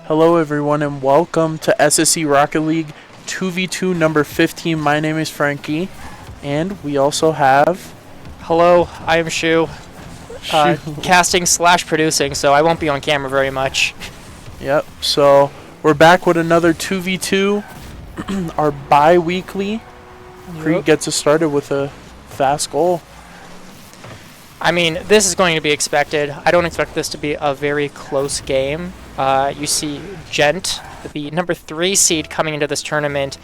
Hello everyone and welcome to SSE Rocket League 2v2 number 15. My name is Frankie and we also have... Hello, I am Shu. Casting / producing, so I won't be on camera very much. Yep, so we're back with another 2v2, our bi-weekly. Creed gets us started with a fast goal. I mean, this is going to be expected. I don't expect this to be a very close game. You see Gent, the number 3 seed coming into this tournament.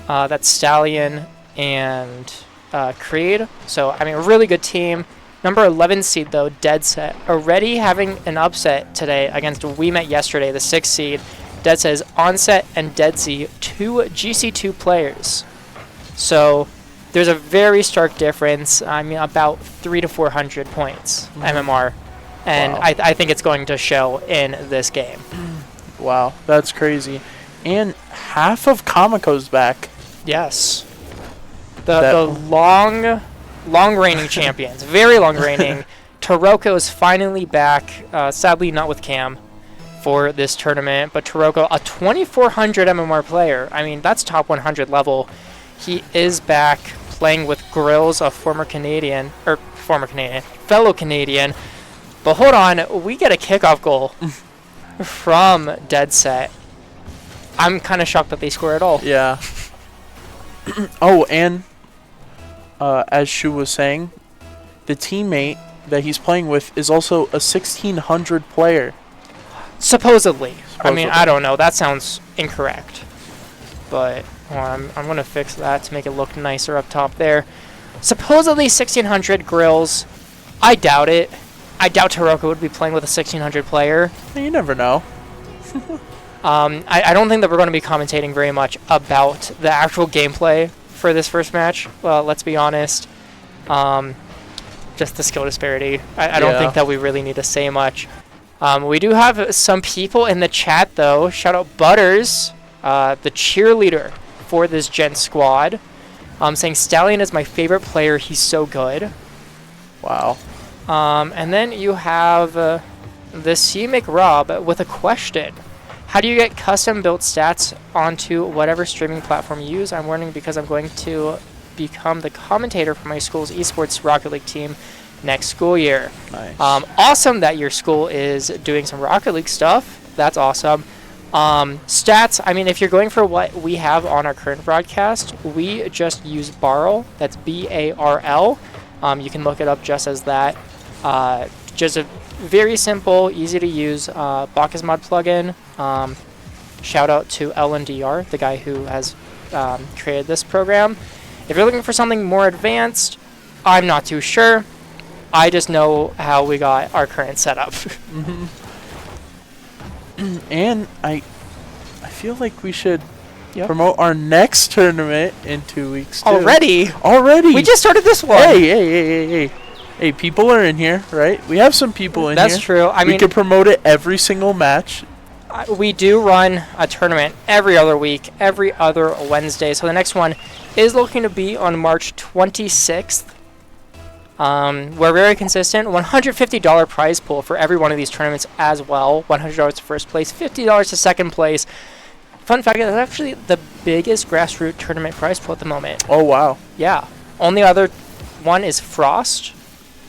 That's Stallion and Creed. So, I mean, a really good team. Number 11 seed, though, Deadset, already having an upset today against We Met Yesterday, the 6th seed. Deadset is Onset and Deadsy, 2 GC2 players. So, there's a very stark difference. I mean, about 300 to 400 points, MMR. And wow. I think it's going to show in this game. Wow, that's crazy. And half of Kamiko's back. Yes. The long reigning champions. Very long reigning. Taroco is finally back. Sadly, not with Cam for this tournament. But Taroco, a 2400 MMR player. I mean, that's top 100 level. He is back playing with Grills, a former Canadian, or former Canadian, fellow Canadian. But hold on, we get a kickoff goal from Deadset. I'm kind of shocked that they score at all. Yeah. Oh, and as Shu was saying, the teammate that he's playing with is also a 1600 player. Supposedly. I mean, I don't know. That sounds incorrect. But I'm going to fix that to make it look nicer up top there. Supposedly 1600 grills. I doubt it. I doubt Taroco would be playing with a 1600 player. You never know. I don't think that we're going to be commentating very much about the actual gameplay for this first match. Well, let's be honest. Just the skill disparity. I don't think that we really need to say much. We do have some people in the chat, though. Shout out Butters, the cheerleader for this Gent squad. Saying Stallion is my favorite player. He's so good. Wow. And then you have the C McRob with a question. How do you get custom built stats onto whatever streaming platform you use? I'm wondering because I'm going to become the commentator for my school's esports Rocket League team next school year. Nice. Awesome that your school is doing some Rocket League stuff. That's awesome. Stats, I mean, if you're going for what we have on our current broadcast, we just use Barrel. That's B-A-R-L. You can look it up just as that. Just a very simple, easy to use Bacchus mod plugin. Shout out to LNDR, the guy who has created this program. If you're looking for something more advanced, I'm not too sure. I just know how we got our current setup. And I feel like we should promote our next tournament in 2 weeks too. Already? We just started this one. Hey, people are in here, right? We have some people in here. That's true. I mean, we could promote it every single match. We do run a tournament every other week, every other Wednesday. So the next one is looking to be on March 26th. We're very consistent. $150 prize pool for every one of these tournaments as well. $100 to first place, $50 to second place. Fun fact, that's actually the biggest grassroots tournament prize pool at the moment. Oh, wow. Yeah. Only other one is Frost.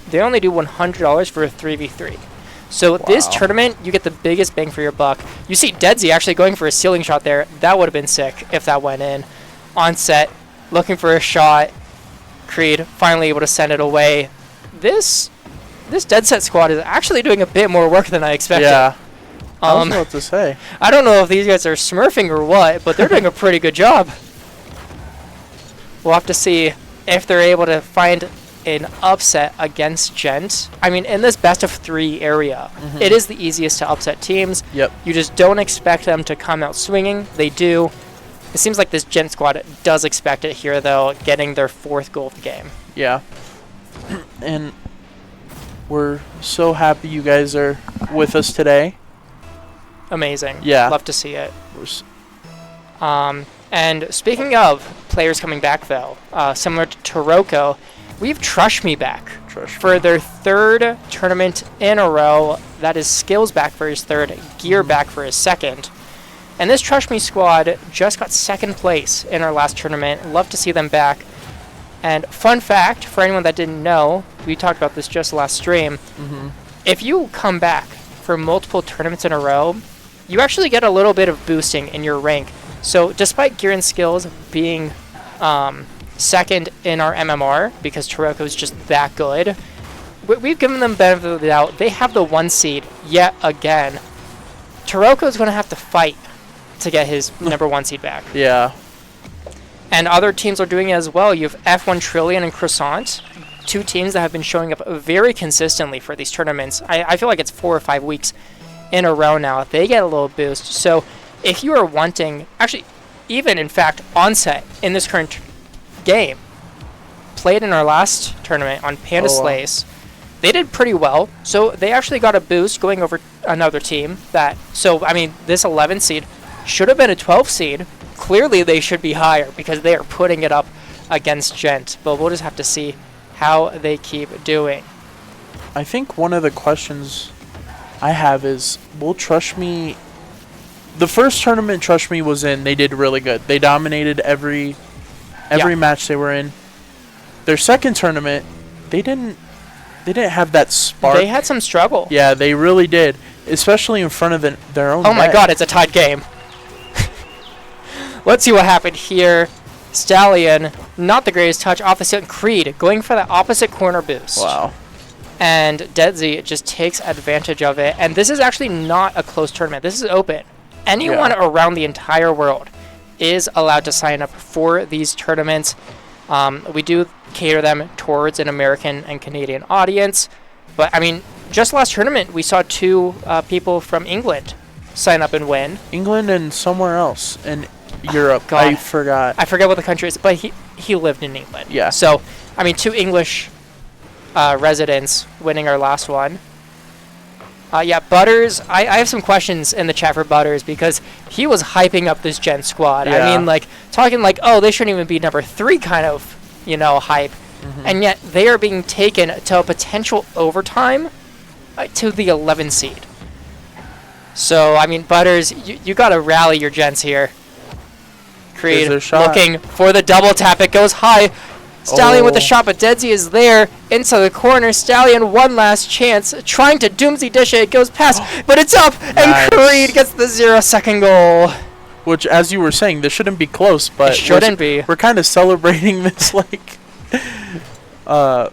They only do $100 for a 3v3. So this tournament, you get the biggest bang for your buck. You see Deadsy actually going for a ceiling shot there. That would have been sick if that went in. On set, looking for a shot. Creed finally able to send it away. This Deadset squad is actually doing a bit more work than I expected. Yeah. I don't know what to say. I don't know if these guys are smurfing or what, but they're doing a pretty good job. We'll have to see if they're able to find an upset against Gent. I mean, in this best of 3 area, it is the easiest to upset teams. Yep. You just don't expect them to come out swinging. They do. It seems like this Gent squad does expect it here, though, getting their 4th goal of the game. Yeah. And we're so happy you guys are with us today. Amazing. Yeah. Love to see it. And speaking of players coming back, though, similar to Taroco, we have Trush Me back for their 3rd tournament in a row. That is Skillz back for his 3rd, Gear back for his 2nd. And this Trush Me squad just got 2nd place in our last tournament. Love to see them back. And fun fact, for anyone that didn't know, we talked about this just last stream. If you come back for multiple tournaments in a row, you actually get a little bit of boosting in your rank. So despite Gear and Skillz being 2nd in our MMR, because Taroco is just that good, we've given them benefit of the doubt. They have the 1 seed yet again. Taroco is going to have to fight to get his number 1 seed back. Yeah. And other teams are doing it as well. You have F1 Trillion and Croissant, 2 teams that have been showing up very consistently for these tournaments. I feel like it's 4 or 5 weeks in a row now. They get a little boost. So if you are wanting, actually, even in fact, Onset in this current game, played in our last tournament on Panda Slays, they did pretty well. So they actually got a boost going over another team that, so I mean, this 11 seed should have been a 12 seed. Clearly they should be higher because they are putting it up against Gent, but we'll just have to see how they keep doing. I think one of the questions I have is, will Trush Me... The first tournament Trush Me was in, they did really good. They dominated every match they were in. Their second tournament, they didn't they didn't have that spark. They had some struggle. Yeah, they really did, especially in front of their own Oh my net. god, it's a tied game. Let's see what happened here. Stallion, not the greatest touch off the ceiling. Creed going for the opposite corner boost. Wow. And Deadset just takes advantage of it. And this is actually not a closed tournament. This is open. Anyone around the entire world is allowed to sign up for these tournaments. We do cater them towards an American and Canadian audience. But, I mean, just last tournament, we saw 2 people from England sign up and win. England and somewhere else in Europe. God. I forgot. I forget what the country is, but he lived in England. Yeah. So, I mean, 2 English residents winning our last one. Yeah, Butters, I have some questions in the chat for Butters because he was hyping up this Gen squad. Yeah. I mean, like, talking like, oh, they shouldn't even be number 3 kind of, hype. And yet they are being taken to a potential overtime to the 11 seed. So, I mean, Butters, you got to rally your gents here. Creed looking for the double tap. It goes high. Stallion with the shot, but Deadset is there into the corner. Stallion, one last chance, trying to doomsday dish it. It goes past, but it's up, and Creed gets the 0-second goal. Which, as you were saying, this shouldn't be close, but it shouldn't be. We're kind of celebrating this like a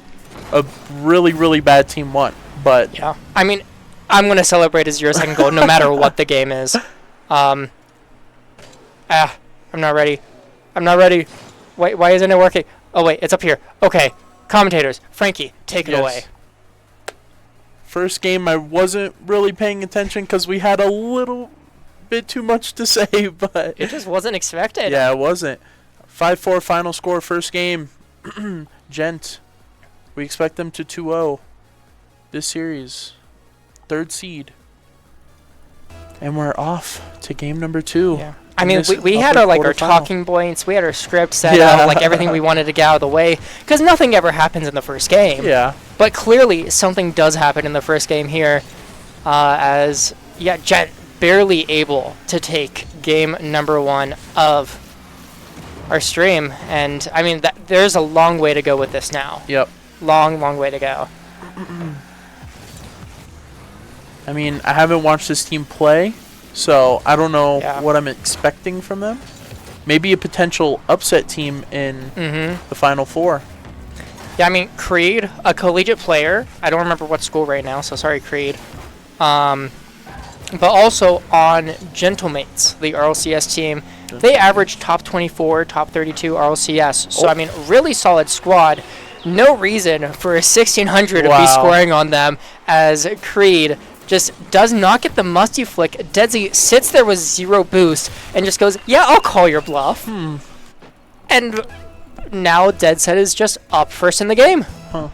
really, really bad team won. But yeah, I mean, I'm gonna celebrate a 0-second goal no matter what the game is. I'm not ready. I'm not ready. Wait, why isn't it working? Oh, wait, it's up here. Okay, commentators, Frankie, take it away. First game, I wasn't really paying attention because we had a little bit too much to say, but it just wasn't expected. Yeah, it wasn't. 5-4 final score, first game. Gent, we expect them to 2-0 this series. 3rd seed. And we're off to game number 2. Yeah. I mean, we had our talking points. We had our script set up, like everything we wanted to get out of the way, because nothing ever happens in the first game. Yeah. But clearly, something does happen in the first game here, as Gent barely able to take game number 1 of our stream, and I mean, there's a long way to go with this now. Yep. Long way to go. I mean, I haven't watched this team play. So, I don't know what I'm expecting from them. Maybe a potential upset team in the Final Four. Yeah, I mean, Creed, a collegiate player. I don't remember what school right now, so sorry, Creed. But also on Gentlemates, the RLCS team. They average top 24, top 32 RLCS. So, I mean, really solid squad. No reason for a 1600 to be scoring on them, as Creed just does not get the musty flick. Deadset sits there with 0 boost and just goes, yeah, I'll call your bluff. And now Deadset is just up first in the game. A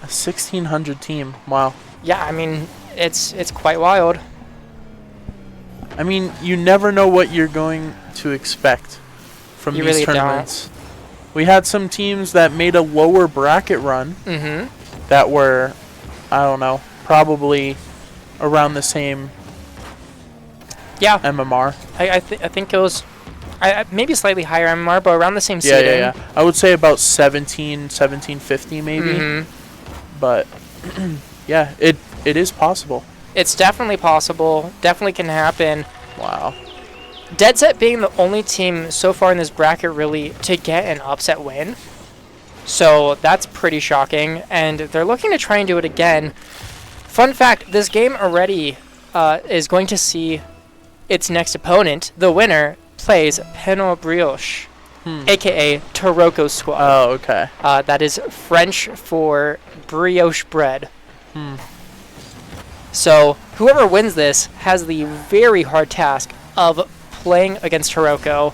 1600 team. Wow. Yeah, I mean, it's quite wild. I mean, you never know what you're going to expect from these tournaments. We had some teams that made a lower bracket run that were, I don't know, probably around the same MMR. I think it was maybe slightly higher MMR, but around the same seeding. Yeah. I would say about 1750 maybe. But yeah, it is possible. It's definitely possible. Definitely can happen. Wow. Deadset being the only team so far in this bracket really to get an upset win. So that's pretty shocking, and they're looking to try and do it again. Fun fact, this game already is going to see its next opponent. The winner plays Brioche, a.k.a. Taroco's squad. Oh, okay. That is French for brioche bread. So whoever wins this has the very hard task of playing against Taroco,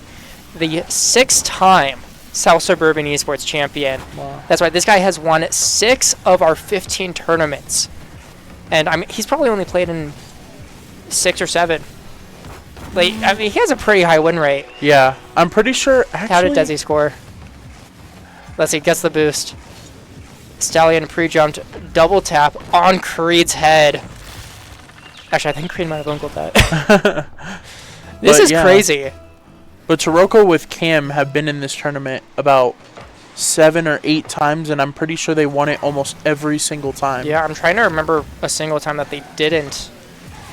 the 6-time South Suburban Esports champion. Wow. That's right, this guy has won 6 of our 15 tournaments. And I mean, he's probably only played in 6 or 7. Like, I mean, he has a pretty high win rate. Yeah, I'm pretty sure. Actually, how did Deadset score? Let's see, gets the boost. Stallion pre-jumped, double tap on Creed's head. Actually, I think Creed might have ungled that. This is crazy. But Taroco with Cam have been in this tournament about 7 or 8 times, and I'm pretty sure they won it almost every single time. Yeah, I'm trying to remember a single time that they didn't.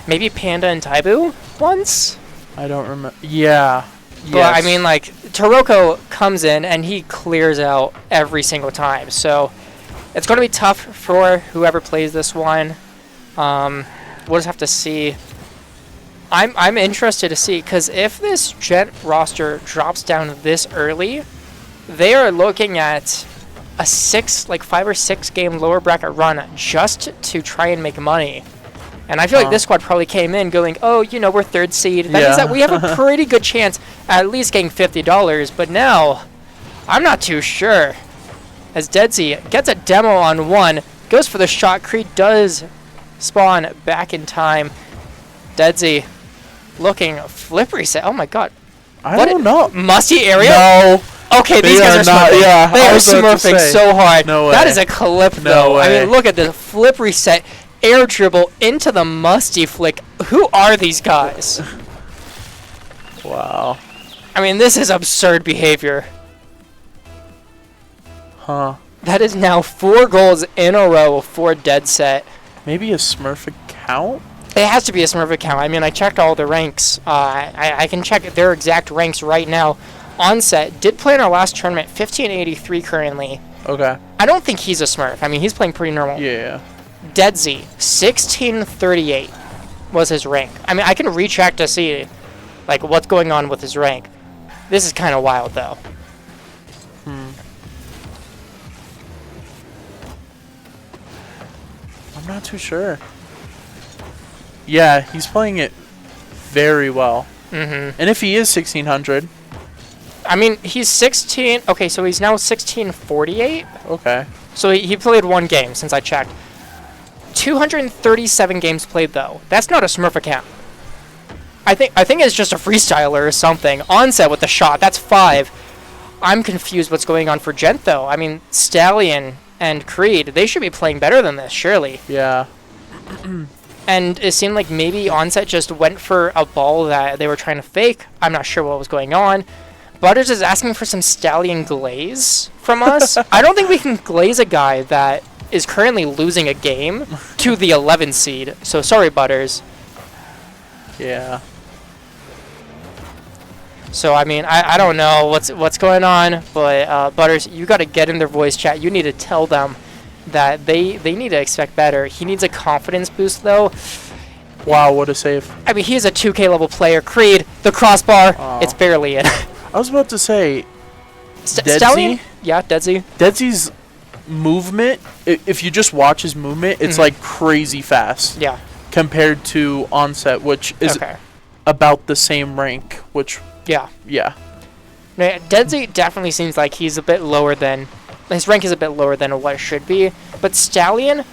Maybe Panda and Taibu once? I don't remember. Yeah. But, yes. I mean, like, Taroco comes in, and he clears out every single time. So, it's going to be tough for whoever plays this one. We'll just have to see. I'm interested to see, because if this Gent roster drops down this early, they are looking at a 5 or 6 game lower bracket run just to try and make money. And I feel like this squad probably came in going, oh, you know, we're 3rd seed. That means that we have a pretty good chance at least getting $50. But now, I'm not too sure. As Deadset gets a demo on 1, goes for the shot. Creed does spawn back in time. Deadset looking flip reset. Oh my god. I don't know. Musty area? No. Okay, these guys are smurfing. Yeah, they are smurfing so hard. No way. That is a clip, though. I mean, look at the flip reset. Air dribble into the musty flick. Who are these guys? Wow. I mean, this is absurd behavior. Huh. That is now 4 goals in a row for Deadset. Maybe a Smurf account? It has to be a Smurf account. I mean, I checked all the ranks. I can check their exact ranks right now. Onset did play in our last tournament, 1583 currently. Okay. I don't think he's a Smurf. I mean, he's playing pretty normal. Yeah. Deadset, 1638 was his rank. I mean, I can recheck to see, like, what's going on with his rank. This is kind of wild, though. I'm not too sure. Yeah, he's playing it very well. Mm-hmm. And if he is 1600... I mean, he's 16... Okay, so he's now 1648? Okay. So he played 1 game since I checked. 237 games played, though. That's not a Smurf account. I think it's just a freestyler or something. Onset with the shot. That's 5. I'm confused what's going on for Gent, though. I mean, Stallion and Creed, they should be playing better than this, surely. Yeah. And it seemed like maybe Onset just went for a ball that they were trying to fake. I'm not sure what was going on. Butters is asking for some Stallion glaze from us. I don't think we can glaze a guy that is currently losing a game to the 11 seed. So sorry, Butters. Yeah. So I mean, I don't know what's going on, but Butters, you got to get in their voice chat. You need to tell them that they need to expect better. He needs a confidence boost, though. Wow, what a save. I mean, he's a 2K level player. Creed, the crossbar, it's barely in. I was about to say, Stallion? Yeah, Deadset. Deadset's movement, if you just watch his movement, it's like crazy fast. Yeah. Compared to Onset, which is about the same rank, which... Yeah. Yeah. No, Deadset definitely seems like he's a bit lower than... His rank is a bit lower than what it should be. But Stallion,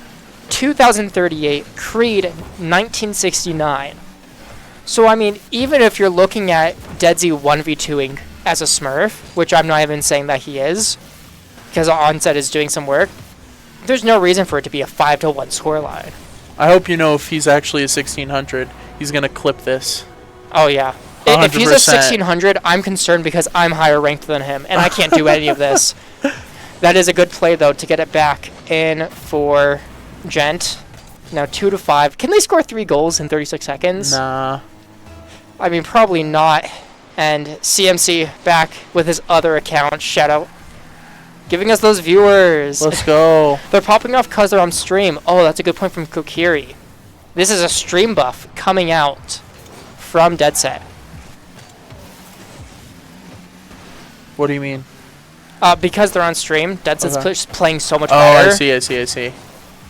2038. Creed, 1969. So, I mean, even if you're looking at Deadset 1v2ing as a Smurf, which I'm not even saying that he is, because Onset is doing some work, there's no reason for it to be a 5-1 scoreline. I hope you know if he's actually a 1600, he's going to clip this. Oh, yeah. 100%. If he's a 1600, I'm concerned because I'm higher ranked than him, and I can't do any of this. That is a good play, though, to get it back in for Gent. Now 2-5. Can they score 3 goals in 36 seconds? Nah. I mean, probably not. And CMC back with his other account. Shout out. Giving us those viewers. Let's go. They're popping off because they're on stream. Oh, that's a good point from Kokiri. This is a stream buff coming out from Deadset. What do you mean? Because they're on stream, Deadset's just playing so much better. better. I see.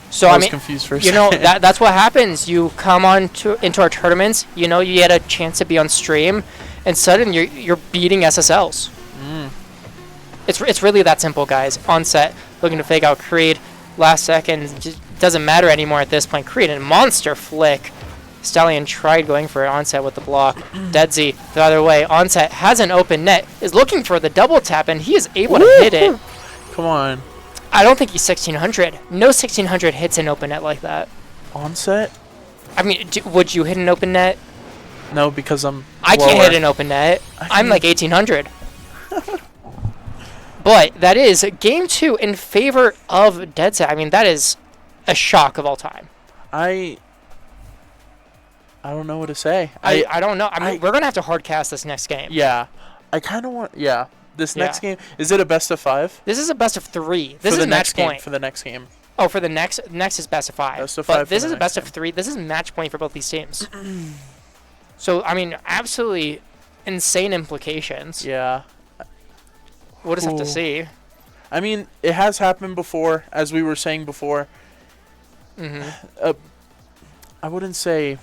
So I was confused for a second. You know, that's what happens. You come into our tournaments, you know, you get a chance to be on stream, and suddenly you're beating SSLs. It's really that simple, guys. Onset, looking to fake out Creed. Last second, just doesn't matter anymore at this point. Creed, a monster flick. Stallion tried going for Onset with the block. Deadset the other way. Onset has an open net, is looking for the double tap, and he is able to hit it. Come on. I don't think he's 1600. No 1600 hits an open net like that. Onset? I mean, would you hit an open net? No, because I'm I can't hit an open net. I'm like 1800. But that is game 2 in favor of Deadset. I mean, that is a shock of all time. I don't know what to say. I don't know. I mean, we're going to have to hard cast this next game. Yeah. I kind of want... Yeah. This next game... Is it a best of 5? This is a best of 3. This is match point. For the next game. Oh, for the next is best of 5. Best of 5. But this is a best of 3. This is match point for both these teams. So, I mean, absolutely insane implications. Yeah. We'll just have to see. I mean, it has happened before, as we were saying before. I would say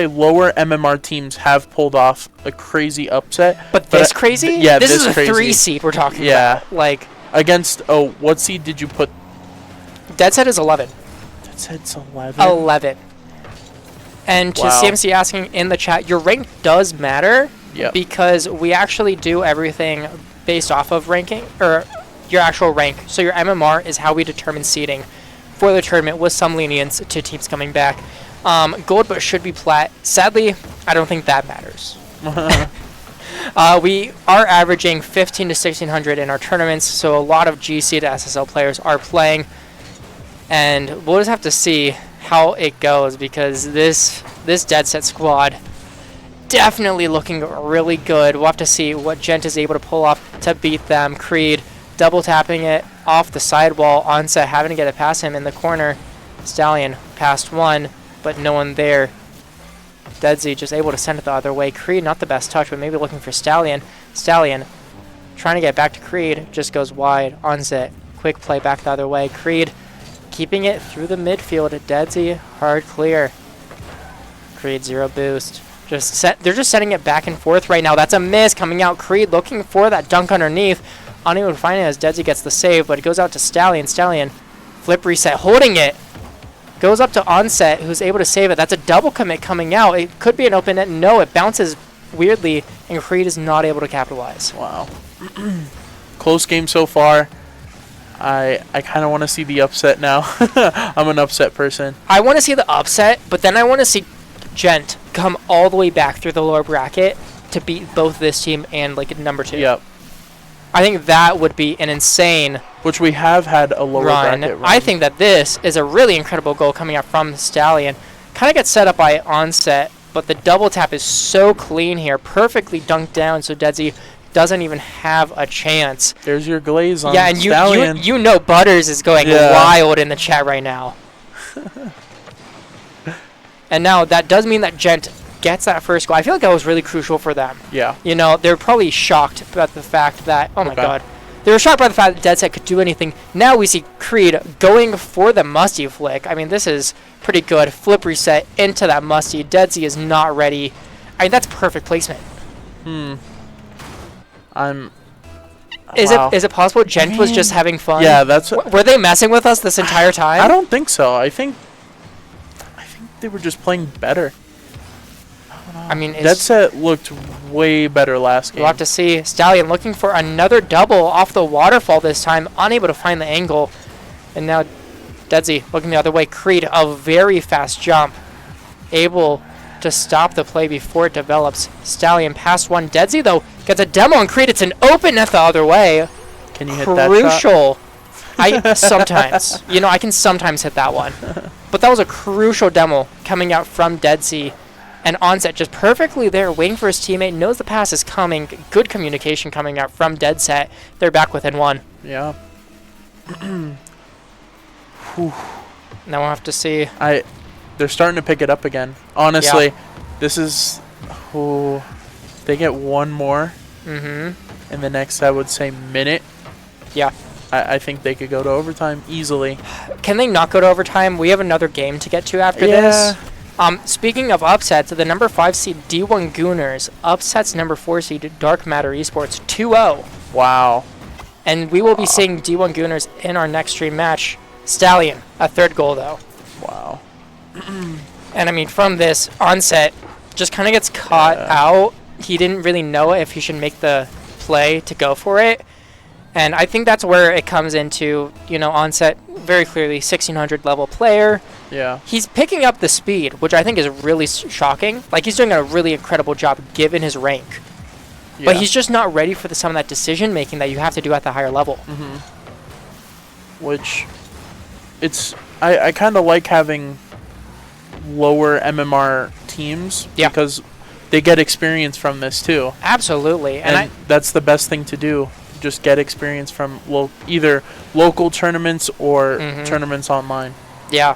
lower MMR teams have pulled off a crazy upset. But this crazy? Yeah, this is a crazy. 3 seed we're talking about. Like against what seed did you put? Deadset is 11. Deadset's 11. 11. And to CMC asking in the chat, your rank does matter. Yep. Because we actually do everything based off of ranking or your actual rank. So your MMR is how we determine seeding for the tournament with some lenience to teams coming back. Gold but should be plat. Sadly, I don't think that matters. We are averaging 15 to 1600 in our tournaments, so a lot of GC to SSL players are playing. And we'll just have to see how it goes because this Deadset squad definitely looking really good. We'll have to see what Gent is able to pull off to beat them. Creed double tapping it off the sidewall. Onset having to get it past him in the corner. Stallion past one, but no one there. Deadzy just able to send it the other way. Creed not the best touch, but maybe looking for Stallion. Stallion trying to get back to Creed. Just goes wide. Onset. Quick play back the other way. Creed keeping it through the midfield. Deadzy hard clear. Creed 0 boost. They're just setting it back and forth right now. That's a miss coming out. Creed looking for that dunk underneath. Unable to find it as Deadzy gets the save, but it goes out to Stallion. Stallion flip reset, holding it. Goes up to Onset, who's able to save it. That's a double commit coming out. It could be an open net. No, it bounces weirdly, and Creed is not able to capitalize. Wow. Close game so far. I kind of want to see the upset now. I'm an upset person. I want to see the upset, but then I want to see Gent come all the way back through the lower bracket to beat both this team and like number 2. Yep. I think that would be an insane which we have had a lower bracket run. I think that this is a really incredible goal coming out from Stallion. Kind of gets set up by Onset, but the double tap is so clean here. Perfectly dunked down, so Deadzy doesn't even have a chance. There's your glaze on Stallion. And you know Butters is going wild in the chat right now. And now that does mean that Gent gets that first goal. I feel like that was really crucial for them. Yeah. You know, they're probably shocked about the fact that, oh my god. They were shocked by the fact that Deadset could do anything. Now we see Creed going for the musty flick. I mean, this is pretty good. Flip reset into that musty. Deadzy is not ready. I mean, that's perfect placement. Is it possible Gent was just having fun? Yeah, that's... Were they messing with us this entire time? I don't think so. I think they were just playing better. I mean, Deadset looked way better last game. We'll have to see. Stallion looking for another double off the waterfall this time, unable to find the angle. And now Deadzy looking the other way. Creed, a very fast jump, able to stop the play before it develops. Stallion past one. Deadzy, though, gets a demo on Creed. It's an open net the other way. Can you hit that shot? Crucial. I sometimes. You know, I can sometimes hit that one. But that was a crucial demo coming out from Deadzy. And Onset just perfectly there, waiting for his teammate, knows the pass is coming. Good communication coming out from Deadset. They're back within one. Yeah. Now we'll have to see. They're starting to pick it up again. Honestly, this is... they get one more in the next, I would say, minute. Yeah. I think they could go to overtime easily. Can they not go to overtime? We have another game to get to after this. Speaking of upsets, the number 5 seed D1 Gooners upsets number 4 seed Dark Matter Esports 2-0. Wow. And we will be seeing D1 Gooners in our next stream match. Stallion, a third goal though. Wow. And I mean, from this, Onset just kind of gets caught out. He didn't really know if he should make the play to go for it. And I think that's where it comes into, you know, Onset, very clearly 1600 level player. Yeah. He's picking up the speed, which I think is really shocking. Like, he's doing a really incredible job given his rank. But he's just not ready for some of that decision making that you have to do at the higher level. Which, I kind of like having lower MMR teams because they get experience from this too. Absolutely. And that's the best thing to do. Just get experience from either local tournaments or tournaments online. Yeah.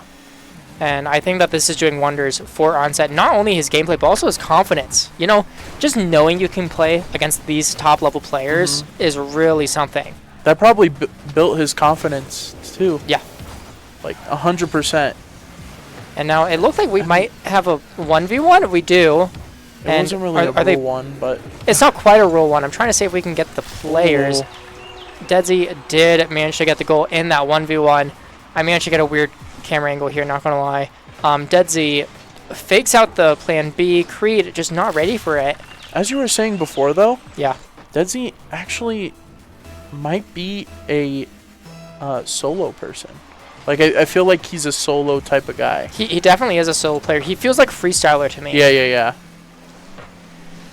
And I think that this is doing wonders for Onset. Not only his gameplay, but also his confidence. You know, just knowing you can play against these top-level players is really something. That probably built his confidence, too. Yeah. Like, 100%. And now it looks like we might have a 1v1. We do. It wasn't really a rule 1, but... It's not quite a rule 1. I'm trying to see if we can get the players. Deadset did manage to get the goal in that 1v1. I managed to get a weird camera angle here, not gonna lie. Deadset fakes out the plan B. Creed just not ready for it. As you were saying before, though, Deadset actually might be a solo person. Like, I feel like he's a solo type of guy. He definitely is a solo player. He feels like freestyler to me. Yeah.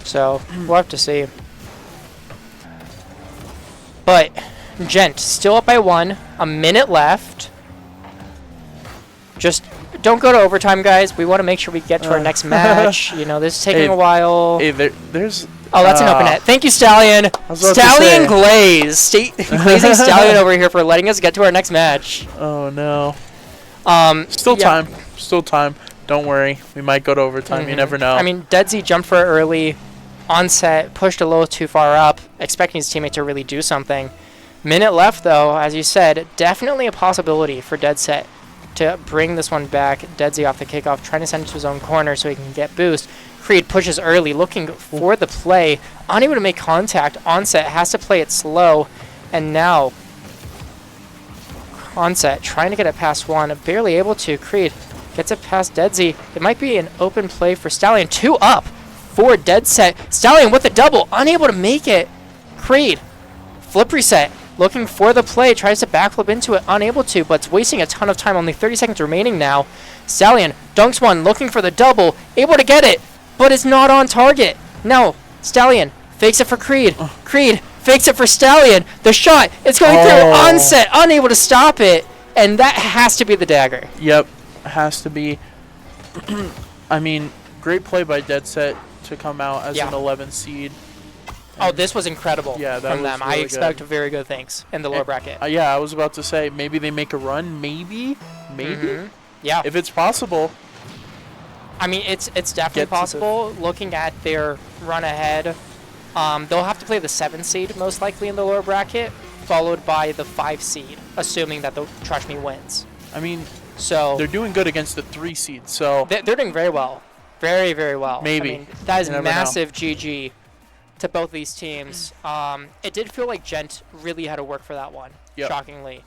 So, we'll have to see. But, Gent, still up by 1. A minute left. Just don't go to overtime, guys. We want to make sure we get to our next match. You know, this is taking a while. Hey, there's... Oh, that's an open net. Thank you, Stallion. Stallion Glaze. Glazing Stallion over here for letting us get to our next match. Oh, no. Still time. Still time. Don't worry. We might go to overtime. You never know. I mean, Deadset jumped for it early. Onset pushed a little too far up, expecting his teammate to really do something. Minute left, though. As you said, definitely a possibility for Deadset to bring this one back. Deadset off the kickoff, trying to send it to his own corner so he can get boost. Creed pushes early, looking for the play. Unable to make contact. Onset has to play it slow. And now, Onset trying to get it past 1. Barely able to. Creed gets it past Deadset. It might be an open play for Stallion. 2 up for Deadset. Stallion with the double. Unable to make it. Creed. Flip reset. Looking for the play. Tries to backflip into it. Unable to, but it's wasting a ton of time. Only 30 seconds remaining now. Stallion dunks one. Looking for the double. Able to get it, but it's not on target. No. Stallion fakes it for Creed. Creed fakes it for Stallion. The shot. It's going through. Onset. Unable to stop it. And that has to be the dagger. Yep. Has to be. I mean, great play by Deadset to come out as an 11th seed. Oh, this was incredible from them. Really I expect very good things in the lower bracket. Yeah, I was about to say, maybe they make a run. Maybe. Yeah. If it's possible. I mean, it's definitely possible. Looking at their run ahead, they'll have to play the 7th seed, most likely, in the lower bracket, followed by the 5 seed, assuming that the Trush Me wins. I mean, so they're doing good against the 3 seed, so... They're doing very well. Very, very well. Maybe. I mean, that is massive GG to both these teams. It did feel like Gent really had to work for that one, shockingly.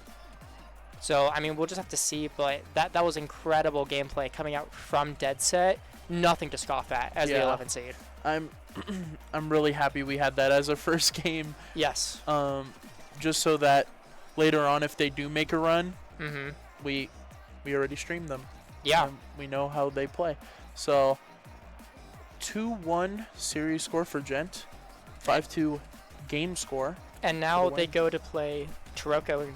So, I mean, we'll just have to see, but that was incredible gameplay coming out from Deadset. Nothing to scoff at as the 11th seed. I'm really happy we had that as a first game. Yes. Just so that later on, if they do make a run, we already streamed them. Yeah. We know how they play. So, 2-1 series score for Gent. 5-2 game score. And now they go to play Taroco and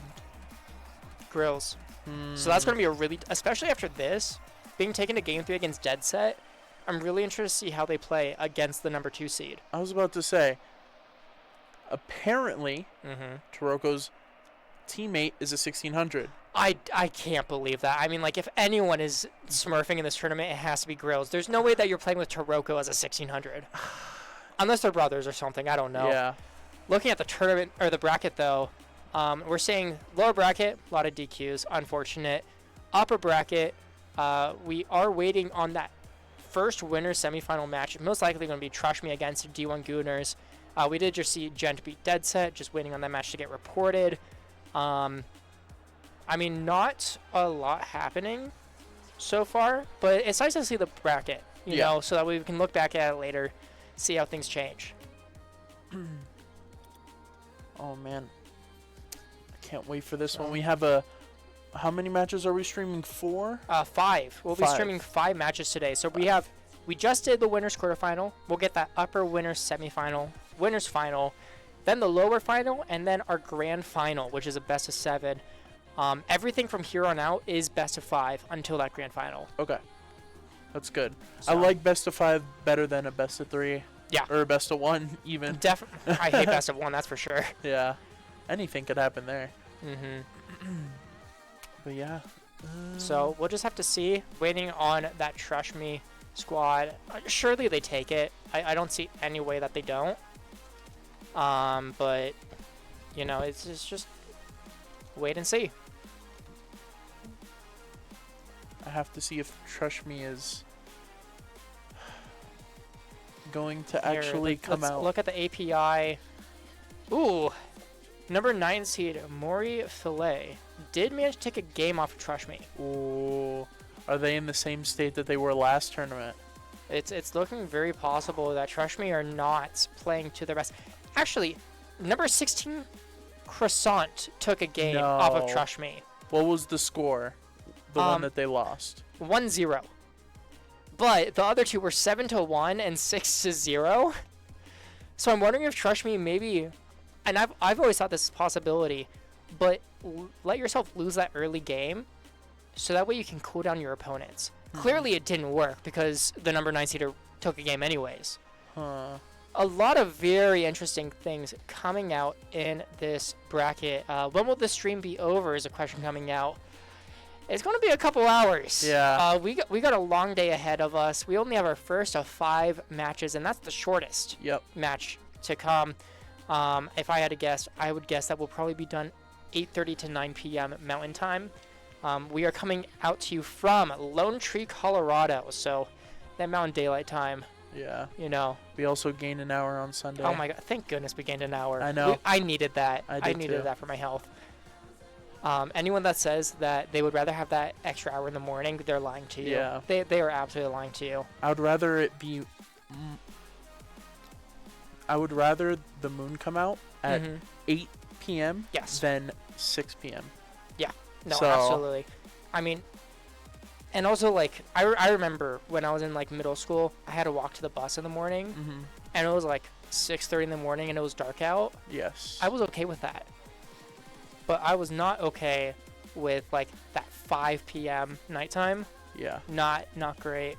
Grills. So that's going to be a really, especially after this, being taken to game 3 against Deadset, I'm really interested to see how they play against the number 2 seed. I was about to say, apparently, Taroco's teammate is a 1600. I can't believe that. I mean, like, if anyone is smurfing in this tournament, it has to be Grills. There's no way that you're playing with Taroco as a 1600. Unless they're brothers or something. I don't know. Yeah. Looking at the tournament, or the bracket, though, we're seeing lower bracket, a lot of DQs, unfortunate. Upper bracket, we are waiting on that first winner semifinal match. Most likely going to be Trush Me against D1 Gooners. We did just see Gent beat Deadset, just waiting on that match to get reported. I mean, not a lot happening so far, but it's nice to see the bracket, you know, so that we can look back at it later, see how things change. Oh, man. I can't wait for this one. We have how many matches are we streaming? 4? 5. We'll be streaming 5 matches today. So we just did the winners quarterfinal. We'll get that upper winners semifinal winners final, then the lower final, and then our grand final, which is a best of 7. Everything from here on out is best of 5 until that grand final. Okay. That's good. So, I like best of 5 better than a best of 3. Yeah. Or a best of 1 even. Definitely. I hate best of 1, that's for sure. Yeah. Anything could happen there. Mm-hmm. But yeah. So we'll just have to see. Waiting on that Trush Me squad. Surely they take it. I don't see any way that they don't. But, you know, it's just wait and see. I have to see if Trush Me is going to actually come out. Look at the API. Ooh. Number 9 seed, Morii.Fil.A. did manage to take a game off of Trush Me. Ooh. Are they in the same state that they were last tournament? It's looking very possible that Trush Me are not playing to their best. Actually, number 16, Croissant took a game off of Trush Me. What was the score? The one that they lost? 1-0. But the other two were 7-1 and 6-0. So I'm wondering if Trush Me maybe... And I've always thought this is a possibility, but let yourself lose that early game so that way you can cool down your opponents. Clearly it didn't work because the number 9 seeder took a game anyways. Huh. A lot of very interesting things coming out in this bracket. When will this stream be over is a question coming out. It's going to be a couple hours. Yeah. We got a long day ahead of us. We only have our first of 5 matches, and that's the shortest match to come. If I had to guess, I would guess that we'll probably be done 8:30 to 9 p.m. Mountain Time. We are coming out to you from Lone Tree, Colorado, so that Mountain Daylight Time. Yeah. You know. We also gained an hour on Sunday. Oh my god! Thank goodness we gained an hour. I know. I needed that. I needed that for my health. Anyone that says that they would rather have that extra hour in the morning, they're lying to you. Yeah. They are absolutely lying to you. I would rather it be. I would rather the moon come out at 8 p.m. than 6 p.m. Yeah. No, absolutely. I mean, and also, like, I remember when I was in, like, middle school, I had to walk to the bus in the morning, and it was, like, 6:30 in the morning, and it was dark out. Yes. I was okay with that. But I was not okay with, like, that 5 p.m. nighttime. Yeah. Not great.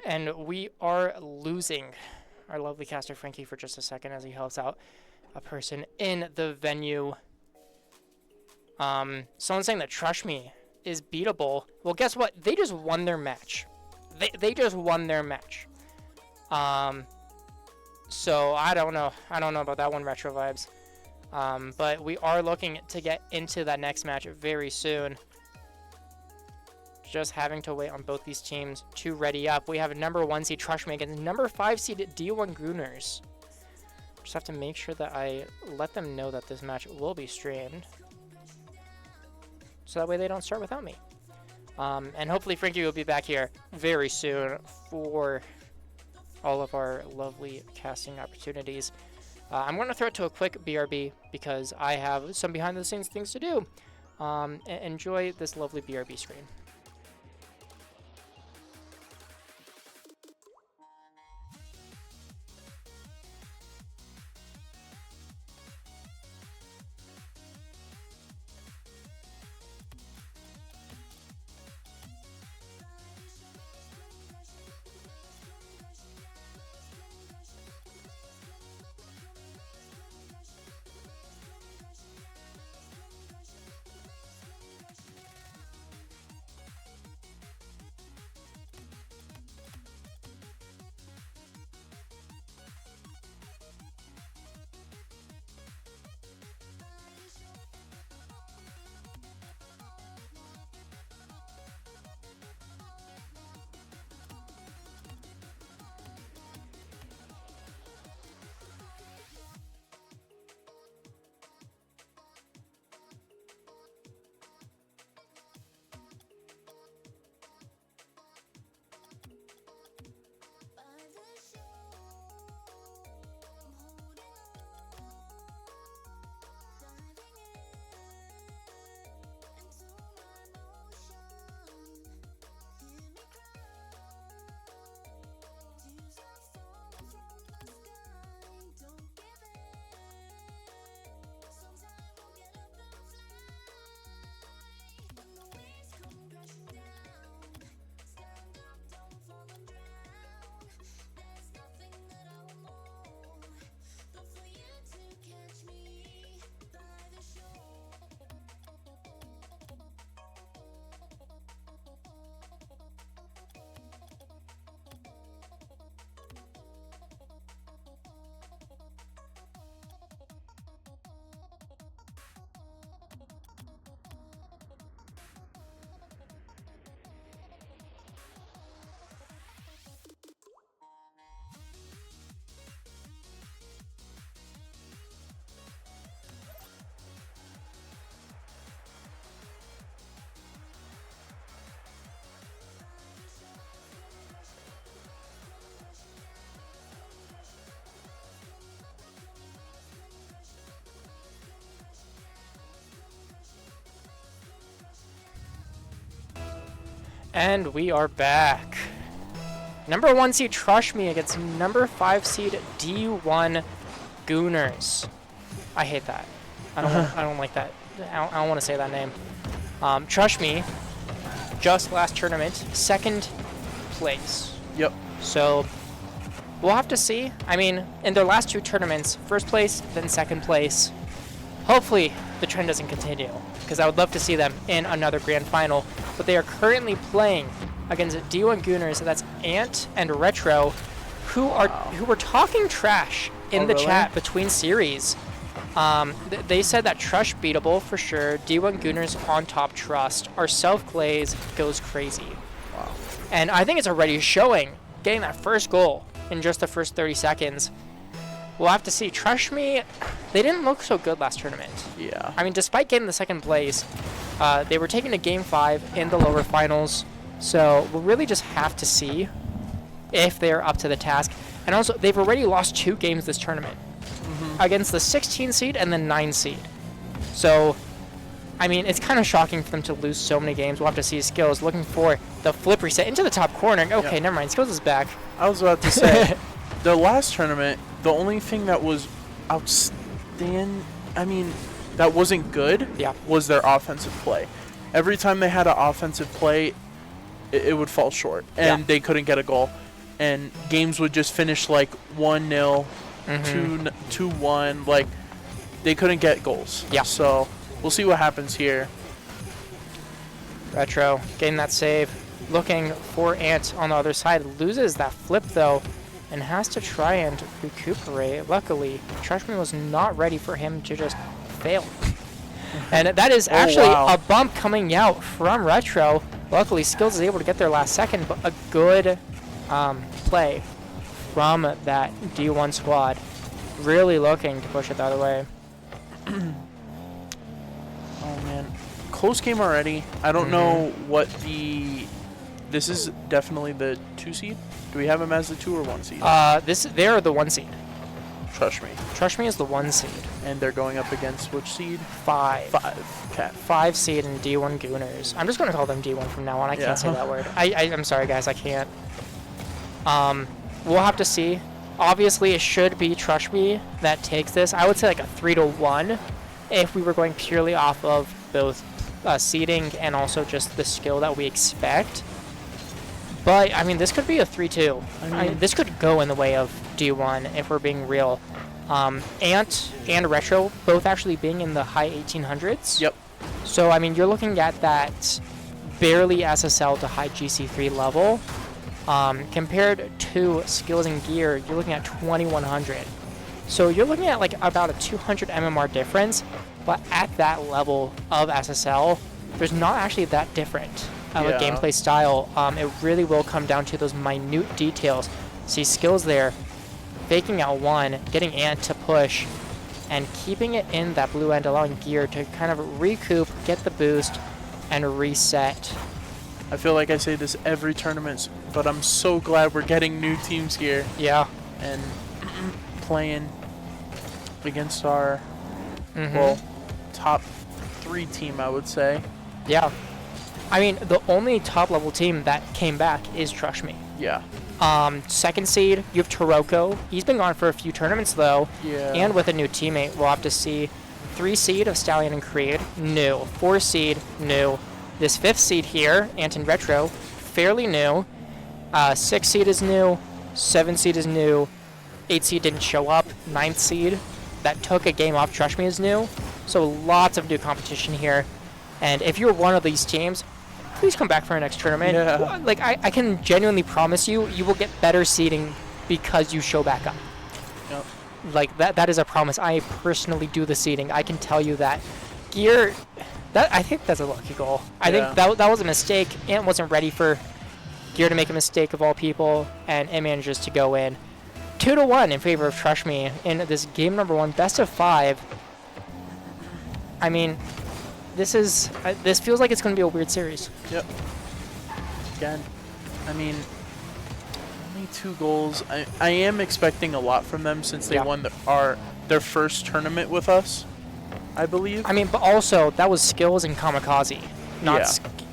And we are losing our lovely caster Frankie for just a second as he helps out a person in the venue. Someone's saying that Trush Me is beatable. Well, guess what? They just won their match. They just won their match. So I don't know. I don't know about that one, Retro Vibes. But we are looking to get into that next match very soon. Just having to wait on both these teams to ready up. We have a number 1 seed Trush Me against number 5 seed D1 Gooners. Just have to make sure that I let them know that this match will be streamed, so that way they don't start without me. And hopefully Frankie will be back here very soon for all of our lovely casting opportunities. I'm going to throw it to a quick BRB because I have some behind the scenes things to do. Enjoy this lovely BRB screen. And we are back. Number 1 seed Trush Me against number 5 seed D1 Gooners. I hate that. I don't like that. I don't want to say that name. Trush Me, just last tournament, 2nd place. Yep. So we'll have to see. I mean, in their last 2 tournaments, 1st place, then 2nd place. Hopefully the trend doesn't continue, because I would love to see them in another grand final. But they are currently playing against D1 Gooners. So that's Ant and Retro, who were talking trash in the chat between series. They said that Trush beatable for sure. D1 Gooners on top trust. Our self-glaze goes crazy. Wow. And I think it's already showing, getting that first goal in just the first 30 seconds. We'll have to see. Trush Me, they didn't look so good last tournament. Yeah. I mean, despite getting the 2nd place, they were taken to Game 5 in the lower finals. So we'll really just have to see if they're up to the task. And also, they've already lost 2 games this tournament against the 16 seed and the 9 seed. So, I mean, it's kind of shocking for them to lose so many games. We'll have to see. Skillz looking for the flip reset into the top corner. Okay, never mind. Skillz is back. I was about to say, the last tournament, the only thing that was outstanding, I mean, that wasn't good, was their offensive play. Every time they had an offensive play, it would fall short, and they couldn't get a goal. And games would just finish like 1-0, 2-1, like they couldn't get goals. Yeah. So we'll see what happens here. Retro getting that save, looking for Ant on the other side, loses that flip though, and has to try and recuperate. Luckily, Trush Me was not ready for him to just fail. And that is actually a bump coming out from Retro. Luckily, Skillz is able to get their last second, but a good play from that D1 squad. Really looking to push it the other way. Oh, man. Close game already. I don't know what the... This is definitely the 2 seed? Do we have him as the 2 or 1 seed? They're the 1 seed. Trush Me. Trush Me is the 1 seed. And they're going up against which seed? 5. 5. Okay. 5 seed and D1 Gooners. I'm just going to call them D1 from now on. I can't say that word. I'm sorry, guys. I can't. We'll have to see. Obviously, it should be Trush Me that takes this. I would say like a 3-1 if we were going purely off of both seeding and also just the skill that we expect. But, I mean, this could be a 3-2. I mean, this could go in the way of D1 if we're being real. Ant and Retro both actually being in the high 1800s. Yep. So, I mean, you're looking at that barely SSL to high GC3 level. Compared to Skillz and Gear, you're looking at 2100. So you're looking at like about a 200 MMR difference, but at that level of SSL, there's not actually that different of a gameplay style. It really will come down to those minute details. See Skillz there, faking out one, getting Ant to push, and keeping it in that blue end, allowing Gear to kind of recoup, get the boost, and reset. I feel like I say this every tournament, but I'm so glad we're getting new teams here. Yeah. And playing against our, well, top 3 team, I would say. Yeah. I mean, the only top-level team that came back is Trush Me. Yeah. 2nd seed, you have Taroco. He's been gone for a few tournaments, though. Yeah. And with a new teammate, we'll have to see. 3 seed of Stallion and Creed, new. 4 seed, new. This 5th seed here, Ant and Retro, fairly new. 6th seed is new. 7th seed is new. 8th seed didn't show up. 9th seed that took a game off Trush Me is new. So lots of new competition here. And if you're one of these teams, please come back for our next tournament. Yeah. Like, I can genuinely promise you, you will get better seeding because you show back up. Yep. Like, that is a promise. I personally do the seeding. I can tell you that. Gear, I think that's a lucky goal. I think that was a mistake. Ant wasn't ready for Gear to make a mistake of all people, and it manages to go in. 2-1 in favor of Trush Me in this game number 1, best of 5. I mean, this feels like it's going to be a weird series. Yep. Again, I mean, only 2 goals. I am expecting a lot from them since they won their first tournament with us, I believe. I mean, but also, that was Skillz and Kamikaze, not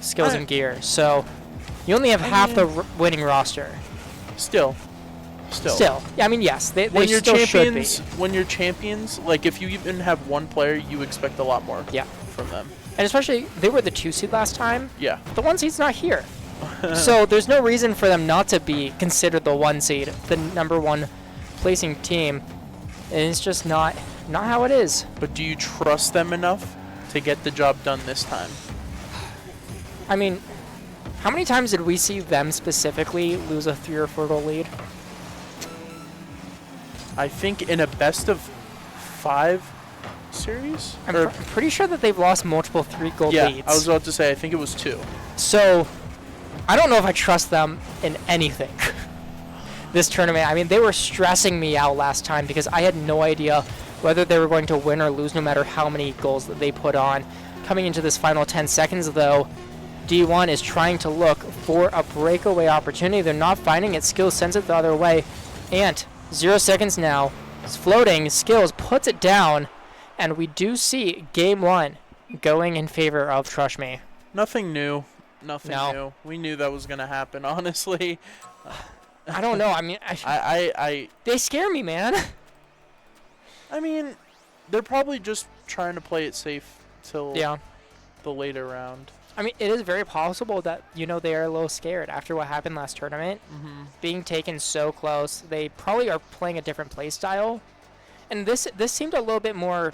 Skillz and Gear. So, You only have half the winning roster. Still. Yeah, I mean, yes, they When you're still should be. when you're champions, like if you even have one player, you expect a lot more. Yeah. From them. And especially, they were the 2 seed last time. Yeah. The 1 seed's not here. So there's no reason for them not to be considered the 1 seed, the number 1 placing team. And it's just not how it is. But do you trust them enough to get the job done this time? I mean, how many times did we see them specifically lose a 3 or 4 goal lead? I think in a best of 5 series? I'm pretty sure that they've lost multiple 3-goal leads. Yeah, I was about to say, I think it was 2. So, I don't know if I trust them in anything this tournament. I mean, they were stressing me out last time because I had no idea whether they were going to win or lose no matter how many goals that they put on. Coming into this final 10 seconds, though, D1 is trying to look for a breakaway opportunity. They're not finding it. Skillz sends it the other way. And 0 seconds now. It's floating. Skillz puts it down. And we do see game 1 going in favor of Trush Me. Nothing new. Nothing new. We knew that was going to happen, honestly. I don't know. I mean, they scare me, man. I mean, they're probably just trying to play it safe till the later round. I mean, it is very possible that, they are a little scared after what happened last tournament. Mm-hmm. Being taken so close. They probably are playing a different play style. And this seemed a little bit more,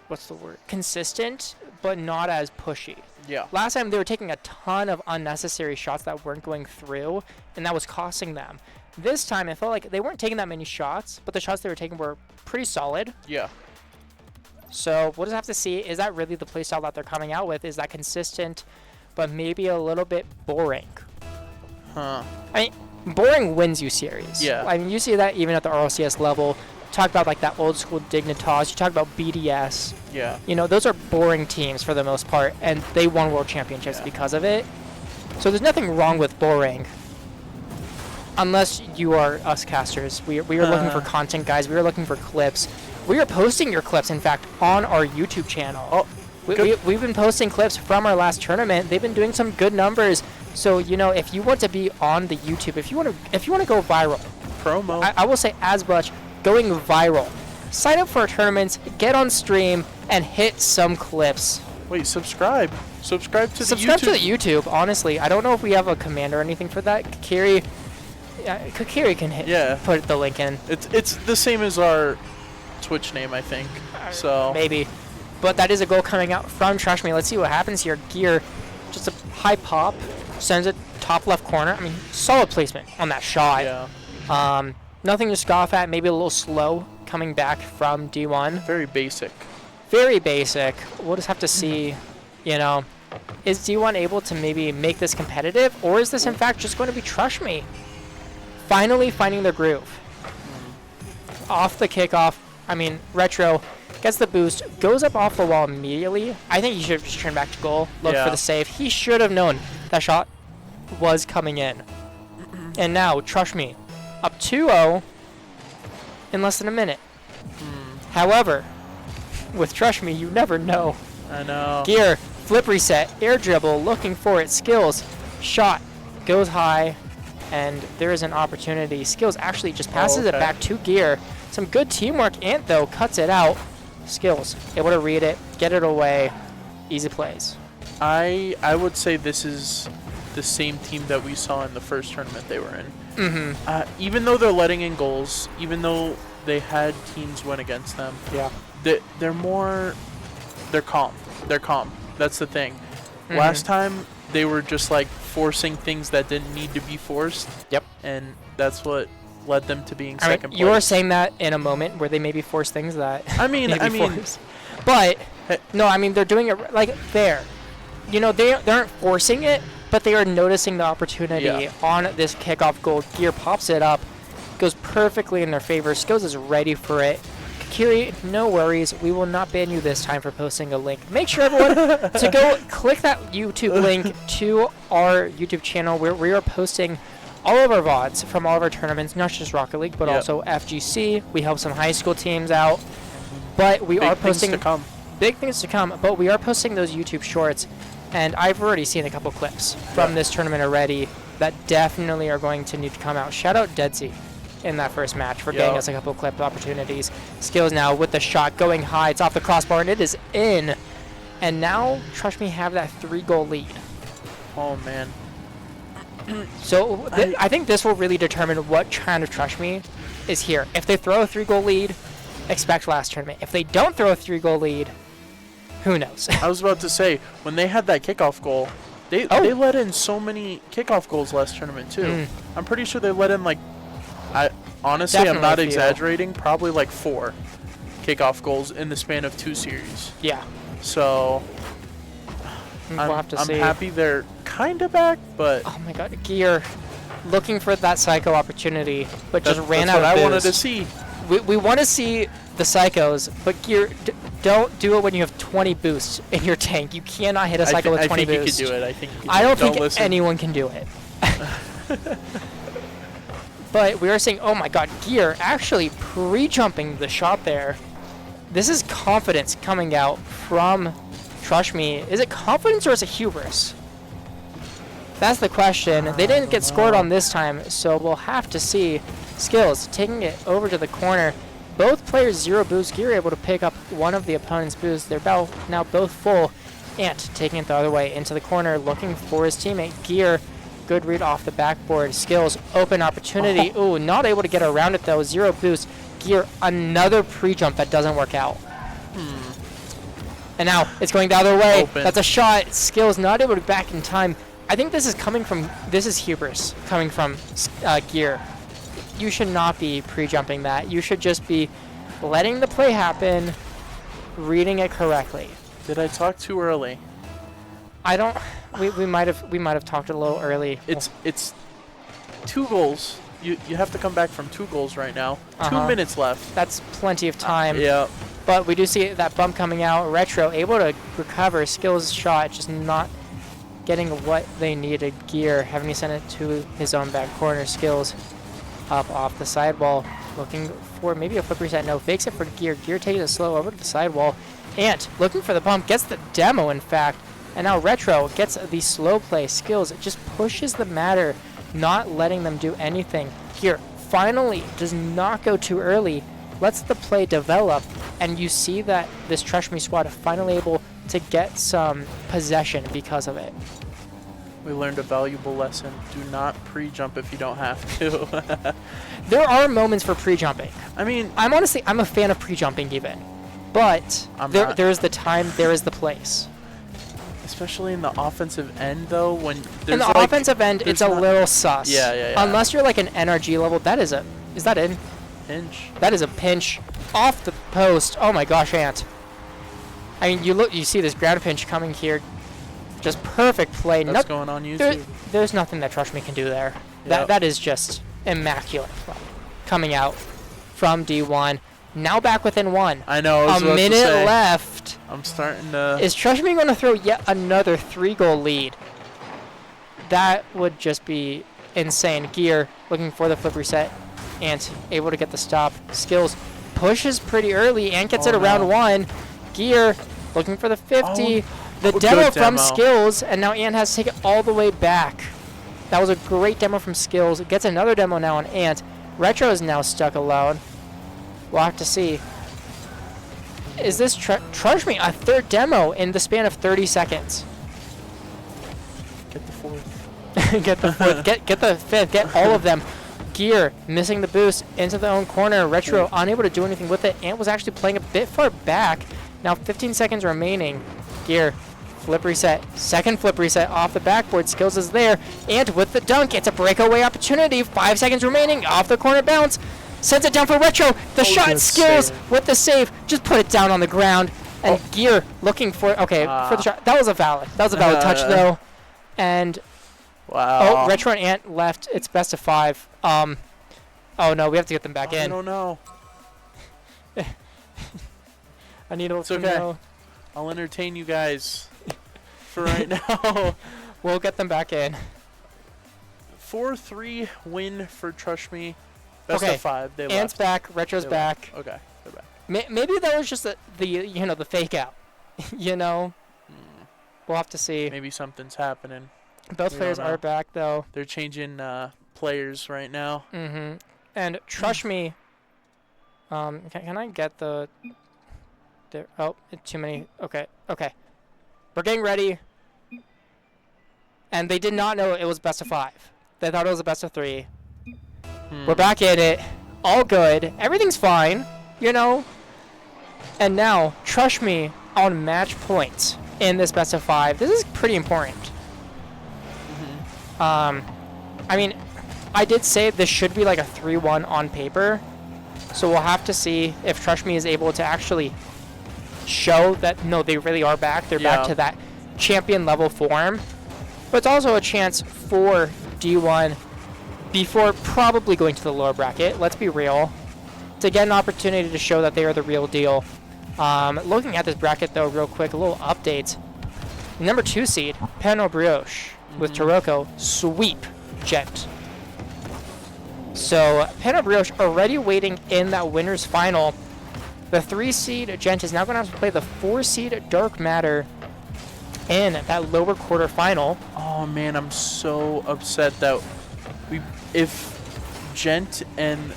what's the word? Consistent, but not as pushy. Yeah. Last time they were taking a ton of unnecessary shots that weren't going through, and that was costing them. This time, it felt like they weren't taking that many shots, but the shots they were taking were pretty solid. Yeah. So we'll just have to see, is that really the playstyle that they're coming out with? Is that consistent, but maybe a little bit boring? Huh. I mean, boring wins you series. Yeah. I mean, you see that even at the RLCS level. Talk about like that old school Dignitas. You talk about BDS. Yeah. Those are boring teams for the most part, and they won world championships because of it. So there's nothing wrong with boring. Unless you are us casters. We are looking for content, guys. We are looking for clips. We are posting your clips, in fact, on our YouTube channel. Oh, we've been posting clips from our last tournament. They've been doing some good numbers. So, if you want to be on the YouTube, if you want to go viral, promo. I will say as much, going viral. Sign up for our tournaments, get on stream, and hit some clips. Wait, subscribe. Subscribe to the YouTube. Subscribe to the YouTube, honestly. I don't know if we have a command or anything for that. Kakiri can put the link in. It's the same as our Twitch name, I think. So maybe. But that is a goal coming out from Trush Me. Let's see what happens here. Gear, just a high pop, sends it top left corner. I mean, solid placement on that shot. Yeah. Nothing to scoff at. Maybe a little slow coming back from D1. Very basic. Very basic. We'll just have to see, is D1 able to maybe make this competitive, or is this in fact just going to be Trush Me finally finding their groove? Off the kickoff, I mean, Retro gets the boost, goes up off the wall immediately. I think he should have just turned back to goal, look for the save. He should have known that shot was coming in. And now, Trush Me up 2-0 in less than a minute. However, with Trush Me, you never know. I know. Gear, flip reset, air dribble, looking for it. Skillz, shot, goes high, and there is an opportunity. Skillz actually just passes it back to Gear. Some good teamwork. Ant, though, cuts it out. Skillz, able to read it, get it away. Easy plays. I would say this is the same team that we saw in the first tournament they were in. Mm-hmm. Even though they're letting in goals, even though they had teams win against them, they're calm. They're calm. That's the thing. Mm-hmm. Last time they were just like forcing things that didn't need to be forced. Yep. And that's what led them to being second place. You are saying that in a moment where they maybe force things that forced. But no, I mean they're doing it like there. They aren't forcing it, but they are noticing the opportunity on this kickoff goal. Gear pops it up, goes perfectly in their favor. Skillz is ready for it. Kakiri, no worries. We will not ban you this time for posting a link. Make sure everyone to go click that YouTube link to our YouTube channel where we are posting all of our VODs from all of our tournaments, not just Rocket League, but also FGC. We help some high school teams out. But we are posting big things to come. Big things to come, but we are posting those YouTube shorts And I've already seen a couple clips from this tournament already that definitely are going to need to come out. Shout out Deadset in that first match for getting us a couple clip opportunities. Skillz now with the shot going high. It's off the crossbar, and it is in. And now Trush Me have that 3-goal lead. Oh, man. So I think this will really determine what kind of Trush Me is here. If they throw a 3-goal lead, expect last tournament. If they don't throw a 3-goal lead, who knows? I was about to say, when they had that kickoff goal, they let in so many kickoff goals last tournament, too. I'm pretty sure they let in, like, honestly, I'm not exaggerating, probably like 4 kickoff goals in the span of 2 series. Yeah. So, we'll have to see. I'm happy they're kind of back, but... Oh my god, Gear looking for that Psycho opportunity, but just ran out of That's what I wanted boost. to see. We want to see the Psychos, but Gear, don't do it when you have 20 boosts in your tank. You cannot hit a Psycho with 20 boosts. I think you could do it. I think you could I don't think anyone can do it. But we are seeing, oh my god, Gear actually pre-jumping the shot there. This is confidence coming out from Trush Me. Is it confidence or is it hubris? That's the question. They didn't get scored on this time, so we'll have to see. Skillz taking it over to the corner. Both players 0 boost. Gear able to pick up one of the opponent's boosts. They're now both full. Ant taking it the other way into the corner, looking for his teammate. Gear, good read off the backboard. Skillz, open opportunity. Ooh, not able to get around it though. 0 boost. Gear, another pre-jump that doesn't work out. And now it's going the other way. Open. That's a shot. Skillz not able to back in time. I think this is coming from, this is hubris coming from Gear. You should not be pre-jumping that. You should just be letting the play happen, reading it correctly. Did I talk too early? I don't. We might have talked a little early. It's 2 goals. You have to come back from 2 goals right now. 2 minutes left. That's plenty of time. Yeah. But we do see that bump coming out. Retro able to recover. Skillz shot just not getting what they needed. Gear having to send it to his own back corner. Skillz up off the sidewall, looking for maybe a flip reset. No, fakes it for Gear. Gear takes it slow over to the sidewall. Ant looking for the bump, gets the demo in fact, and now Retro gets the slow play. Skillz just pushes the matter, not letting them do anything. Gear finally does not go too early, lets the play develop, and you see that this Trush Me squad are finally able to get some possession because of it. We learned a valuable lesson. Do not pre-jump if you don't have to. There are moments for pre-jumping. I mean, I'm a fan of pre-jumping even. But there is the time, there is the place. Especially in the offensive end, though, when there's in the offensive end, it's a little sus. Yeah. Unless you're like an NRG level, is that in? Pinch. That is a pinch off the post. Oh my gosh, Ant. I mean, you see this ground pinch coming here. Just perfect play. That's going on YouTube. There's nothing that Trush Me can do there. That is just immaculate play coming out from D1. Now back within 1. I know. I was a minute left. I'm starting to. Is Trush Me going to throw yet another 3-goal lead? That would just be insane. Gear looking for the flip reset. Ant able to get the stop. Skillz pushes pretty early. Ant gets it around 1. Gear looking for the 50. The demo from Skillz, and now Ant has to take it all the way back. That was a great demo from Skillz. Gets another demo now on Ant. Retro is now stuck alone. We'll have to see. Is this Trush Me a 3rd demo in the span of 30 seconds? Get the 4th. Get the 4th. Get the 5th. Get all of them. Gear missing the boost into the own corner. Retro unable to do anything with it. Ant was actually playing a bit far back. Now 15 seconds remaining. Gear flip reset. 2nd flip reset off the backboard. Skillz is there. And with the dunk, it's a breakaway opportunity. 5 seconds remaining. Off the corner bounce. Sends it down for Retro. The shot, Skillz with the save. Just put it down on the ground. And Gear looking for for the shot. That was a valid touch though. And wow. Retro and Ant left. It's best of 5. Oh no, we have to get them back in. I don't know. I need to let them okay. know. I'll entertain you guys for right now. We'll get them back in. 4-3 win for Trush Me. Best of 5. They Ant's left. back. Retro's back. Okay, they're back. Maybe that was just the fake out. We'll have to see. Maybe something's happening. Both players are back, though. They're changing players right now. Mm-hmm. And Trush me. Can I get the... There? Oh, too many. Okay. We're getting ready. And they did not know it was best of 5. They thought it was a best of 3. We're back in it. All good. Everything's fine, you know? And now, Trush me on match points in this best of 5. This is pretty important. I mean, I did say this should be like a 3-1 on paper. So we'll have to see if Trush me is able to actually show that, no, they really are back. They're back to that champion level form. But it's also a chance for D1 before probably going to the lower bracket. Let's be real. To get an opportunity to show that they are the real deal. Looking at this bracket, though, real quick, a little update. Number 2 seed, Brioche, with Taroco, sweep Gent. So, Brioche already waiting in that winner's final. The 3 seed Gent is now going to have to play the 4 seed Dark Matter in that lower quarterfinal. Oh man, I'm so upset that if Gent and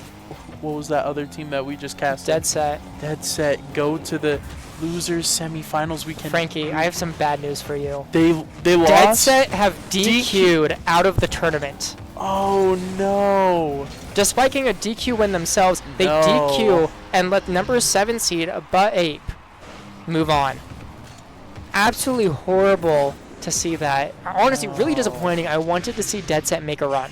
what was that other team that we just cast? Deadset go to the losers semifinals. We can. Frankie, I have some bad news for you. They lost. Deadset have DQ'd out of the tournament. Oh no! Despite getting a DQ win themselves, they DQ and let number 7 seed Butt Ape move on. Absolutely horrible to see that. Honestly, really disappointing. I wanted to see Deadset make a run.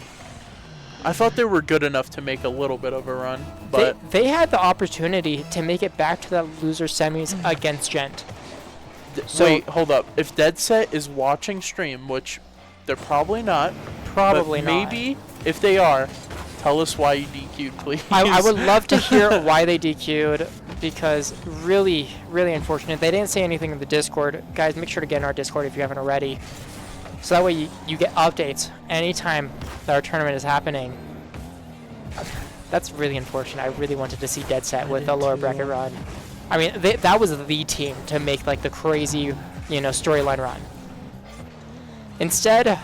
I thought they were good enough to make a little bit of a run, but they had the opportunity to make it back to that loser semis against Gent. So wait, hold up. If Deadset is watching stream, which they're probably not, maybe if they are, tell us why you DQ'd, please. I would love to hear why they DQ'd, because really, really unfortunate. They didn't say anything in the Discord. Guys, make sure to get in our Discord if you haven't already. So that way you get updates anytime that our tournament is happening. That's really unfortunate. I really wanted to see Deadset with a lower bracket run. I mean, that was the team to make like the crazy, storyline run. Instead,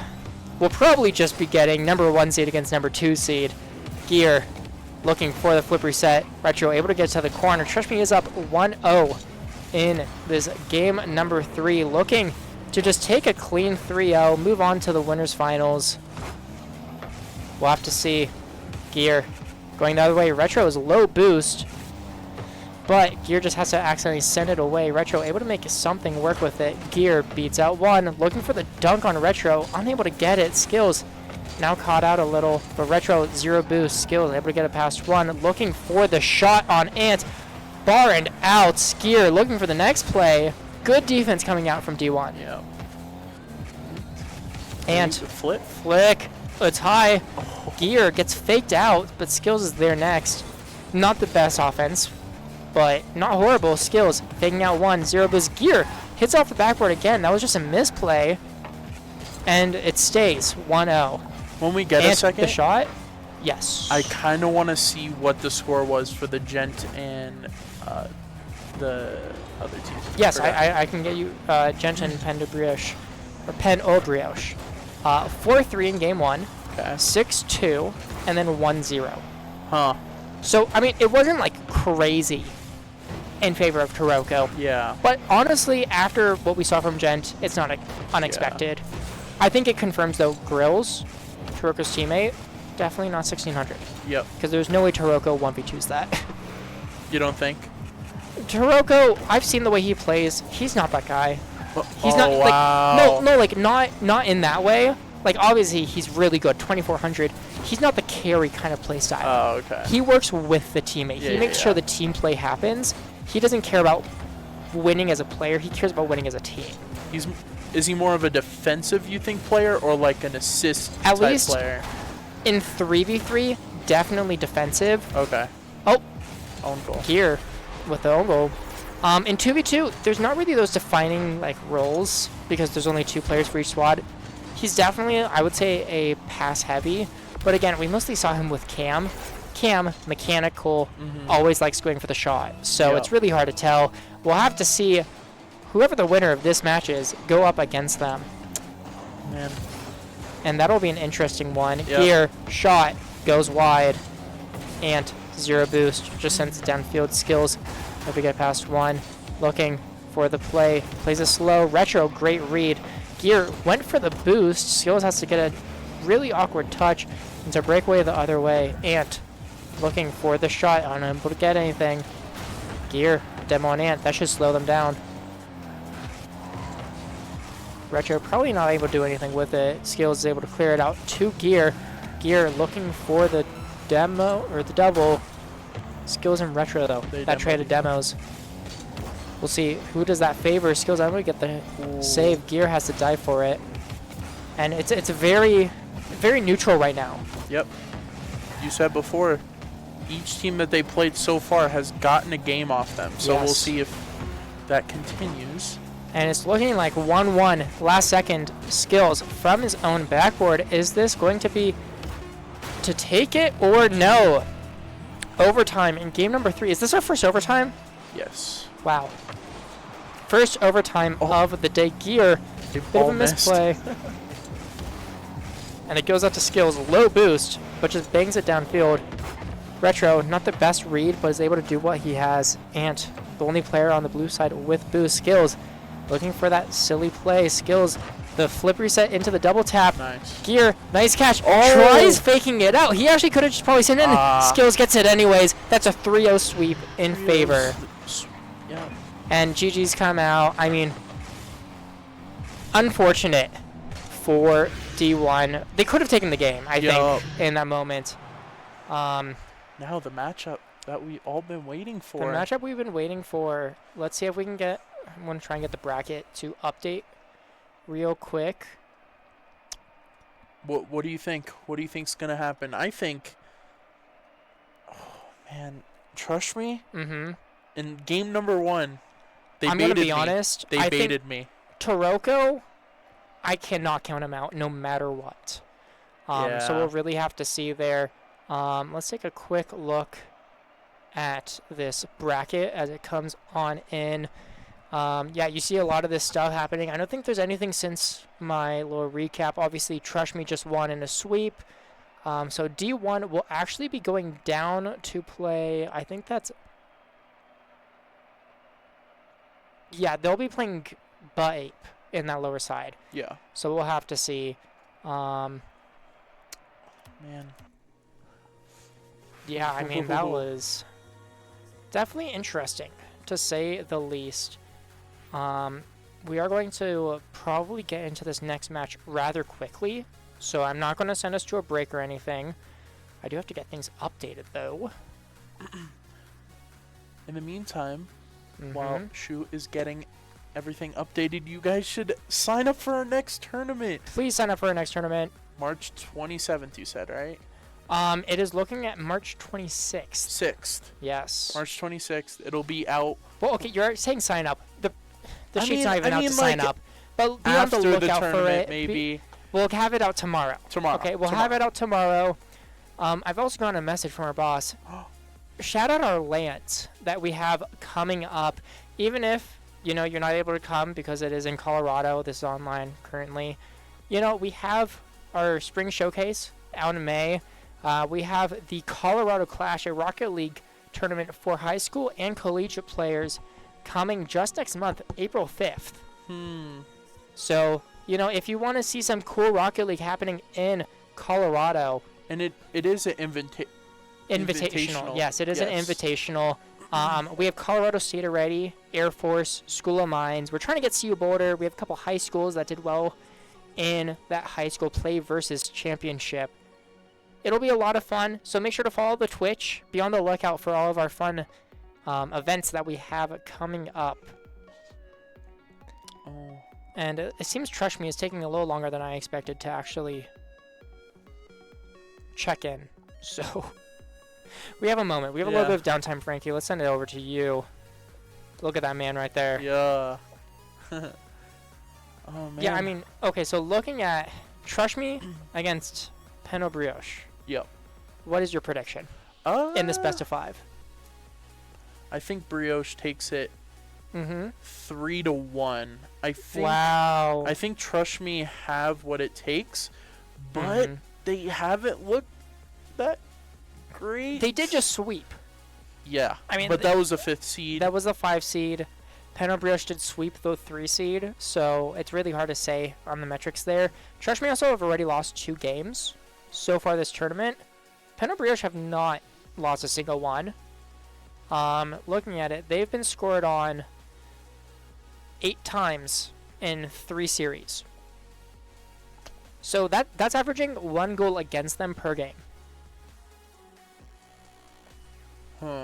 we'll probably just be getting number 1 seed against number 2 seed. Gear looking for the flip reset. Retro able to get to the corner. Trush me is up 1-0 in this game number 3. Looking to just take a clean 3-0, move on to the winners finals. We'll have to see. Gear going the other way. Retro is low boost, but Gear just has to accidentally send it away. Retro able to make something work with it. Gear beats out 1, looking for the dunk on Retro, unable to get it. Skillz now caught out a little, but Retro 0 boost. Skillz able to get it past 1, looking for the shot on Ant. Bar and out. Gear looking for the next play. Good defense coming out from D1. Yeah. And flick. It's high. Gear gets faked out, but Skillz is there next. Not the best offense, but not horrible. Skillz faking out 1, 0 boost. Gear hits off the backboard again. That was just a misplay, and it stays 1-0. When we get a second, the shot. Yes. I kind of want to see what the score was for the Gent and the other team. Yes, I can get you Gent and Brioche, or Brioche. 4-3 in game 1, 6-2, and then 1-0. Huh. So, I mean, it wasn't like crazy in favor of Taroco. Yeah. But honestly, after what we saw from Gent, it's not unexpected. Yeah. I think it confirms, though, Grills, Taroco's teammate, definitely not 1600. Yep. Because there's no way Taroco 1v2s that. You don't think? Taroco, I've seen the way he plays. He's not that guy. He's not like not in that way. Like obviously he's really good, 2400. He's not the carry kind of play style. Oh, okay. He works with the teammate. He makes sure the team play happens. He doesn't care about winning as a player. He cares about winning as a team. Is he more of a defensive, you think, player, or like an assist At type least player? In 3v3, definitely defensive. Okay. Oh, own goal. Gear with the own goal. In 2v2, there's not really those defining like roles because there's only 2 players for each squad. He's definitely, I would say, a pass heavy. But again, we mostly saw him with Cam. Cam, mechanical, always likes going for the shot. So it's really hard to tell. We'll have to see whoever the winner of this match is, go up against them. Man. And that'll be an interesting one. Yep. Gear, shot, goes wide. Ant, 0 boost, just sends it downfield. Skillz, hope we get past 1. Looking for the play. Plays it slow. Retro, great read. Gear went for the boost. Skillz has to get a really awkward touch. It's a breakaway the other way. Ant, looking for the shot, unable to get anything. Gear, demo on Ant, that should slow them down. Retro probably not able to do anything with it. Skillz is able to clear it out to Gear. Gear looking for the demo, or the double. Skillz and Retro, though. That traded demos. We'll see who does that favor. Skillz, I'm going to get the save. Gear has to dive for it. And it's a very, very neutral right now. Yep. You said before, each team that they played so far has gotten a game off them. So we'll see if that continues. And it's looking like 1-1. Last second, Skillz from his own backboard. Is this going to be to take it or no? Overtime in game number 3. Is this our first overtime? Yes. Wow. First overtime of the day. Gear. Bit of a misplay. And it goes up to Skillz. Low boost, but just bangs it downfield. Retro, not the best read, but is able to do what he has. Ant, the only player on the blue side with boost. Skillz looking for that silly play. Skillz, the flip reset into the double tap. Nice. Gear, nice catch. Tries faking it out. He actually could have just probably sent in. Skillz gets it anyways. That's a 3-0 sweep in favor. Yeah. And GG's come out. I mean, unfortunate for D1. They could have taken the game, I think, in that moment. Now the matchup that we all been waiting for. The matchup we've been waiting for. Let's see if we can get. I'm going to try and get the bracket to update real quick. What do you think? What do you think's gonna happen? I think. Oh man, trust me. In game number 1, they I'm baited gonna be me. honest. They baited me. Taroco, I cannot count him out no matter what. So we'll really have to see there. Let's take a quick look at this bracket as it comes on in. Yeah, you see a lot of this stuff happening. I don't think there's anything since my little recap. Obviously, Trush Me just won in a sweep. So D1 will actually be going down to play. I think that's... Yeah, they'll be playing Ape in that lower side. Yeah. So we'll have to see. Man. Yeah, I mean, that was definitely interesting, to say the least. We are going to probably get into this next match rather quickly, so I'm not going to send us to a break or anything. I do have to get things updated, though. In the meantime, while Shu is getting everything updated, you guys should sign up for our next tournament. Please sign up for our next tournament. March 27th, you said, right? It is looking at March 26th. 6th. Yes. March 26th. It'll be out. Well, okay, you're saying sign up. The sheet's not even out to sign up. But be on after the lookout the for it. maybe. We'll have it out tomorrow. Okay, we'll have it out tomorrow. I've also gotten a message from our boss. Shout out our lands that we have coming up. Even if, you're not able to come because it is in Colorado. This is online currently. We have our spring showcase out in May. We have the Colorado Clash, a Rocket League tournament for high school and collegiate players coming just next month, April 5th. So, if you want to see some cool Rocket League happening in Colorado. And it is an invitational. Yes, it is an invitational. We have Colorado State already, Air Force, School of Mines. We're trying to get CU Boulder. We have a couple high schools that did well in that high school play versus championship. It'll be a lot of fun, so make sure to follow the Twitch. Be on the lookout for all of our fun events that we have coming up. And it seems Trush Me is taking a little longer than I expected to actually check in. So we have a moment. We have a little bit of downtime, Frankie. Let's send it over to you. Look at that man right there. Yeah. Oh, man. Yeah, I mean, okay, so looking at Trush Me against Brioche. Yep. What is your prediction in this best of 5? I think Brioche takes it 3-1. I think. Wow. I think Trush Me have what it takes, but they haven't looked that great. They did just sweep. Yeah. I mean, but that was a 5th seed. That was the 5 seed. Brioche did sweep the 3 seed, so it's really hard to say on the metrics there. Trush Me also have already lost 2 games so far this tournament. Brioche have not lost a single one. Looking at it, they've been scored on 8 times in 3 series. So that's averaging 1 goal against them per game.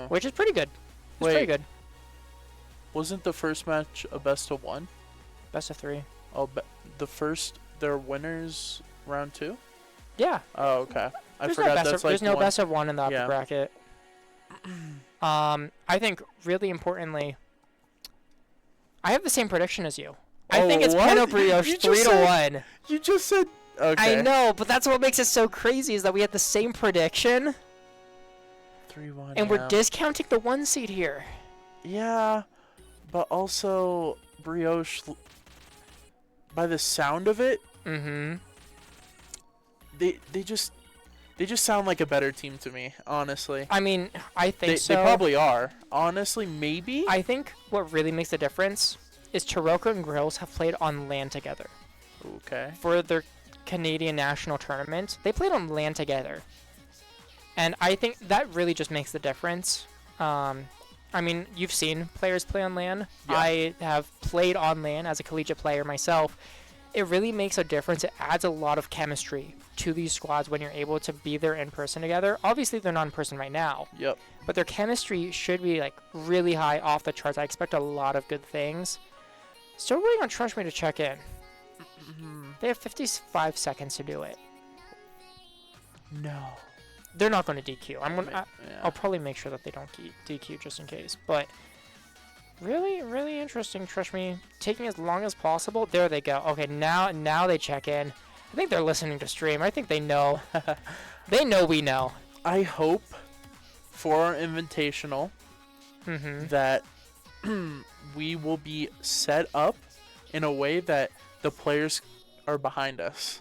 Which is pretty good. It's pretty good. Wasn't the first match a best of 1? Best of 3. Oh, the first, they're winners round 2? Yeah. Oh, okay. I There's forgot no that's like there's no best of 1 in the upper Yeah. bracket. I think really importantly, I have the same prediction as you. I think it's what? Brioche You 3-1. You just said... Okay. I know, but that's what makes it so crazy is that we had the same prediction, 3-1, and we're discounting the 1 seed here. Yeah, but also Brioche, by the sound of it, they just sound like a better team to me, honestly. I mean, I think so. They probably are. Honestly, maybe. I think what really makes the difference is Taroco and Skillz have played on LAN together. Okay. For their Canadian national tournament, they played on LAN together. And I think that really just makes the difference. I mean, you've seen players play on LAN. Yeah. I have played on LAN as a collegiate player myself. It really makes a difference. It adds a lot of chemistry to these squads when you're able to be there in person together. Obviously, they're not in person right now. Yep. But their chemistry should be like really high, off the charts. I expect a lot of good things. Still waiting on Trush Me to check in. They have 55 seconds to do it. No. They're not going to DQ. Yeah. I'll probably make sure that they don't DQ just in case. But really, really interesting. Trush Me taking as long as possible. There they go. Okay, now they check in. I think they're listening to stream. I think they know. They know we know. I hope for our invitational that we will be set up in a way that the players are behind us.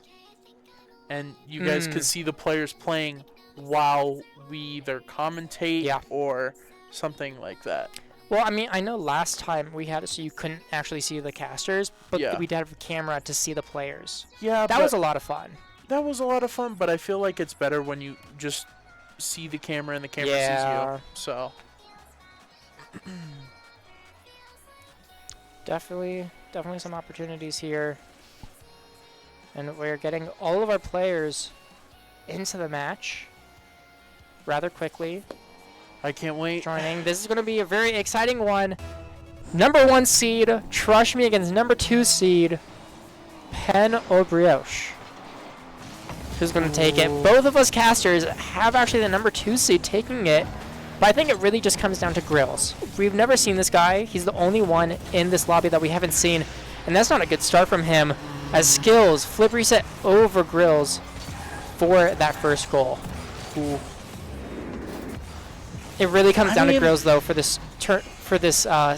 And you guys could see the players playing while we either commentate or something like that. Well, I mean, I know last time we had it so you couldn't actually see the casters, but we'd have a camera to see the players. Yeah, that was a lot of fun. That was a lot of fun, but I feel like it's better when you just see the camera and the camera sees you. So definitely some opportunities here. And we're getting all of our players into the match rather quickly. I can't wait. Joining. This is going to be a very exciting one. Number 1 seed, Trush Me against number 2 seed, Brioche. Who's going to take it? Both of us casters have actually the number 2 seed taking it, but I think it really just comes down to Skillz. We've never seen this guy. He's the only one in this lobby that we haven't seen, and that's not a good start from him. As Skillz flip reset over Skillz for that first goal. Ooh. It really comes down to Skillz though for this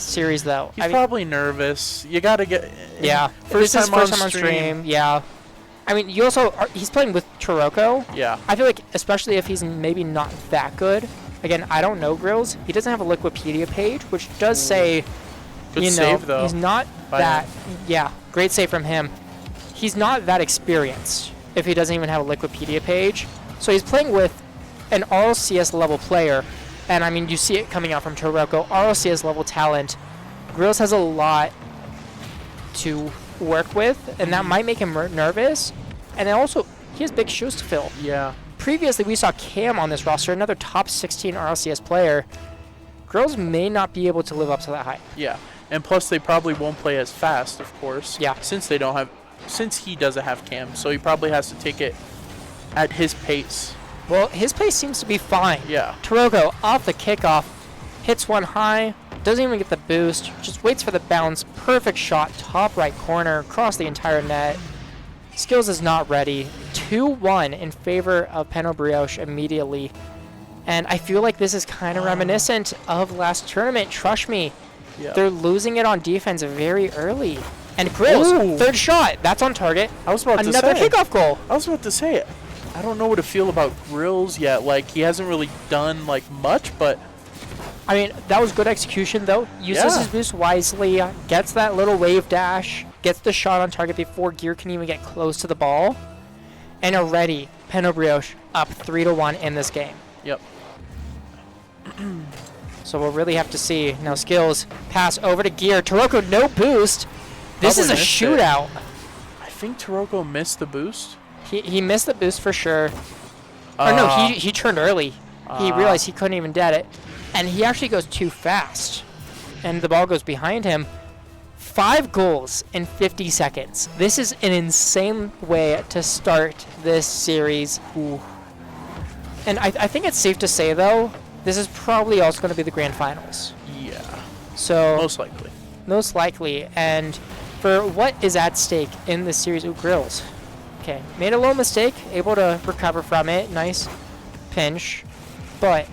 series though. He's probably nervous. You gotta get first time on stream. Yeah. I mean, you also he's playing with Taroco. Yeah. I feel like especially if he's maybe not that good. Again, I don't know Skillz. He doesn't have a Wikipedia page, which does say good save though. He's not that. Yeah, great save from him. He's not that experienced if he doesn't even have a Wikipedia page. So he's playing with an RLCS level player. And I mean, you see it coming out from Taroco. RLCS level talent. Skillz has a lot to work with, and that might make him nervous. And then also, he has big shoes to fill. Yeah. Previously, we saw Cam on this roster, another top 16 RLCS player. Skillz may not be able to live up to that hype. Yeah, and plus they probably won't play as fast, of course. Yeah. Since he doesn't have Cam, so he probably has to take it at his pace. Well, his pace seems to be fine. Yeah. Taroco off the kickoff, hits one high, doesn't even get the boost, just waits for the bounce. Perfect shot, top right corner, across the entire net. Skillz is not ready. 2-1 in favor of Brioche immediately. And I feel like this is kind of reminiscent of last tournament. Trush Me Yeah. They're losing it on defense very early. And Grillz, third shot. That's on target. I was about Another to say. kickoff goal. I was about to say it. I don't know what to feel about Grillz yet. Like, he hasn't really done, like, much, but... I mean, that was good execution, though. Uses his boost wisely, gets that little wave dash, gets the shot on target before Gear can even get close to the ball. And already, Brioche up 3-1 in this game. Yep. So we'll really have to see. Now Skillz pass over to Gear. Taroco, no boost. This is a shootout. I think Taroco missed the boost. He missed the boost for sure. Or no, he turned early. He realized he couldn't even dead it. And he actually goes too fast. And the ball goes behind him. 5 goals in 50 seconds. This is an insane way to start this series. Ooh. And I think it's safe to say, though, this is probably also going to be the grand finals. Yeah. So most likely. Most likely. And for what is at stake in this series? Ooh, Grillz. Okay. Made a little mistake. Able to recover from it. Nice pinch. But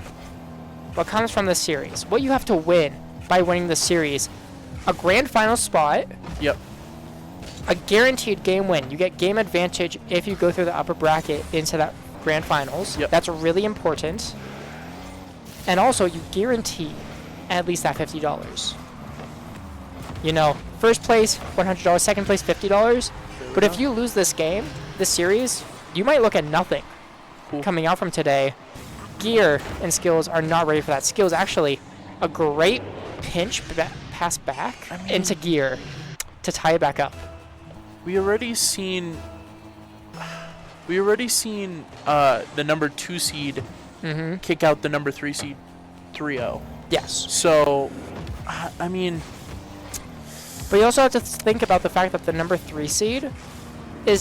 what comes from this series? What you have to win by winning the series? A grand final spot. Yep. A guaranteed game win. You get game advantage if you go through the upper bracket into that grand finals. Yep. That's really important. And also, you guarantee at least that $50. You know, first place, $100. Second place, $50. But if you lose this game, this series, you might look at nothing coming out from today. Gear and Skillz are not ready for that. Skillz actually a great pinch pass back into Gear to tie it back up. We already seen the number 2 seed kick out the number 3 seed 3-0. Yes. So, I mean... But you also have to think about the fact that the number 3 seed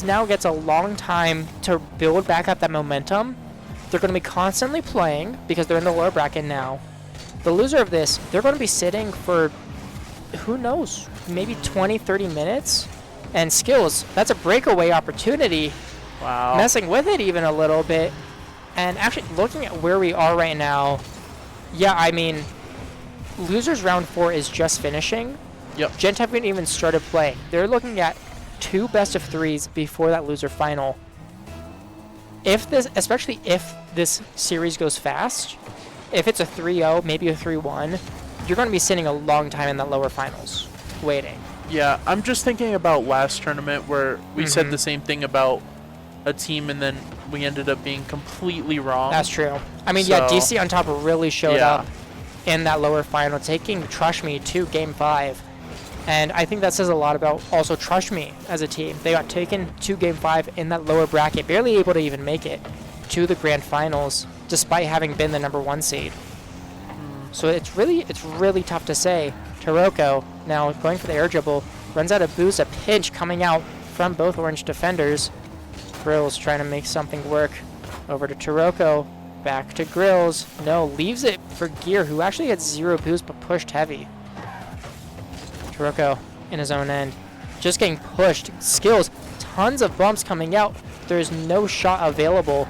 now gets a long time to build back up that momentum. They're going to be constantly playing because they're in the lower bracket now. The loser of this, they're going to be sitting for, who knows, maybe 20, 30 minutes. And Skillz, that's a breakaway opportunity. Wow. Messing with it even a little bit. And actually, looking at where we are right now, yeah, I mean, losers round 4 is just finishing. Yep. Gent haven't even started playing. They're looking at 2 best of 3s before that loser final. Especially if this series goes fast, if it's a 3-0, maybe a 3-1, you're going to be sitting a long time in that lower finals, waiting. Yeah, I'm just thinking about last tournament where we said the same thing about a team and then we ended up being completely wrong. That's true. I mean, yeah, DC on top really showed up in that lower final, taking Trush Me to Game 5. And I think that says a lot about also Trush Me as a team. They got taken to Game 5 in that lower bracket, barely able to even make it to the grand finals, despite having been the number 1 seed. So it's really tough to say. Taroco now going for the air dribble, runs out of boost, a pinch coming out from both orange defenders. Grillz trying to make something work. Over to Taroco, back to Grillz. No, leaves it for Gear, who actually had 0 boost but pushed heavy. Taroco in his own end, just getting pushed. Skillz, tons of bumps coming out. There's no shot available.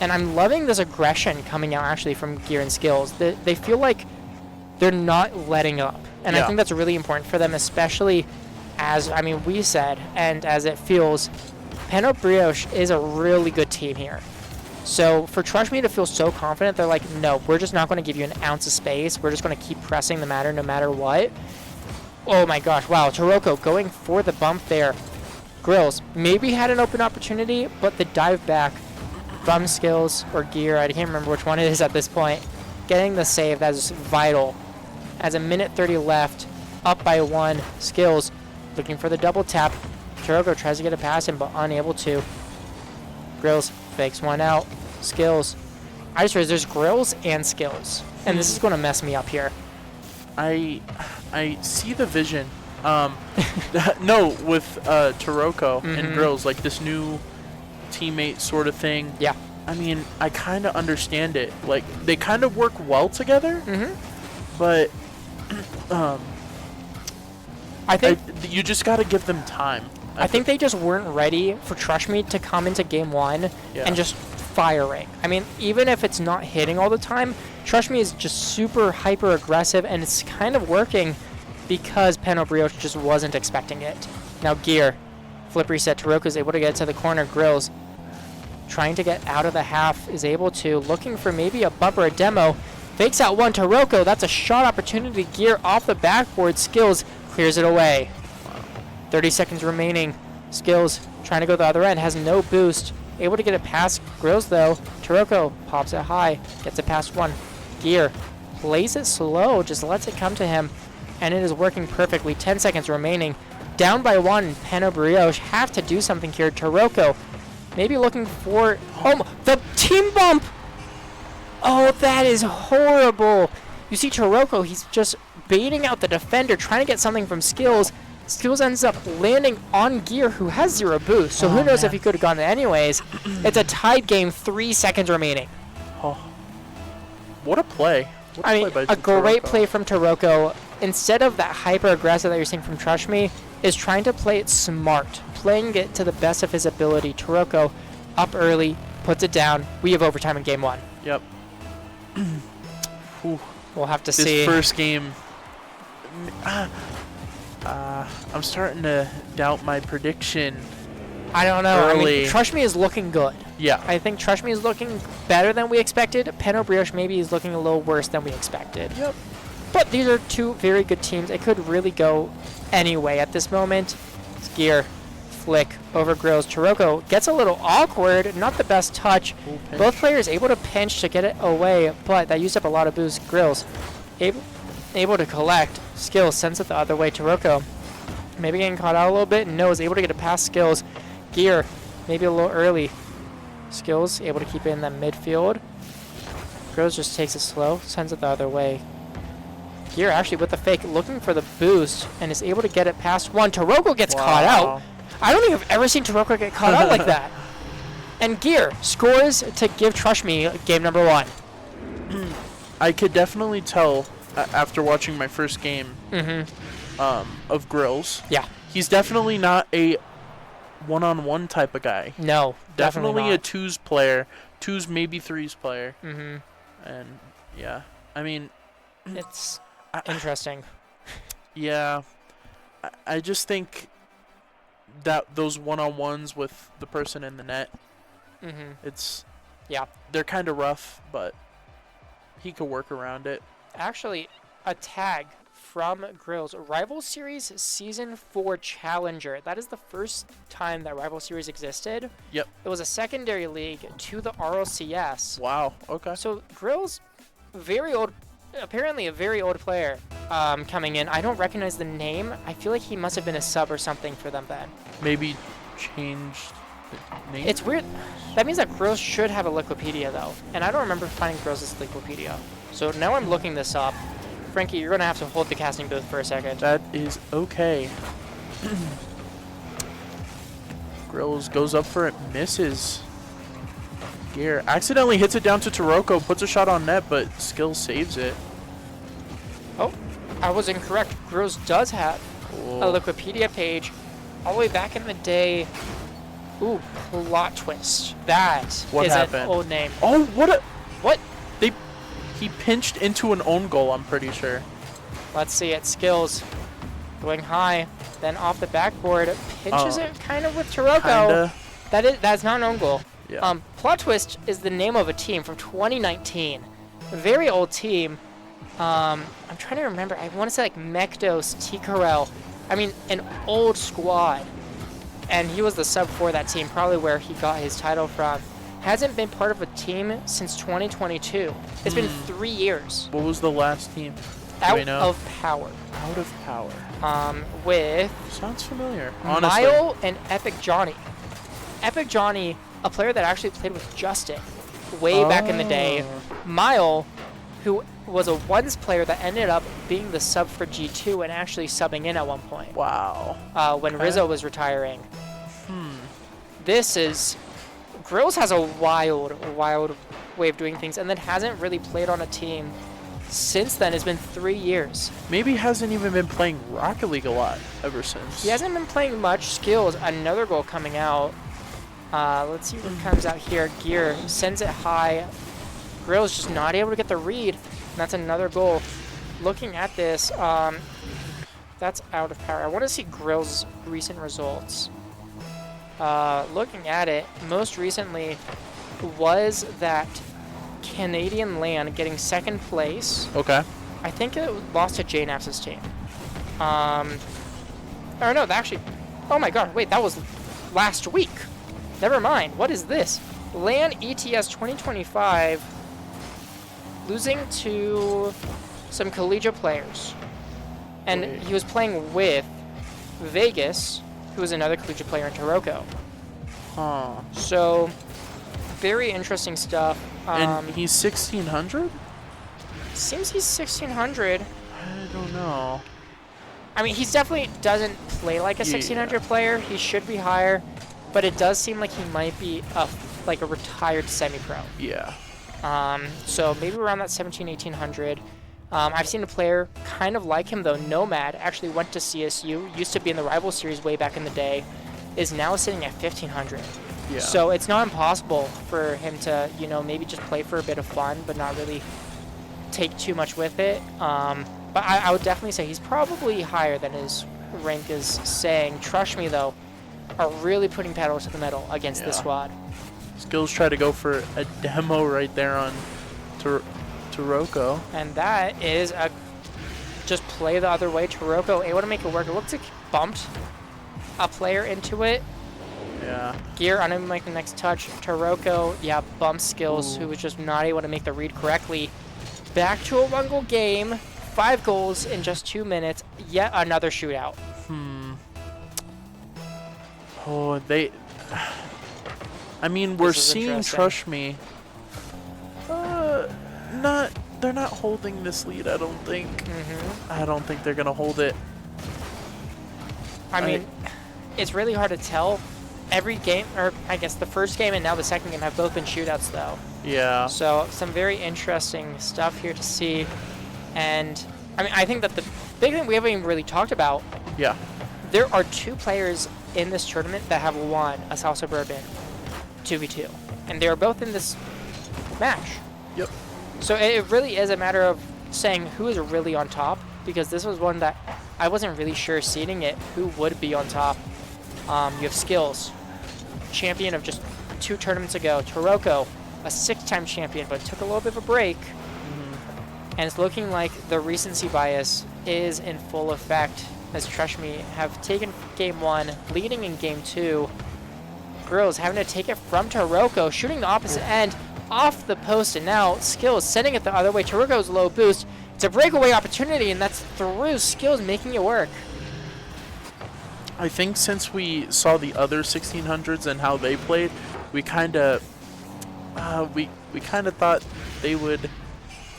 And I'm loving this aggression coming out actually from Gear and Skillz. They feel like they're not letting up. And I think that's really important for them, especially as, I mean, we said, and as it feels, Brioche is a really good team here. So for Trush Me to feel so confident, they're like, no, we're just not going to give you an ounce of space. We're just going to keep pressing the matter no matter what. Oh my gosh, wow, Taroco going for the bump there. Grillz maybe had an open opportunity, but the dive back from Skillz or Gear, I can't remember which one it is at this point, getting the save, that is vital. As a minute 30 left, up by 1, Skillz looking for the double tap. Taroco tries to get a pass in, but unable to. Grillz fakes one out. Skillz. I just realized there's Grillz and Skillz, and this is going to mess me up here. I see the vision. No, with Taroco and Grillz, like this new teammate sort of thing. Yeah. I mean, I kind of understand it. Like, they kind of work well together, but I think you just got to give them time. I think they just weren't ready for Trush Me to come into Game 1 and just firing. I mean, even if it's not hitting all the time, Trush Me is just super hyper aggressive, and it's kind of working because Brioche just wasn't expecting it. Now Gear, flip reset. Taroco is able to get to the corner. Grills trying to get out of the half, is able to, looking for maybe a bump or a demo. Fakes out one. Taroco, that's a shot opportunity. Gear off the backboard. Skillz clears it away. 30 seconds remaining. Skillz trying to go the other end, has no boost. Able to get it past Grills though. Taroco pops it high, gets it past one. Gear plays it slow, just lets it come to him, and it is working perfectly. 10 seconds remaining. Down by one. Brioche have to do something here. Taroco maybe looking for the team bump. Oh, that is horrible. You see Taroco, he's just baiting out the defender, trying to get something from Skillz. Skillz ends up landing on Gear, who has 0 boost, so who knows if he could have gone it anyways. It's a tied game, 3 seconds remaining. Oh, what a play. A great play from Taroco. Instead of that hyper-aggressive that you're seeing from Trush Me, is trying to play it smart, playing it to the best of his ability. Taroco up early, puts it down. We have overtime in game 1. Yep. We'll have to see. This first game, I'm starting to doubt my prediction. I don't know. Early. I mean, Trush Me is looking good. Yeah. I think Trush Me is looking better than we expected. Brioche maybe is looking a little worse than we expected. Yep. But these are two very good teams. It could really go anyway at this moment. It's Gear, flick over Grills. Taroco gets a little awkward. Not the best touch. Both players able to pinch to get it away, but that used up a lot of boost. Grills able to collect. Skillz sends it the other way. Taroco maybe getting caught out a little bit. No, is able to get it past Skillz. Gear maybe a little early. Skillz able to keep it in that midfield. Grills just takes it slow, sends it the other way. Gear actually with the fake looking for the boost and is able to get it past one. Taroco gets caught out. I don't think I've ever seen Taroco get caught out like that. And Gear scores to give Trush Me game number 1. I could definitely tell after watching my first game of Grills. Yeah. He's definitely not a one-on-one type of guy. No, definitely a not. twos player, twos maybe threes player. And yeah, I mean, it's interesting. Yeah, I just think that those one-on-ones with the person in the net, they're kind of rough, but he could work around it. Actually, a tag from Grills. Rival Series Season 4 Challenger. That is the first time that Rival Series existed. Yep. It was a secondary league to the RLCS. Wow, okay. So Grills, very old, apparently a very old player coming in. I don't recognize the name. I feel like he must have been a sub or something for them then. Maybe changed the name? It's weird. That means that Grills should have a Liquipedia though. And I don't remember finding Grills' Liquipedia. So now I'm looking this up. Frankie, you're going to have to hold the casting booth for a second. That is okay. Grills goes up for it, misses. Gear accidentally hits it down to Taroco, puts a shot on net, but Skillz saves it. Oh, I was incorrect. Grills does have a Liquipedia page all the way back in the day. Ooh, plot twist. That is an old name. Oh, what? He pinched into an own goal, I'm pretty sure. Let's see it. Skillz going high, then off the backboard, pinches it kind of with Taroco. That's not an own goal. Yeah. Plot Twist is the name of a team from 2019. A very old team. I'm trying to remember. I want to say like Mekdos, T-Carell. I mean, an old squad. And he was the sub for that team, probably where he got his title from. Hasn't been part of a team since 2022. It's been 3 years. What was the last team? Out of Power. Out of Power. With... Sounds familiar, honestly. Mile and Epic Johnny. Epic Johnny, a player that actually played with Justin way back in the day. Mile, who was a ones player that ended up being the sub for G2 and actually subbing in at one point. Wow. When Rizzo was retiring. This is... Grills has a wild way of doing things and then hasn't really played on a team since then. It's been 3 years. Maybe hasn't even been playing Rocket League a lot ever since. He hasn't been playing much. Skillz, another goal coming out. Let's see what comes out here. Gear sends it high. Grill's just not able to get the read. And that's another goal. Looking at this, that's out of power. I want to see Grill's recent results. Looking at it, most recently was that Canadian LAN getting second place. Okay. I think it lost to JNAPS's team. Or no, actually, oh my god, wait, that was last week. Never mind, what is this? LAN ETS 2025 losing to some collegiate players. And he was playing with Vegas, who is another collegiate player in Taroco. Huh. So, very interesting stuff. And he's 1600? Seems he's 1600. I don't know. I mean, he definitely doesn't play like a 1600 player. He should be higher, but it does seem like he might be a retired semi-pro. Yeah. So maybe around that 1800. I've seen a player kind of like him though, Nomad, actually went to CSU, used to be in the Rival Series way back in the day, is now sitting at 1500. Yeah. So it's not impossible for him to, you know, maybe just play for a bit of fun, but not really take too much with it. But I would definitely say he's probably higher than his rank is saying. Trush Me, though, are really putting pedal to the metal against this squad. Skillz try to go for a demo right there on Taroco. And that is a just play the other way. Taroco able to make it work. It looks like he bumped a player into it. Yeah. Gear unable to make the next touch. Taroco, bumped Skillz, who was just not able to make the read correctly. Back to a 1-goal game. 5 goals in just 2 minutes. Yet another shootout. Oh, I mean, we're seeing Trush Me. They're not holding this lead, I don't think. I don't think they're gonna hold it. I mean, it's really hard to tell. Every game, or I guess the first game and now the second game have both been shootouts, though. Yeah. So some very interesting stuff here to see. And I mean, I think that the big thing we haven't even really talked about. Yeah. There are 2 players in this tournament that have won a South Suburban 2v2, and they are both in this match. Yep. So it really is a matter of saying who is really on top, because this was one that I wasn't really sure seeding it who would be on top. You have Skillz, champion of just 2 tournaments ago. Taroco, a 6-time champion, but took a little bit of a break. And it's looking like the recency bias is in full effect, as Trush Me have taken game 1, leading in game 2. Grills having to take it from Taroco, shooting the opposite end off the post, and now Skillz sending it the other way. Taroco's low boost. It's a breakaway opportunity, and that's through Skillz making it work. I think since we saw the other 1600s and how they played, we kind of thought they would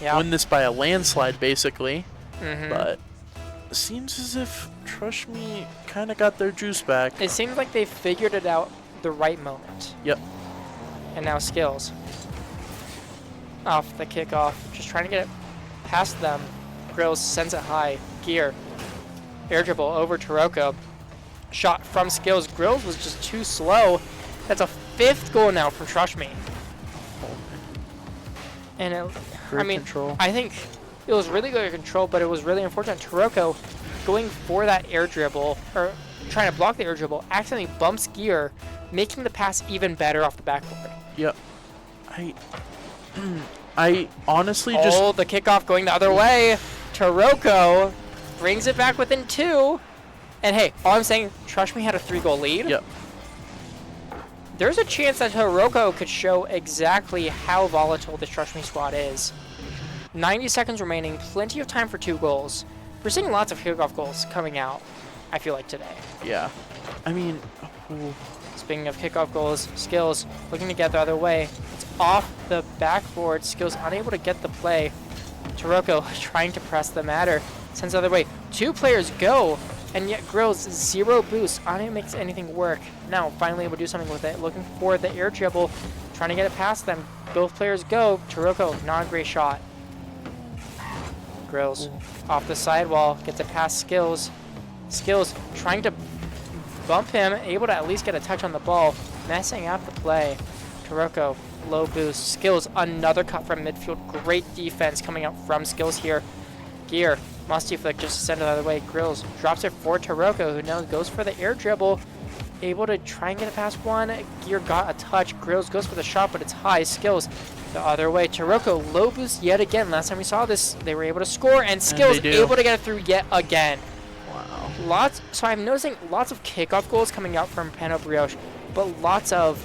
win this by a landslide, basically. But it seems as if Trush Me kind of got their juice back. It seems like they figured it out the right moment. Yep. And now Skillz off the kickoff, just trying to get it past them. Grills sends it high. Gear air dribble over Taroco. Shot from Skillz. Grills was just too slow. That's a 5th goal now from Trush Me. And control. I think it was really good control, but it was really unfortunate. Taroco going for that air dribble, or trying to block the air dribble, accidentally bumps Gear, making the pass even better off the backboard. Yep. I honestly just... Oh, the kickoff going the other way. Taroco brings it back within 2. And hey, all I'm saying, Trush Me had a 3-goal lead. Yep. There's a chance that Taroco could show exactly how volatile this Trush Me squad is. 90 seconds remaining, plenty of time for 2 goals. We're seeing lots of kickoff goals coming out, I feel like, today. Yeah. I mean... Speaking of kickoff goals, Skillz looking to get the other way. It's off the backboard. Skillz unable to get the play. Taroco trying to press the matter. Sends the other way. 2 players go, and yet Grills 0 boost. Unable to make anything work. Now finally able to do something with it. Looking for the air dribble. Trying to get it past them. Both players go. Taroco, not a great shot. Grills off the sidewall. Gets it past Skillz. Skillz trying to bump him, able to at least get a touch on the ball. messing up the play. Taroco, low boost. Skillz, another cut from midfield. Great defense coming out from Skillz here. Gear, musty flick just to send it the other way. Grills drops it for Taroco, who now goes for the air dribble. Able to try and get it past one. Gear got a touch. Grills goes for the shot, but it's high. Skillz the other way. Taroco, low boost yet again. Last time we saw this, they were able to score, and Skillz able to get it through yet again. Wow. So I'm noticing lots of kickoff goals coming out from Brioche, but lots of